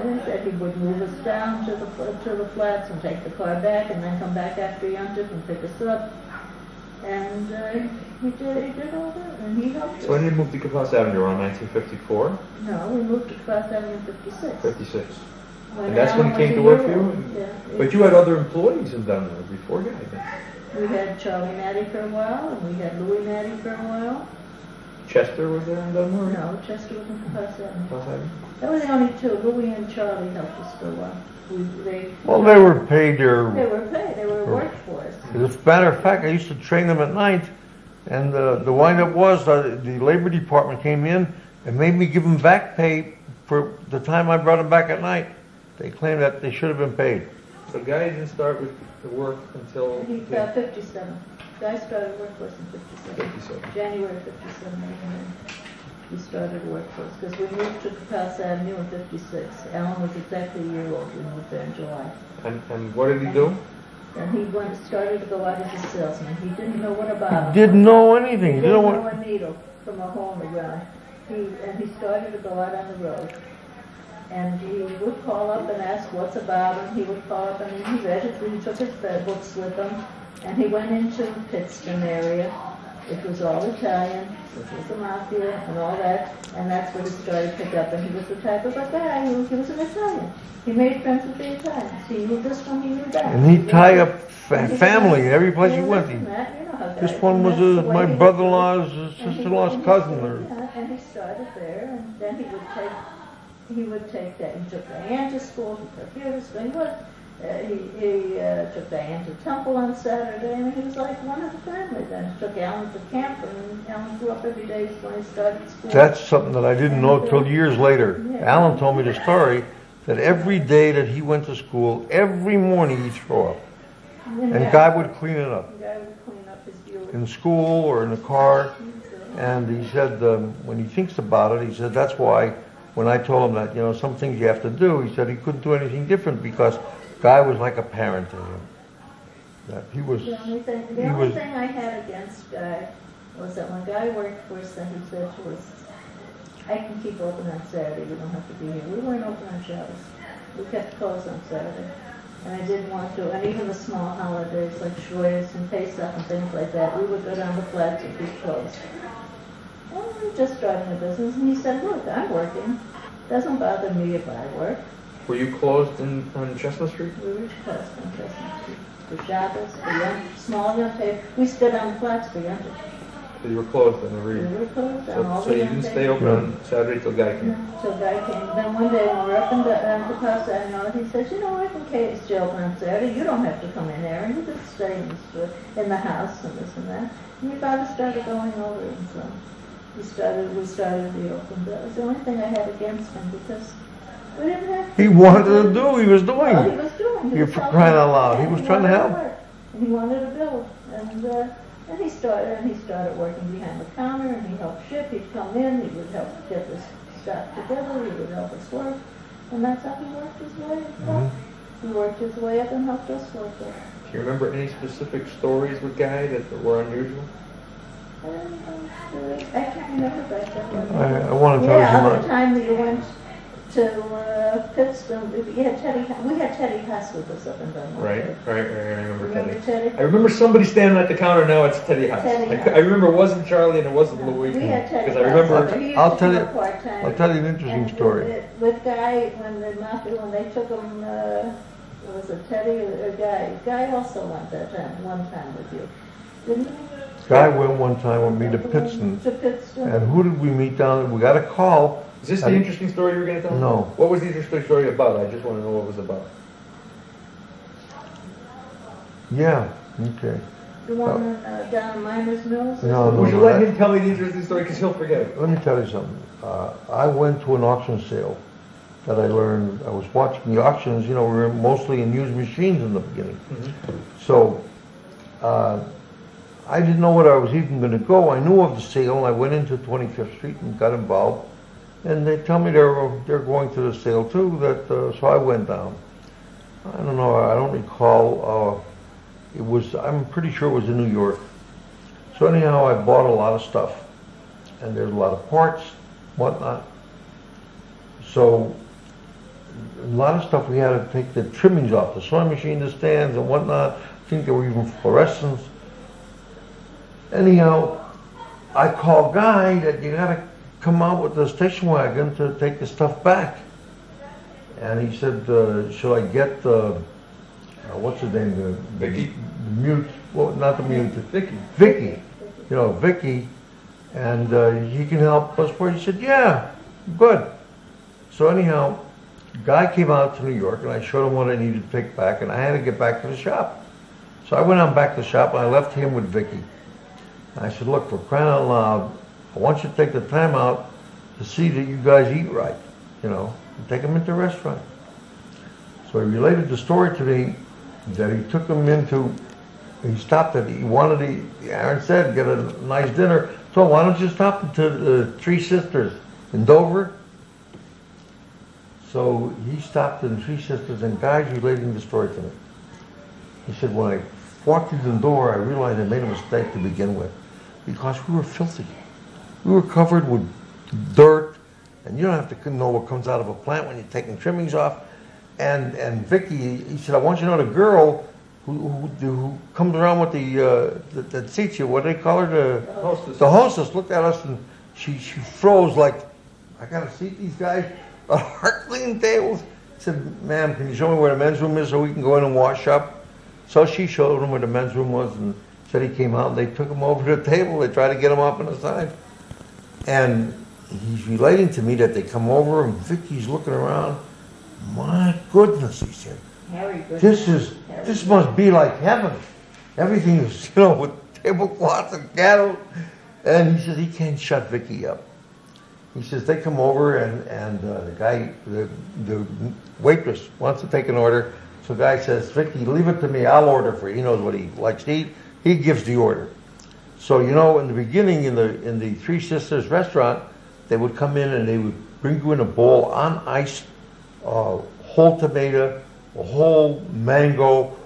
And he said he would move us down to the flats and take the car back, and then come back after Yontif and pick us up. And he did all that, and he helped us. So when did you move to Capas Avenue? Around 1954? No, we moved to Cross Avenue in 56. 56. When And that's when Alan he came was to a work for year you? old. Yeah. But you had other employees in Dunmore before Guy then. We had Charlie Matty for a while, and we had Louis Matty for a while. Chester was there in Dunmore? No, Chester was in Capas Avenue. Capas Avenue? That was the only two. Louis and Charlie helped us for a while. Well, they were paid They their. were paid. They were worked for us. As a matter of fact, I used to train them at night, and the wind-up was the labor department came in and made me give them back pay for the time I brought them back at night. They claimed that they should have been paid. So Guy didn't start with the work until. He got 57. Guy started work for us in 57. 57. January 57. He started work for us because we moved to Capas Avenue in 56. Alan was exactly a year old. We moved there in July. And what did he do? And he started to go out as a salesman. He didn't know what about it. Didn't know anything. He Didn't didn't know know what. a needle from a hole in the ground. He started to go out on the road. And he would call up and ask what's about him. He would call up and he read it. He took his books with him. And he went into Pittston area. It was all Italian. It was the mafia and all that. And that's where he started to pick up. And he was the type of a guy who he was an Italian. He made friends with the Italians. He knew this one, he knew that. And he'd tie up family at every place he went. This one was my brother-in-law's sister-in-law's cousin. And he started there, and then he would take that. He took Diane to school. He took here to school. He took Diane to Temple on Saturday, and he was like one of the family then. He took Alan to camp, and Alan grew up every day when he started school. That's something that I didn't know till years later. Alan told me the story that every day that he went to school, every morning he'd throw up. And Guy would clean it up. Guy would clean up his view. In school or in the car. And he said, when he thinks about it, he said, that's why when I told him that, some things you have to do, he said he couldn't do anything different because Guy was like a parent to him. That he was. The only thing I had against Guy was that when Guy worked for us, then he said to us, I can keep open on Saturday, you don't have to be here. We weren't open on Shabbos. We kept closed on Saturday. And I didn't want to, and even the small holidays like Shoyas and Pesach and things like that, we would go down the flats and be closed. Well, we were just starting a business, and he said, look, I'm working. Doesn't bother me if I work. Were you closed on Chestnut Street? We were closed on Chestnut Street. For Shabbos, for small Yontif. We stood on the flats for Yontif. So you were closed on every. We were closed on all So the you didn't Yontif. stay open on Saturday till Guy came? So Guy came. Then one day when we were up in the Capas Avenue, he says, I can stay open on Saturday. You don't have to come in there. And you could stay in the house and this and that. And we finally started going over, and so we started the open. That was the only thing I had against him because we didn't have to. He wanted to do, he was doing Well, he it. was doing. You're for crying out loud. He was trying to help. and he wanted to build. And he started working behind the counter, and he helped ship. He'd come in, he would help get this stuff together, he would help us work, and that's how he worked his way up. He worked his way up and helped us work up. Do you remember any specific stories with Guy that were unusual? I can't remember back then. I want to tell you Yeah, something. the time that you went to Pittston, we had Teddy Haas with us up in Dunmore. Right. I remember Remember Teddy. Teddy? I remember somebody standing at the counter. Now it's Teddy House. Teddy House. I remember it wasn't Charlie and it wasn't Louis. We had Teddy Because I Haas. remember. He used I'll to tell do you- it part-time. I'll tell you an interesting And story. With Guy, when they took him, was it Teddy or Guy? Guy also went one time with you, didn't he? Guy went one time with me to Pittston, To Pittston. and who did we meet down? We got a call. Is this the interesting story you were going to tell? No. What was the interesting story about? I just want to know what it was about. Yeah. Okay. The one down in Miners Mills? No, no. Would you let him tell me the interesting story because he'll forget it? Let me tell you something. I went to an auction sale that I learned. I was watching the auctions. You know, we were mostly in used machines in the beginning. So I didn't know what I was even going to go. I knew of the sale, and I went into 25th Street and got involved. And they tell me they're going to the sale too. So I went down. I don't know. I don't recall. It was. I'm pretty sure it was in New York. So anyhow, I bought a lot of stuff, and there's a lot of parts, whatnot. So a lot of stuff we had to take the trimmings off the sewing machine, the stands, and whatnot. I think there were even fluorescents. Anyhow, I called Guy that you gotta come out with the station wagon to take the stuff back. And he said, should I get what's his name? Vicky? The mute, well, not the mute, Vicky. Vicky. You know, Vicky. And he can help us. He said, yeah, good. So anyhow, Guy came out to New York and I showed him what I needed to take back, and I had to get back to the shop. So I went on back to the shop and I left him with Vicky. I said, look, for crying out loud, I want you to take the time out to see that you guys eat right, you know, and take them into a restaurant. So he related the story to me that he took them he stopped at, he wanted Aaron said, get a nice dinner. So why don't you stop into the Three Sisters in Dover? So he stopped in Three Sisters, and Guy's relating the story to me. He said, when I walked through the door, I realized I made a mistake to begin with, because we were filthy. We were covered with dirt, and you don't have to know what comes out of a plant when you're taking trimmings off. And Vicky, he said, I want you to know the girl who comes around with that seats you, what do they call her? The hostess looked at us and she froze like, I gotta seat these guys on our clean tables. I said, ma'am, can you show me where the men's room is so we can go in and wash up? So she showed him where the men's room was and said he came out and they took him over to the table. They tried to get him up on the side. And he's relating to me that they come over and Vicky's looking around. My goodness, he said, this must be like heaven. Everything is, you know, with tablecloths and cattle. And he says he can't shut Vicky up. He says they come over and the guy, the waitress wants to take an order. So the guy says, Vicky, leave it to me, I'll order for you. He knows what he likes to eat. He gives the order. So, you know, in the beginning, in the Three Sisters restaurant, they would come in and they would bring you in a bowl on ice, whole tomato, a whole mango,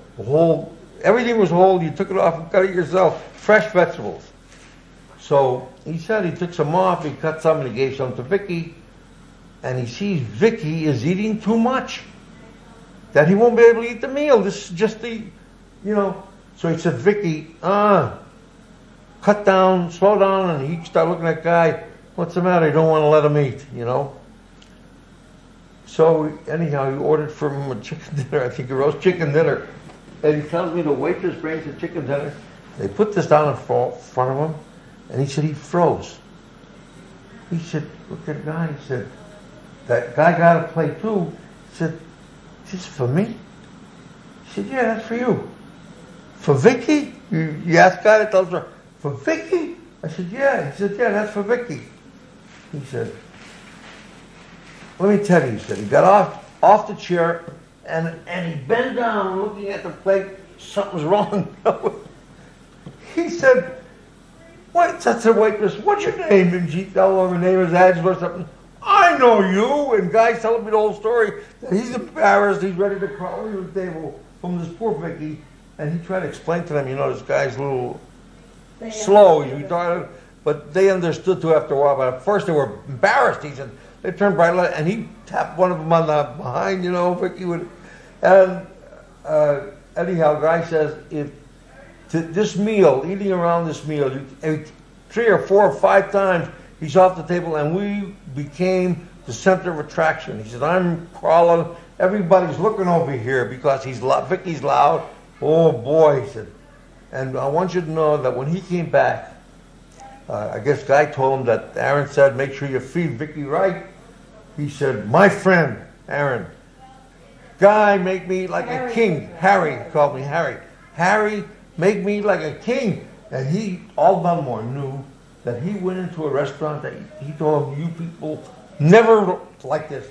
everything was whole. You took it off and cut it yourself. Fresh vegetables. So he said he took some off, he cut some and he gave some to Vicky, and he sees Vicky is eating too much, that he won't be able to eat the meal. This is just the, you know. So he said, Vicky, cut down, slow down, and he started looking at Guy, what's the matter? You don't want to let him eat, you know. So anyhow, he ordered for him a chicken dinner, I think a roast chicken dinner. And he tells me the waitress brings the chicken dinner. They put this down in front of him, and he said he froze. He said, look at the guy, he said, that guy got a plate too. He said, is this for me? He said, yeah, that's for you. For Vicky? You asked Guy to tell her, for Vicky? I said, yeah. He said, yeah, that's for Vicky. He said, let me tell you, he said, he got off the chair and he bent down looking at the plate something's wrong. He said, what? I said, waitress, what's your name? And she told him her name is Angela or something. I know you. And Guy's telling me the whole story. He's embarrassed. He's ready to crawl under the table from this poor Vicky. And he tried to explain to them, you know, this guy's a little slow. He's retarded. But they understood too after a while. But at first they were embarrassed. He said, they turned bright light. And he tapped one of them on the behind, you know, Vicky would. And anyhow, Guy says, if to this meal, eating around this meal, you, 3 or 4 or 5 times, he's off the table, and we became the center of attraction. He said, I'm crawling, everybody's looking over here because he's loud, Vicky's loud. Oh boy, he said. And I want you to know that when he came back, I guess Guy told him that Aaron said, make sure you feed Vicky right. He said, my friend, Aaron, Guy, make me like a king. Harry called me Harry. Harry, make me like a king. And he, all Dunmore knew that he went into a restaurant that he told him, you people never like this.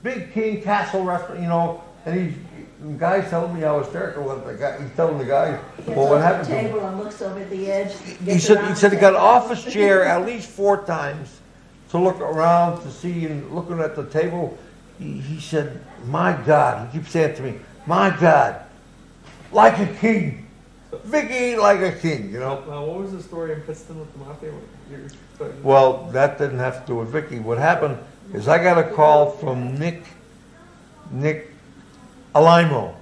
Big king castle restaurant, you know. And the guy's telling me how hysterical was the guy. He's telling the guy, well, what happened to him? Table and looks over the edge. He said he got an office chair at least 4 times to look around to see, and looking at the table. He said, my God, he keeps saying to me, my God, like a king. Vicky like a king, you know. Now, what was the story in Pittston with the mafia? Well, that didn't have to do with Vicky. What happened is I got a call from Nick Alimo.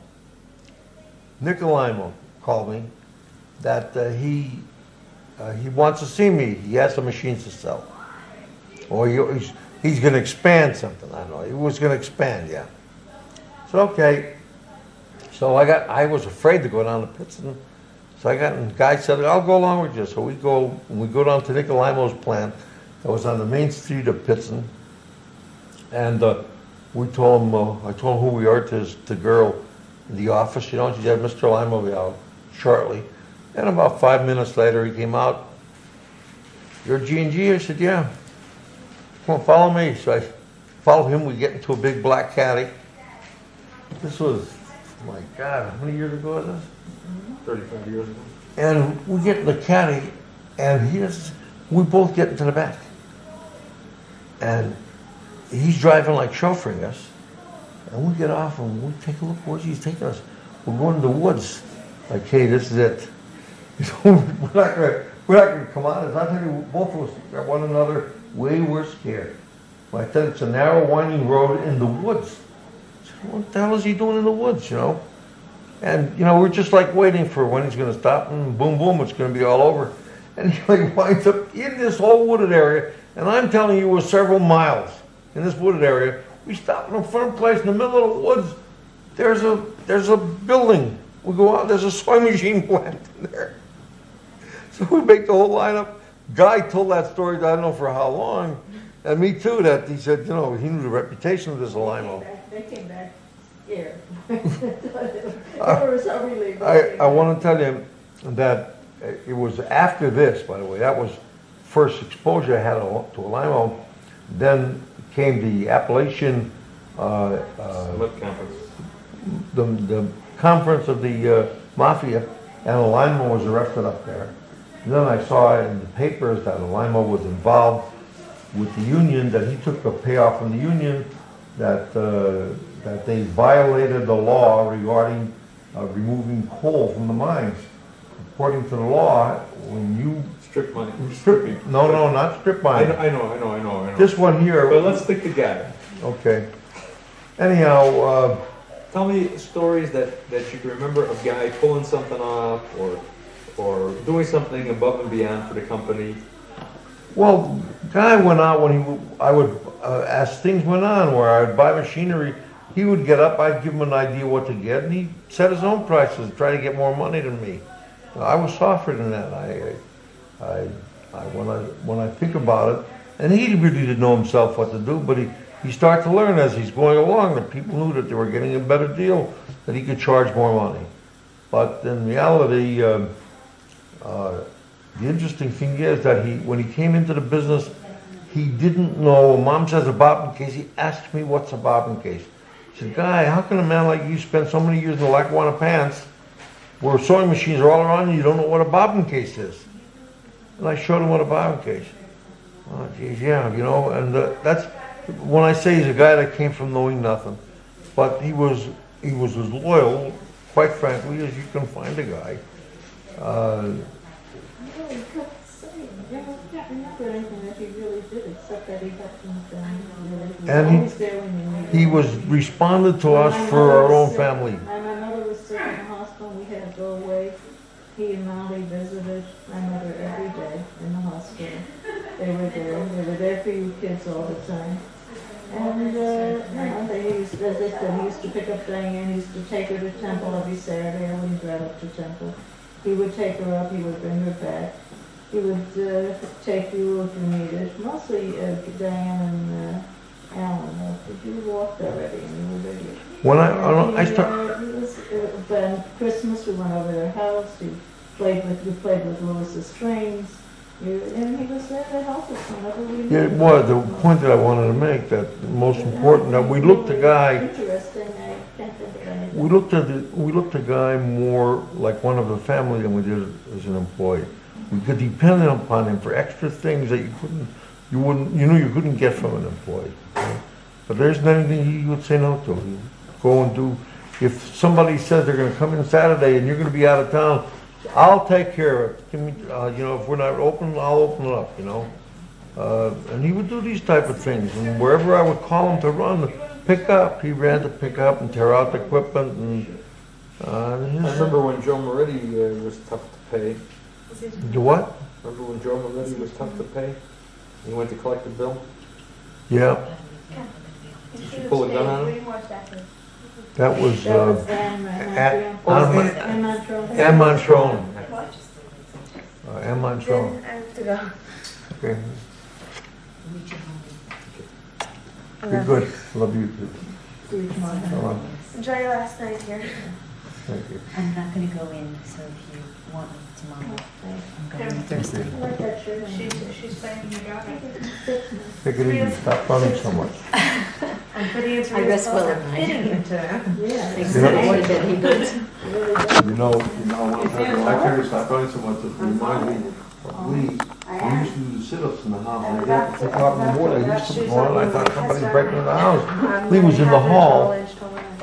Nick Alimo called me that he wants to see me. He has some machines to sell. Or he's going to expand something. I don't know. He was going to expand, yeah. So, okay. So I was afraid to go down to Pittston. So and the guy said, I'll go along with you. So we go down to Nick Alimo's plant that was on the main street of Pittston. And we told him, I told him who we are to the girl in the office, you know. She said, Mr. Alimo will be out shortly. And about 5 minutes later, he came out. You're G&G? I said, yeah. Come on, follow me. So I followed him. We get into a big black caddy. This was, my God, how many years ago was this? 35 years ago. And we get in the caddy, and we both get into the back. And he's driving like chauffeuring us. And we get off and we take a look where he's taking us. We're going to the woods. Like, hey, this is it. we're not gonna come on. I tell you, both of us at one another, way we're scared. Like that, it's a narrow, winding road in the woods. So what the hell is he doing in the woods, you know? And, you know, we're just like waiting for when he's going to stop, and boom, boom, it's going to be all over. And he like winds up in this whole wooded area, and I'm telling you, we're several miles in this wooded area. We stop in a front place in the middle of the woods. There's a building. We go out, there's a sewing machine plant in there. So we make the whole lineup. Guy told that story, I don't know for how long, and me too, that he said, you know, he knew the reputation of this Alimo. They came back scared. I want to tell you that it was after this, by the way, that was first exposure I had to Alimo. Then came the Appalachian the conference of the Mafia, and Alimo was arrested up there. And then I saw in the papers that Alimo was involved with the union, that he took a payoff from the union, that they violated the law regarding removing coal from the mines. According to the law, when you Strip money. no, not strip mine. I know. This one here. But let's stick to Guy. Okay. Anyhow, Tell me stories that you can remember of Guy pulling something off or doing something above and beyond for the company. well, Guy went out I would, as things went on, where I would buy machinery, he would get up, I'd give him an idea what to get, and he set his own prices, try to get more money than me. I was softer than that. When I think about it, and he really didn't know himself what to do, but he started to learn as he's going along that people knew that they were getting a better deal, that he could charge more money. But in reality, the interesting thing is that when he came into the business, he didn't know. Mom says a bobbin case. He asked me, what's a bobbin case? He said, Guy, how can a man like you spend so many years in the Lackawanna pants where sewing machines are all around you, you don't know what a bobbin case is. And I showed him what a bobbin case. Oh, geez, yeah, you know, and that's, when I say he's a guy that came from knowing nothing, but he was as loyal, quite frankly, as you can find a guy. And he was responded to us for our own family. My mother was sick in the hospital, we had to go away. He and Molly visited my mother every day in the hospital. They were there for you kids all the time. And, you know, they used, as I said, he used to pick up Diane, he used to take her to temple every Saturday. I wouldn't drive up to temple. He would take her up, he would bring her back. He would take you if you needed. Mostly Diane and Alan. You walked already and you were ready. When I start. When Christmas, we went over their house. We played with Lewis's trains. And he was there to help us whenever we needed. Yeah, it was the point that I wanted to make. That the most important that we looked a guy. Interesting. I can't think of anything. We looked a guy more like one of the family than we did as an employee. We could depend upon him for extra things that you couldn't get from an employee. Right? But there isn't anything he would say no to. He'd go and do. If somebody says they're going to come in Saturday and you're going to be out of town, I'll take care of it. Give me, you know, if we're not open, I'll open it up. You know, and he would do these type of things. And wherever I would call him to run, pick up, he ran to pick up and tear out the equipment. And I remember when Joe Moretti was tough to pay. Do what? Remember when Joe Moretti was tough to pay? He went to collect the bill? Yeah. Did you pull a gun on him? That was Anne Montrone. Anne Montrone. Anne Montrone. I have to go. Okay. You're good. Love you too. Enjoy your last night here. Thank you. I'm not going to go in, so if you want me tomorrow, I'm going Thursday. I like that shirt. She's playing your job. Take it easy. Stop running so much. I'm putting into I rest well at night. fitting into him. Yeah. Exactly. He does. You know, I tell you, stop running so much. It reminds me of Lee. We used to do the sit-ups in the house. And I got to pick up in the morning. I used to go on, and I thought somebody's breaking in the house. Lee was in the hall.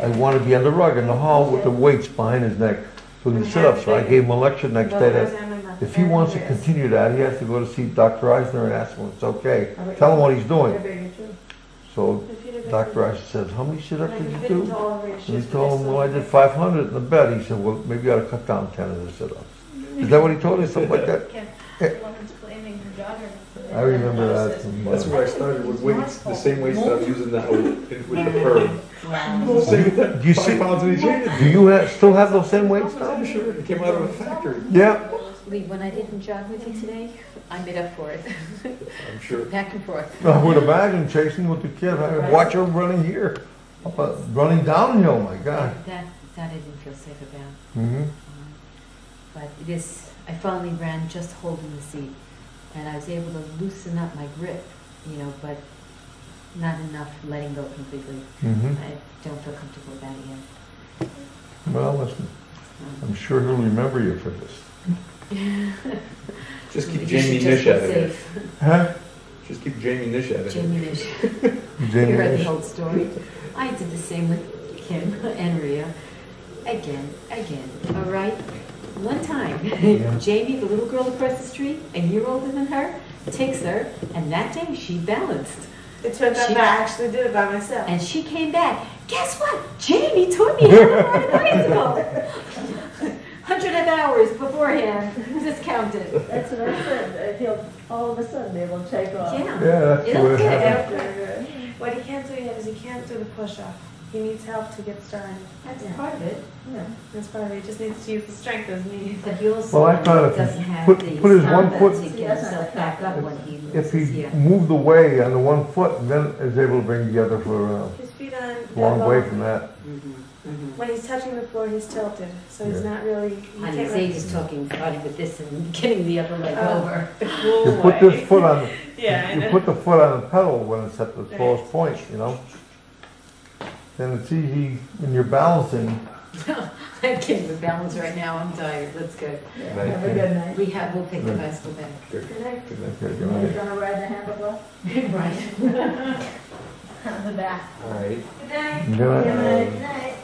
I wanted to be on the rug in the hall with the weights behind his neck doing the sit-ups. So I gave him a lecture the next day that if he wants to continue that, he has to go to see Dr. Eisner and ask him if it's okay. Tell him what he's doing. So Dr. Eisner says, how many sit-ups did you do? And he told him, well, I did 500 in the bed. He said, well, maybe I ought to cut down 10 of the sit-ups. Is that what he told you? Something like that? I remember that. That's where I started with weights, the same weights that I'm using now with the perm. Do you see? 5 pounds in each hand. Do you still have those same weights now? I'm sure it came out of a factory. Yeah. Lee, when I didn't jog with you today, I made up for it. I'm sure. Back and forth. With a bag and chasing with the kids. I watch her running here, running downhill. My God. That I didn't feel safe about. Mm-hmm. But it is. I finally ran just holding the seat, and I was able to loosen up my grip, you know, but not enough letting go completely. Mm-hmm. I don't feel comfortable about it yet. Well, listen. I'm sure he'll remember you for this. Just keep You Jamie should Nish just out of feel it. safe. Huh? Just keep Jamie Nish out of it. Jamie Nish. Jamie You heard Nish. the whole story. I did the same with Kim and Rhea. Again. All right? One time, Jamie, the little girl across the street, a year older than her, takes her, and that day she balanced. It turned out that I actually did it by myself. And she came back. Guess what? Jamie taught me how to ride a bicycle. 100 hours beforehand, discounted. That's what I said. He'll all of a sudden be able to take off. Yeah. Yeah, that's the It'll way it get happens. After, What he can't do yet is he can't do the push-off. He needs help to get started. That's part of it. yeah. That's part of it. He just needs to use the strength as needed. But he also Well, I thought if doesn't he have put the his one stamina foot, to get himself back up when he if loses. he Yeah. moved away on the one foot, and then is able to bring the other for His feet on a long that way ball. from that. When he's touching the floor, he's tilted. So he's Yeah. not really... you On can't his really- age is talking, starting with this and getting the other leg over. You put this foot on, Yeah, I you know. put the foot on the pedal when it's at the lowest point, you know? Then it's easy when you're balancing, I can't even balance right now, I'm tired, let's go. Night. Have a good night. We'll take the bicycle back. Good night. You're gonna ride the handlebar? Right. On the back. All right. Good night.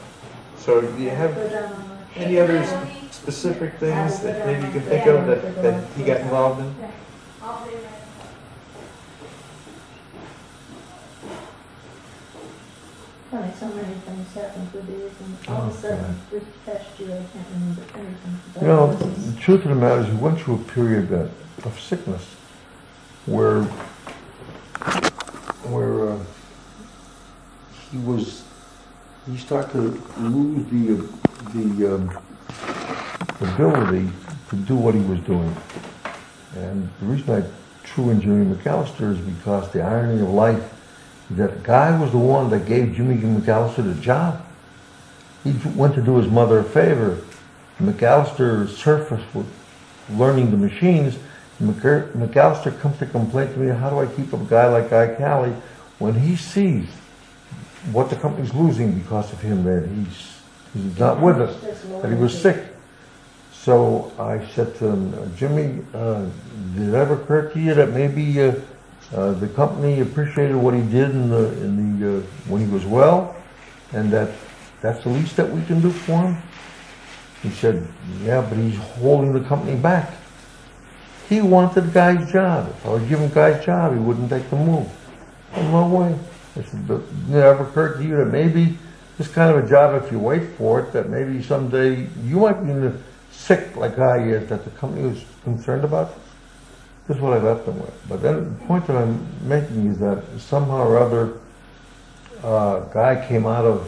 So do you have any other specific things that maybe you can think of that he got involved in? Funny, so many things happen through the years, and all of a sudden, this past year, I can't remember anything. You know, the truth of the matter is, he went through a period of sickness where he started to lose the ability to do what he was doing. And the reason I threw in Jimmy McAllister is because the irony of life is that the guy was the one that gave Jimmy McAllister the job. He went to do his mother a favor. McAllister surfaced with learning the machines. McAllister comes to complain to me, how do I keep a guy like Guy Cali when he sees what the company's losing because of him, that he's not with us, that he was sick. So I said to him, Jimmy, did it ever occur to you that maybe the company appreciated what he did when he was well, and that's the least that we can do for him? He said, yeah, but he's holding the company back. He wanted the guy's job. If I would give him Guy's job, he wouldn't take the move. No way. I said, but it never occurred to you that maybe this kind of a job, if you wait for it, that maybe someday you might be sick like Guy is, that the company was concerned about? This is what I left him with. But then the point that I'm making is that somehow or other, Guy came out of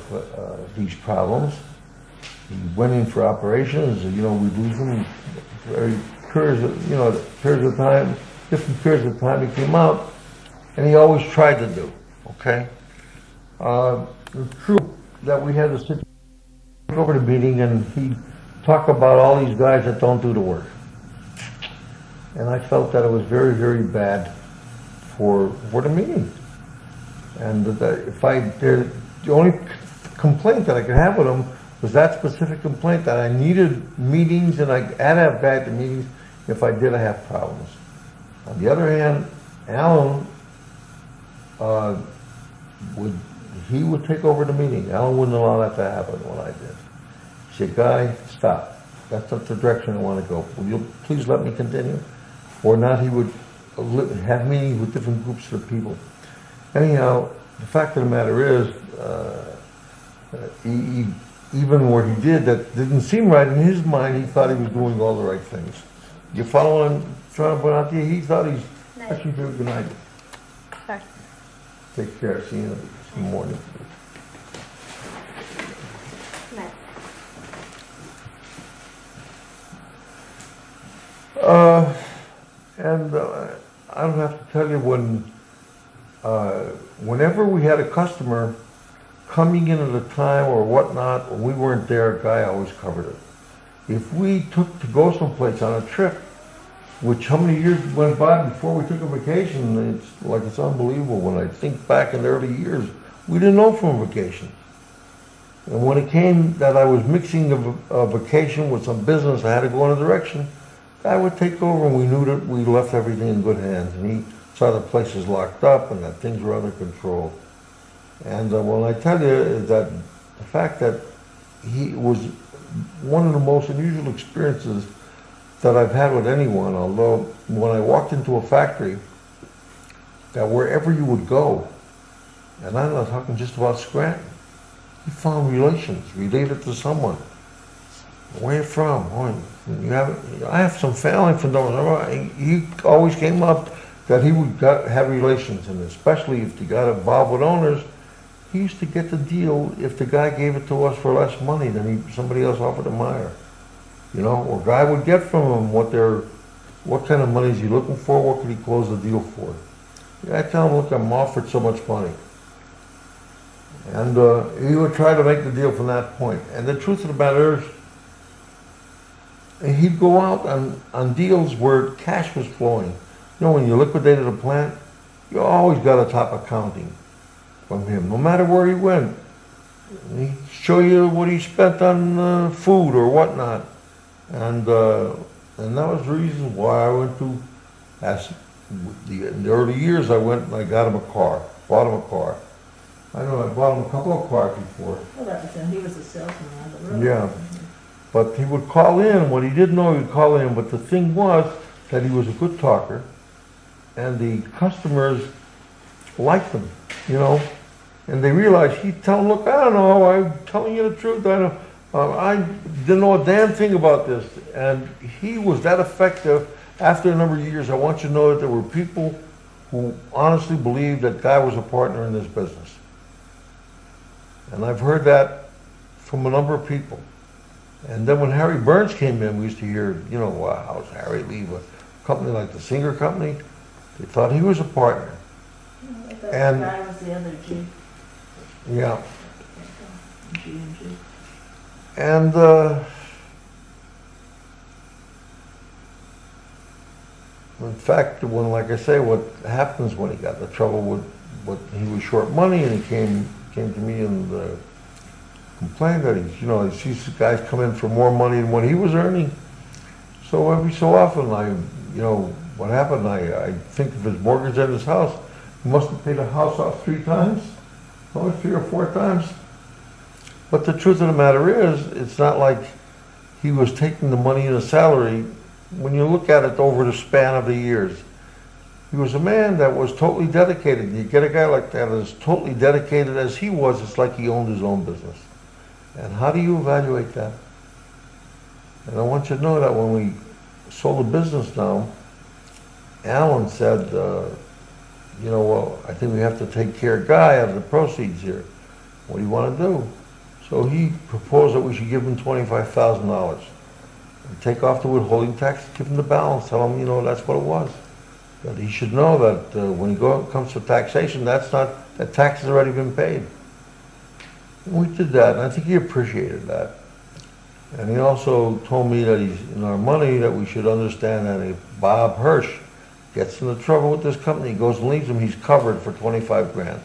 these problems. He went in for operations. You know, we lose him very periods of time, different periods of time. He came out, and he always tried to do. Okay. It's true that we had to sit over the meeting, and he talked about all these guys that don't do the work. And I felt that it was very, very bad for the meeting. And the only complaint that I could have with him was that specific complaint, that I needed meetings, and I had to have guys at meetings if I did have problems. On the other hand, Alan would take over the meeting. Alan wouldn't allow that to happen when I did. He said, Guy, stop. That's not the direction I want to go. Will you please let me continue? Or not, he would have meetings with different groups of people. Anyhow, the fact of the matter is, even what he did that didn't seem right in his mind, he thought he was doing all the right things. You follow what I'm trying to put out there? He thought he's actually doing good night. Sorry. Take care. See you in the morning. Night. I don't have to tell you, whenever we had a customer coming in at a time or whatnot, when we weren't there, a guy always covered it. If we took to go someplace on a trip, which how many years went by before we took a vacation, it's unbelievable. When I think back in the early years, we didn't know from a vacation. And when it came that I was mixing a vacation with some business, I had to go in a direction, I would take over, and we knew that we left everything in good hands. And he saw the places locked up and that things were under control. And when I tell you is that the fact that he was one of the most unusual experiences that I've had with anyone, although when I walked into a factory, that wherever you would go, and I'm not talking just about Scranton, you found relations related to someone. Where you from? I have some family from those. He always came up that he would have relations, and especially if he got involved with owners, he used to get the deal if the guy gave it to us for less money than somebody else offered him higher. You know, or guy would get from him what kind of money is he looking for, what could he close the deal for. I tell him, look, I'm offered so much money. And he would try to make the deal from that point. And the truth of the matter is, he'd go out on deals where cash was flowing. You know, when you liquidated a plant, you always got a top accounting from him, no matter where he went. He'd show you what he spent on food or whatnot. And that was the reason why I went to, in the early years, I went and I got him a car, bought him a car. I know I bought him a couple of cars before. Well, that was, he was a salesman on the road. Yeah. But he would call in, what he didn't know, he would call in, but the thing was that he was a good talker, and the customers liked him, you know, and they realized, he'd tell them, look, I don't know, I'm telling you the truth, I didn't know a damn thing about this, and he was that effective. After a number of years, I want you to know that there were people who honestly believed that Guy was a partner in this business. And I've heard that from a number of people. And then when Harry Burns came in, we used to hear, you know, wow, how's Harry leave a company like the Singer Company? They thought he was a partner. I thought And- Guy was the other G. Yeah. G and G. And in fact, when, like I say, what happens when he got in trouble with what he was short money, and he came to me and complained that he sees guys come in for more money than what he was earning. So every so often, what happened? I think of his mortgage at his house. He must have paid the house off 3 times, only 3 or 4 times. But the truth of the matter is, it's not like he was taking the money in a salary. When you look at it over the span of the years, he was a man that was totally dedicated. You get a guy like that as totally dedicated as he was, it's like he owned his own business. And how do you evaluate that? And I want you to know that when we sold the business now, Alan said, well, I think we have to take care of Guy out of the proceeds here. What do you want to do? So he proposed that we should give him $25,000 and take off the withholding tax, give him the balance, tell him, that's what it was. That he should know that when he comes to taxation, that tax has already been paid. And we did that, and I think he appreciated that. And he also told me that he's in our money, that we should understand that if Bob Hirsch gets into trouble with this company, he goes and leaves him, he's covered for 25 grand.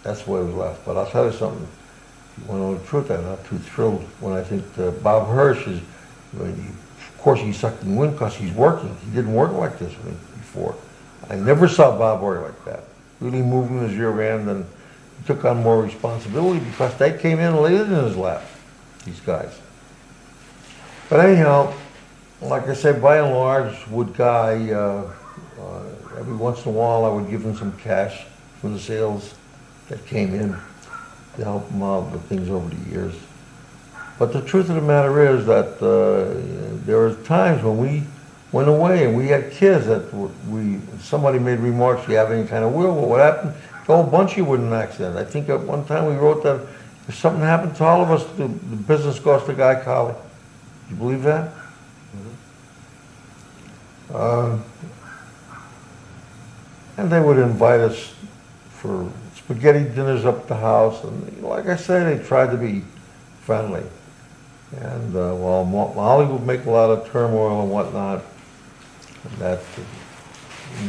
That's the way it was left. But I'll tell you something, if you want to know the truth, I'm not too thrilled when I think Bob Hirsch is, of course he's sucking wind because he's working. He didn't work like this before. I never saw Bob work like that. Really moving his rear end, and he took on more responsibility because they came in and laid it in his lap, these guys. But anyhow, like I said, by and large, with Guy, every once in a while I would give him some cash from the sales that came in to help him out with things over the years. But the truth of the matter is that there were times when we went away and we had kids that somebody made remarks, do you have any kind of will? Well, what happened? The whole bunch of you were in an accident. I think at one time we wrote that if something happened to all of us, the business goes to Guy Collie. Do you believe that? Mm-hmm. And they would invite us for spaghetti dinners up at the house, and like I say, they tried to be friendly. And while Molly would make a lot of turmoil and whatnot, and that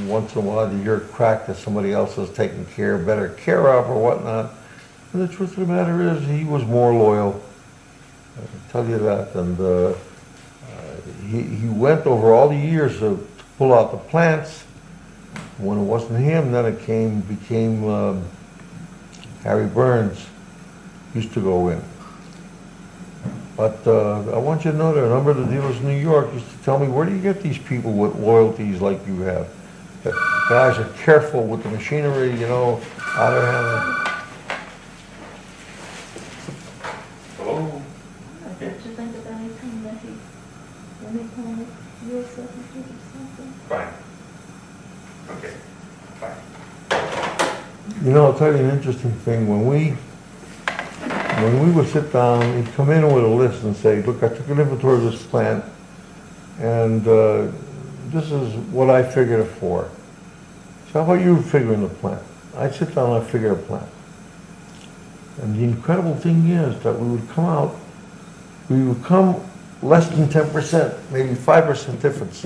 once in a while you hear a crack that somebody else is taking better care of or whatnot. And the truth of the matter is, he was more loyal. I can tell you that. And he went over all the years to pull out the plants. When it wasn't him, then it became Harry Burns used to go in. But I want you to know that a number of the dealers in New York used to tell me, where do you get these people with loyalties like you have? That guys are careful with the machinery, out of hand. Hello? Did you think of anything that anything that you said or something? Fine. Okay, fine. I'll tell you an interesting thing. When we would sit down, he'd come in with a list and say, look, I took an inventory of this plant, and this is what I figured it for. So how about you figuring the plant? I'd sit down and I'd figure a plant. And the incredible thing is that we would come less than 10%, maybe 5% difference.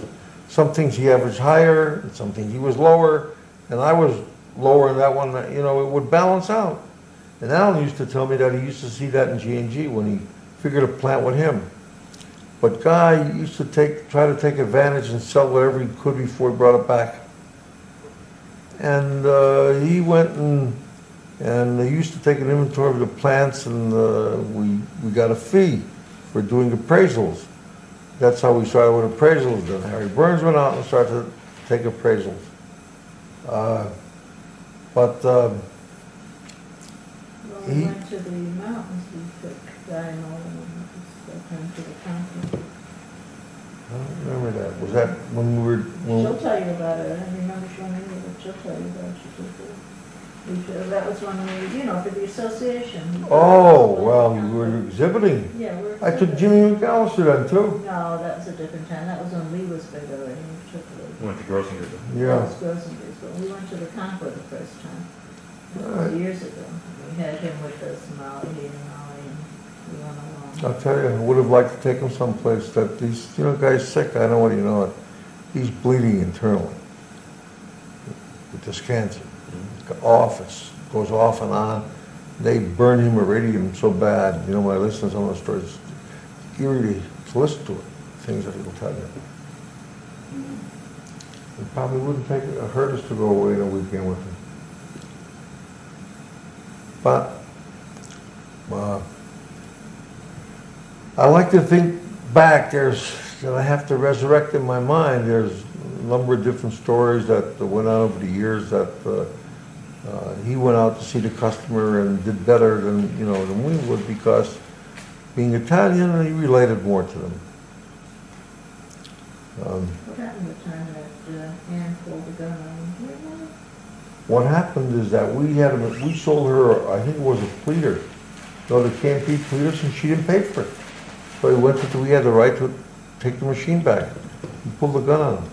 Some things he averaged higher, and some things he was lower, and I was lower in that one, it would balance out. And Alan used to tell me that he used to see that in G&G when he figured a plant with him. But Guy used to try to take advantage and sell whatever he could before he brought it back. And he went and they used to take an inventory of the plants, and we got a fee for doing appraisals. That's how we started with appraisals. Then Harry Burns went out and started to take appraisals. We went to the mountains, we took Guy and all of them, to the county. I don't remember that. Was that when we were... She'll tell you about it, I don't remember showing you, but she'll tell you about it. That was when we, for the association. Oh, well, you were exhibiting. Yeah, we're I took Jimmy McAllister then, too. No, that was a different time, that was when Lee was big already, we took Lee. We went to Grossinger's. Yeah. That was Grossinger's, but we went to the Concord the first time, years ago. We had him with us, Molly and we went along. I'll tell you, I would have liked to take him someplace that these, guy's sick, I don't know whether you know it. He's bleeding internally with this cancer. Office goes off and on. They burn him iridium so bad. When I listen to some of the stories, it's eerie to listen to it, things that he'll tell you. It probably wouldn't hurt us to go away in a weekend with him. But I like to think back. That I have to resurrect in my mind. There's a number of different stories that went on over the years that. He went out to see the customer and did better than we would, because being Italian, he related more to them. What happened the time that Ann pulled the gun on him? What happened is that we sold her, I think it was a pleater, the Campy pleaters, and she didn't pay for it. So we had the right to take the machine back. He pulled the gun on him.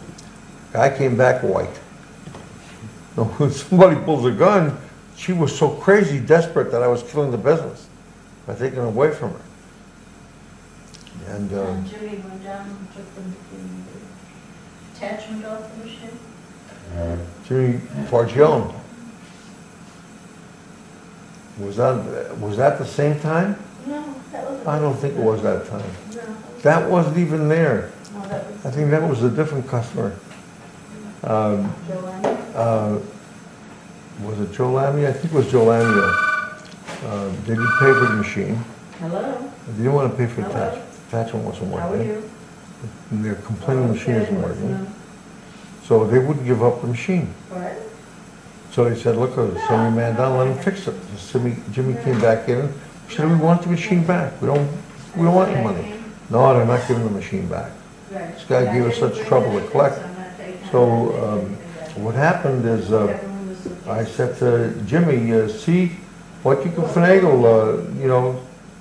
Guy came back white. When somebody pulls a gun, she was so crazy, desperate, that I was killing the business by taking it away from her. And Jimmy went down and took the attachment off the machine? Jimmy Fargione. Was that the same time? No, that was. I don't think it was that time. No. That wasn't even there. No, that was. I think that was a different customer. Was it Joe Lammy? I think it was Joe Lammy. They didn't pay for the machine. Hello? They didn't want to pay for the Hello? attachment. The attachment wasn't How are working. you? And they're complaining the machine isn't working. No. So they wouldn't give up the machine. What? So they said, look, send your man down, let him fix it. So Jimmy came back in. He said, we want the machine back. We don't want your money. No, they're not giving the machine back. This guy gave us such trouble to collect. So what happened is I said to Jimmy, see what you can finagle,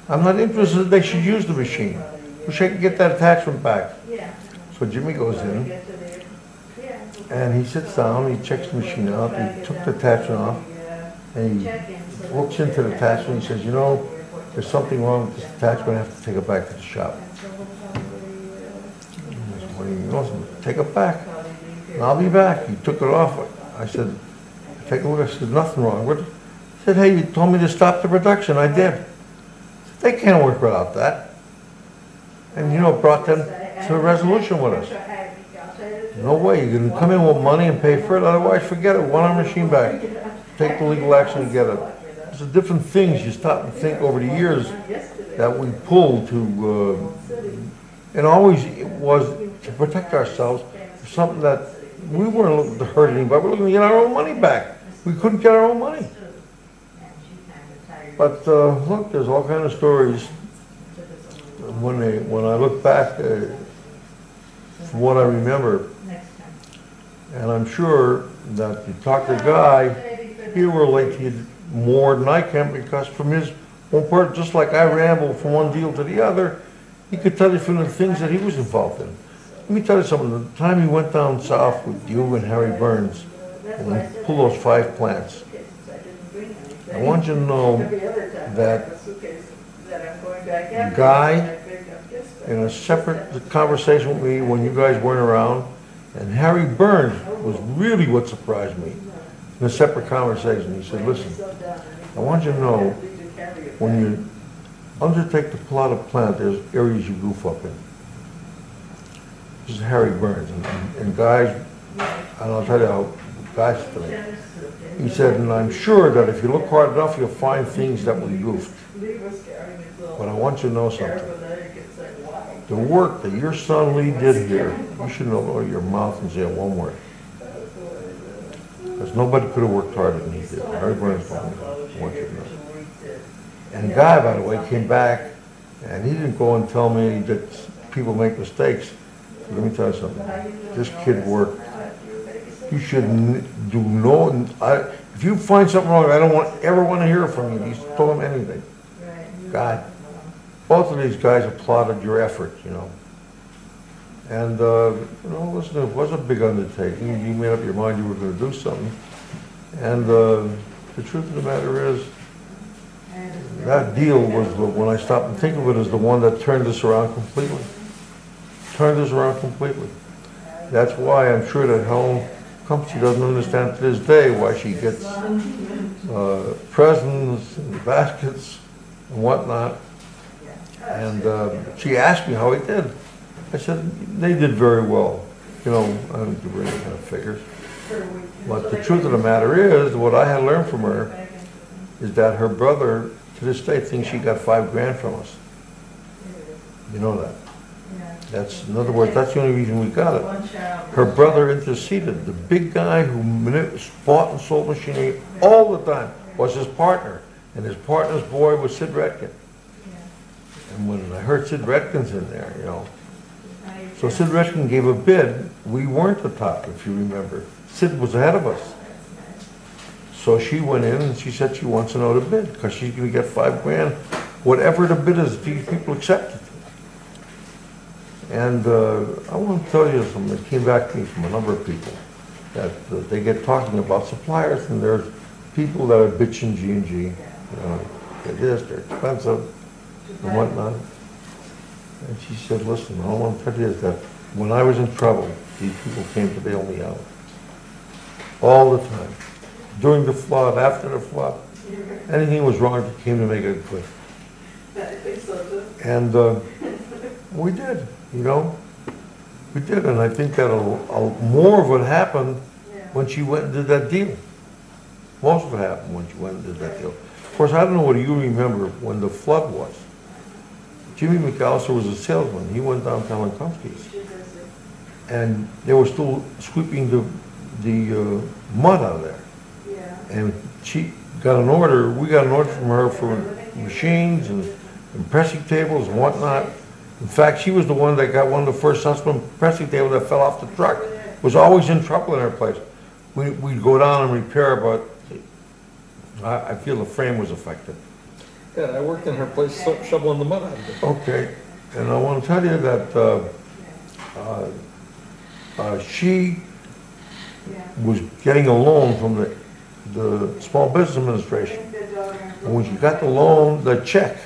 I'm not interested, they should use the machine. Wish I could get that attachment back. So Jimmy goes in and he sits down, he checks the machine out, he took the attachment off, and he looks into the attachment, he says, there's something wrong with this attachment, I have to take it back to the shop. What do you know? Take it back. And I'll be back. He took it off. I said, take a look. I said, nothing wrong with it. He said, hey, you told me to stop the production. I did. I said, they can't work without that. And brought them to a resolution with us. No way, you're going to come in with money and pay for it, otherwise forget it. Want our machine back. Take the legal action and get it. There's different things you stop and think over the years that we pulled to, and always it was to protect ourselves, something that we weren't looking to hurt anybody, we were looking to get our own money back. We couldn't get our own money. But look, there's all kinds of stories. When I look back, from what I remember, and I'm sure that you talk to a guy, he'll relate to you more than I can, because from his own part, just like I ramble from one deal to the other, he could tell you from the things that he was involved in. Let me tell you something. The time he went down south with you and Harry Burns and we pulled those 5 plants, I want you to know that Guy, in a separate conversation with me when you guys weren't around, and Harry Burns was really what surprised me. In a separate conversation, he said, listen, I want you to know, when you undertake to plot a plant, there's areas you goof up in. This is Harry Burns, and guys, and I'll tell you how guys today. He said, and I'm sure that if you look hard enough, you'll find things that we goofed. But I want you to know something. The work that your son Lee did here, you should know your mouth and say one word. Because nobody could have worked harder than he did. Harry Burns, I want you to know. And the guy, by the way, came back, and he didn't go and tell me that people make mistakes. Let me tell you something. This kid worked. You shouldn't do no. If you find something wrong, I don't ever want to hear from you. You told him anything. God, both of these guys applauded your effort, you know. And you know, listen, it was a big undertaking. You made up your mind you were going to do something. And the truth of the matter is, that deal was, when I stopped and think of it, as the one that turned this around completely. Turned this around completely. That's why I'm sure that Helen Company doesn't understand to this day why she gets presents and baskets and whatnot. And she asked me how he did. I said, they did very well. You know, I don't give her any kind of figures. But the truth of the matter is, what I had learned from her is that her brother, to this day, thinks she got $5 grand from us. You know that. That's, in other words, that's the only reason we got it. Her brother interceded. The big guy who bought and sold machinery all the time was his partner. And his partner's boy was Sid Redkin. And when I heard Sid Redkin's in there, you know. So Sid Redkin gave a bid. We weren't the top, if you remember. Sid was ahead of us. So she went in and she said she wants to know the bid because she's going to get $5 grand. Whatever the bid is, these people accept it. And I want to tell you something that came back to me from a number of people, that they get talking about suppliers, and there's people that are bitching G&G, you know, they're this, they're expensive, and whatnot. And she said, listen, all I want to tell you is that when I was in trouble, these people came to bail me out. All the time. During the flood, after the flood, anything was wrong, they came to make it good. And we did. You know, we did, and I think that more of it happened when she went and did that deal. Most of it happened when she went and did that deal. Of course, I don't know what you remember when the flood was. Jimmy McAllister was a salesman. He went downtown Lenkowski's, and they were still sweeping the mud out of there. And she got an order. We got an order from her for machines and pressing tables and whatnot. In fact, she was the one that got one of the first Sussman pressing tables that fell off the truck. Was always in trouble in her place. We'd go down and repair, but I feel the frame was affected. Yeah, I worked in her place shoveling the mud out of it. Okay, and I want to tell you that she was getting a loan from the Small Business Administration. And when she got the loan, the check,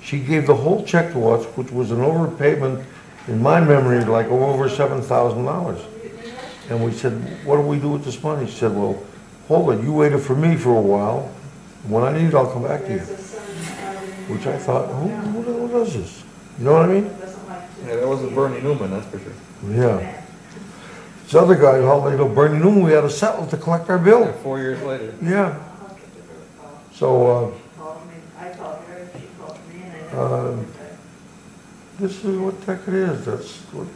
she gave the whole check to us, which was an overpayment, in my memory, like over $7,000. And we said, what do we do with this money? She said, well, hold it, you waited for me for a while. When I need it, I'll come back to you. Which I thought, who does this? You know what I mean? Yeah, that wasn't Bernie Newman, that's for sure. Yeah. This other guy, Bernie Newman, we had to settle to collect our bill. Yeah, 4 years later. Yeah. So, this is what tech it is. That's what,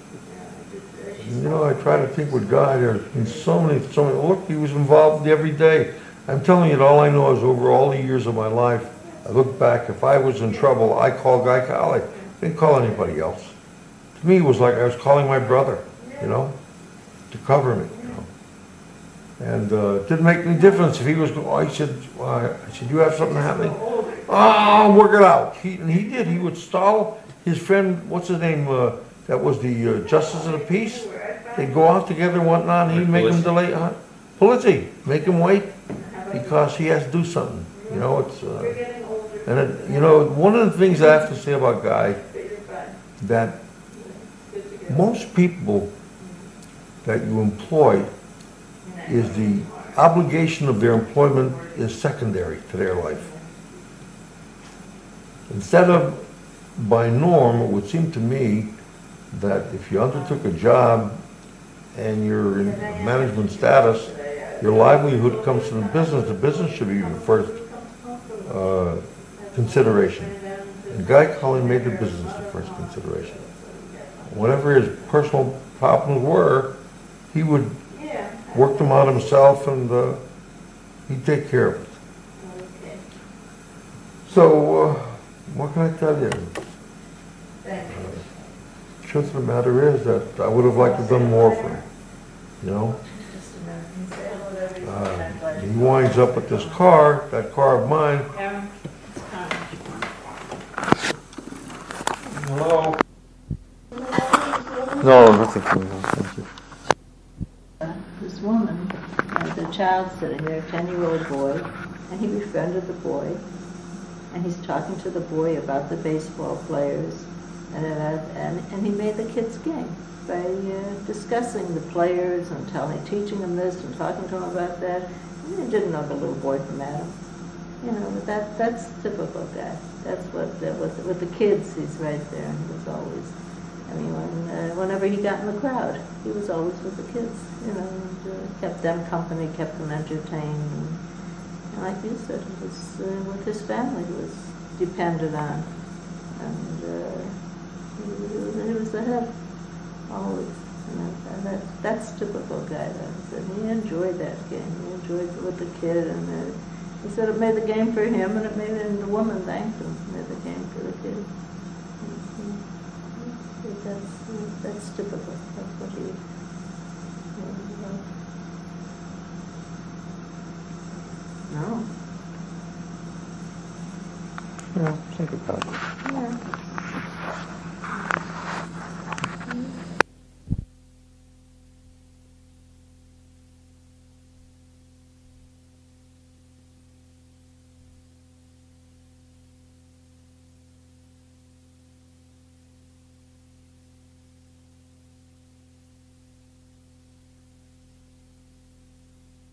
you know, I try to think with Guy, there's been so many, look, he was involved every day. I'm telling you, all I know is over all the years of my life, I look back, if I was in trouble, I called Guy Cowley. I didn't call anybody else. To me, it was like I was calling my brother, you know, to cover me, you know. And it didn't make any difference if he was, I said, you have something happening? Oh, I'll work it out. And he did. He would stall his friend, what's his name, that was the Justice of the Peace. They'd go out together and whatnot, and he'd make him delay. Polizzi, make him wait because he has to do something. You know, it's, and it, you know, one of the things I have to say about Guy, that most people that you employ is the obligation of their employment is secondary to their life. Instead of, by norm, it would seem to me that if you undertook a job and you're in management status, your livelihood comes from the business should be your first consideration. And Guy Cullen made the business the first consideration. Whatever his personal problems were, he would work them out himself and he'd take care of it. So, what can I tell you? Truth of the matter is that I would have liked to have done more for him, you know? He winds up with this car, that car of mine. Hello? No, nothing for me. Thank you. This woman has a child sitting there, a 10-year-old boy, and he befriended the boy, and he's talking to the boy about the baseball players, and he made the kids game by discussing the players and teaching them this and talking to them about that. And they didn't know the little boy from Adam. You know, but that's typical guy. That's what with the kids, he's right there, and he was always. I mean, whenever he got in the crowd, he was always with the kids. You know, and, kept them company, kept them entertained. And like you said, he was with his family. He was depended on, and he was the head always. And that's typical guy. And he enjoyed that game. He enjoyed it with the kid, and he said it made the game for him, and and the woman thanked him. Made the game for the kid. That's typical. That's what he. No. Yeah, think about it.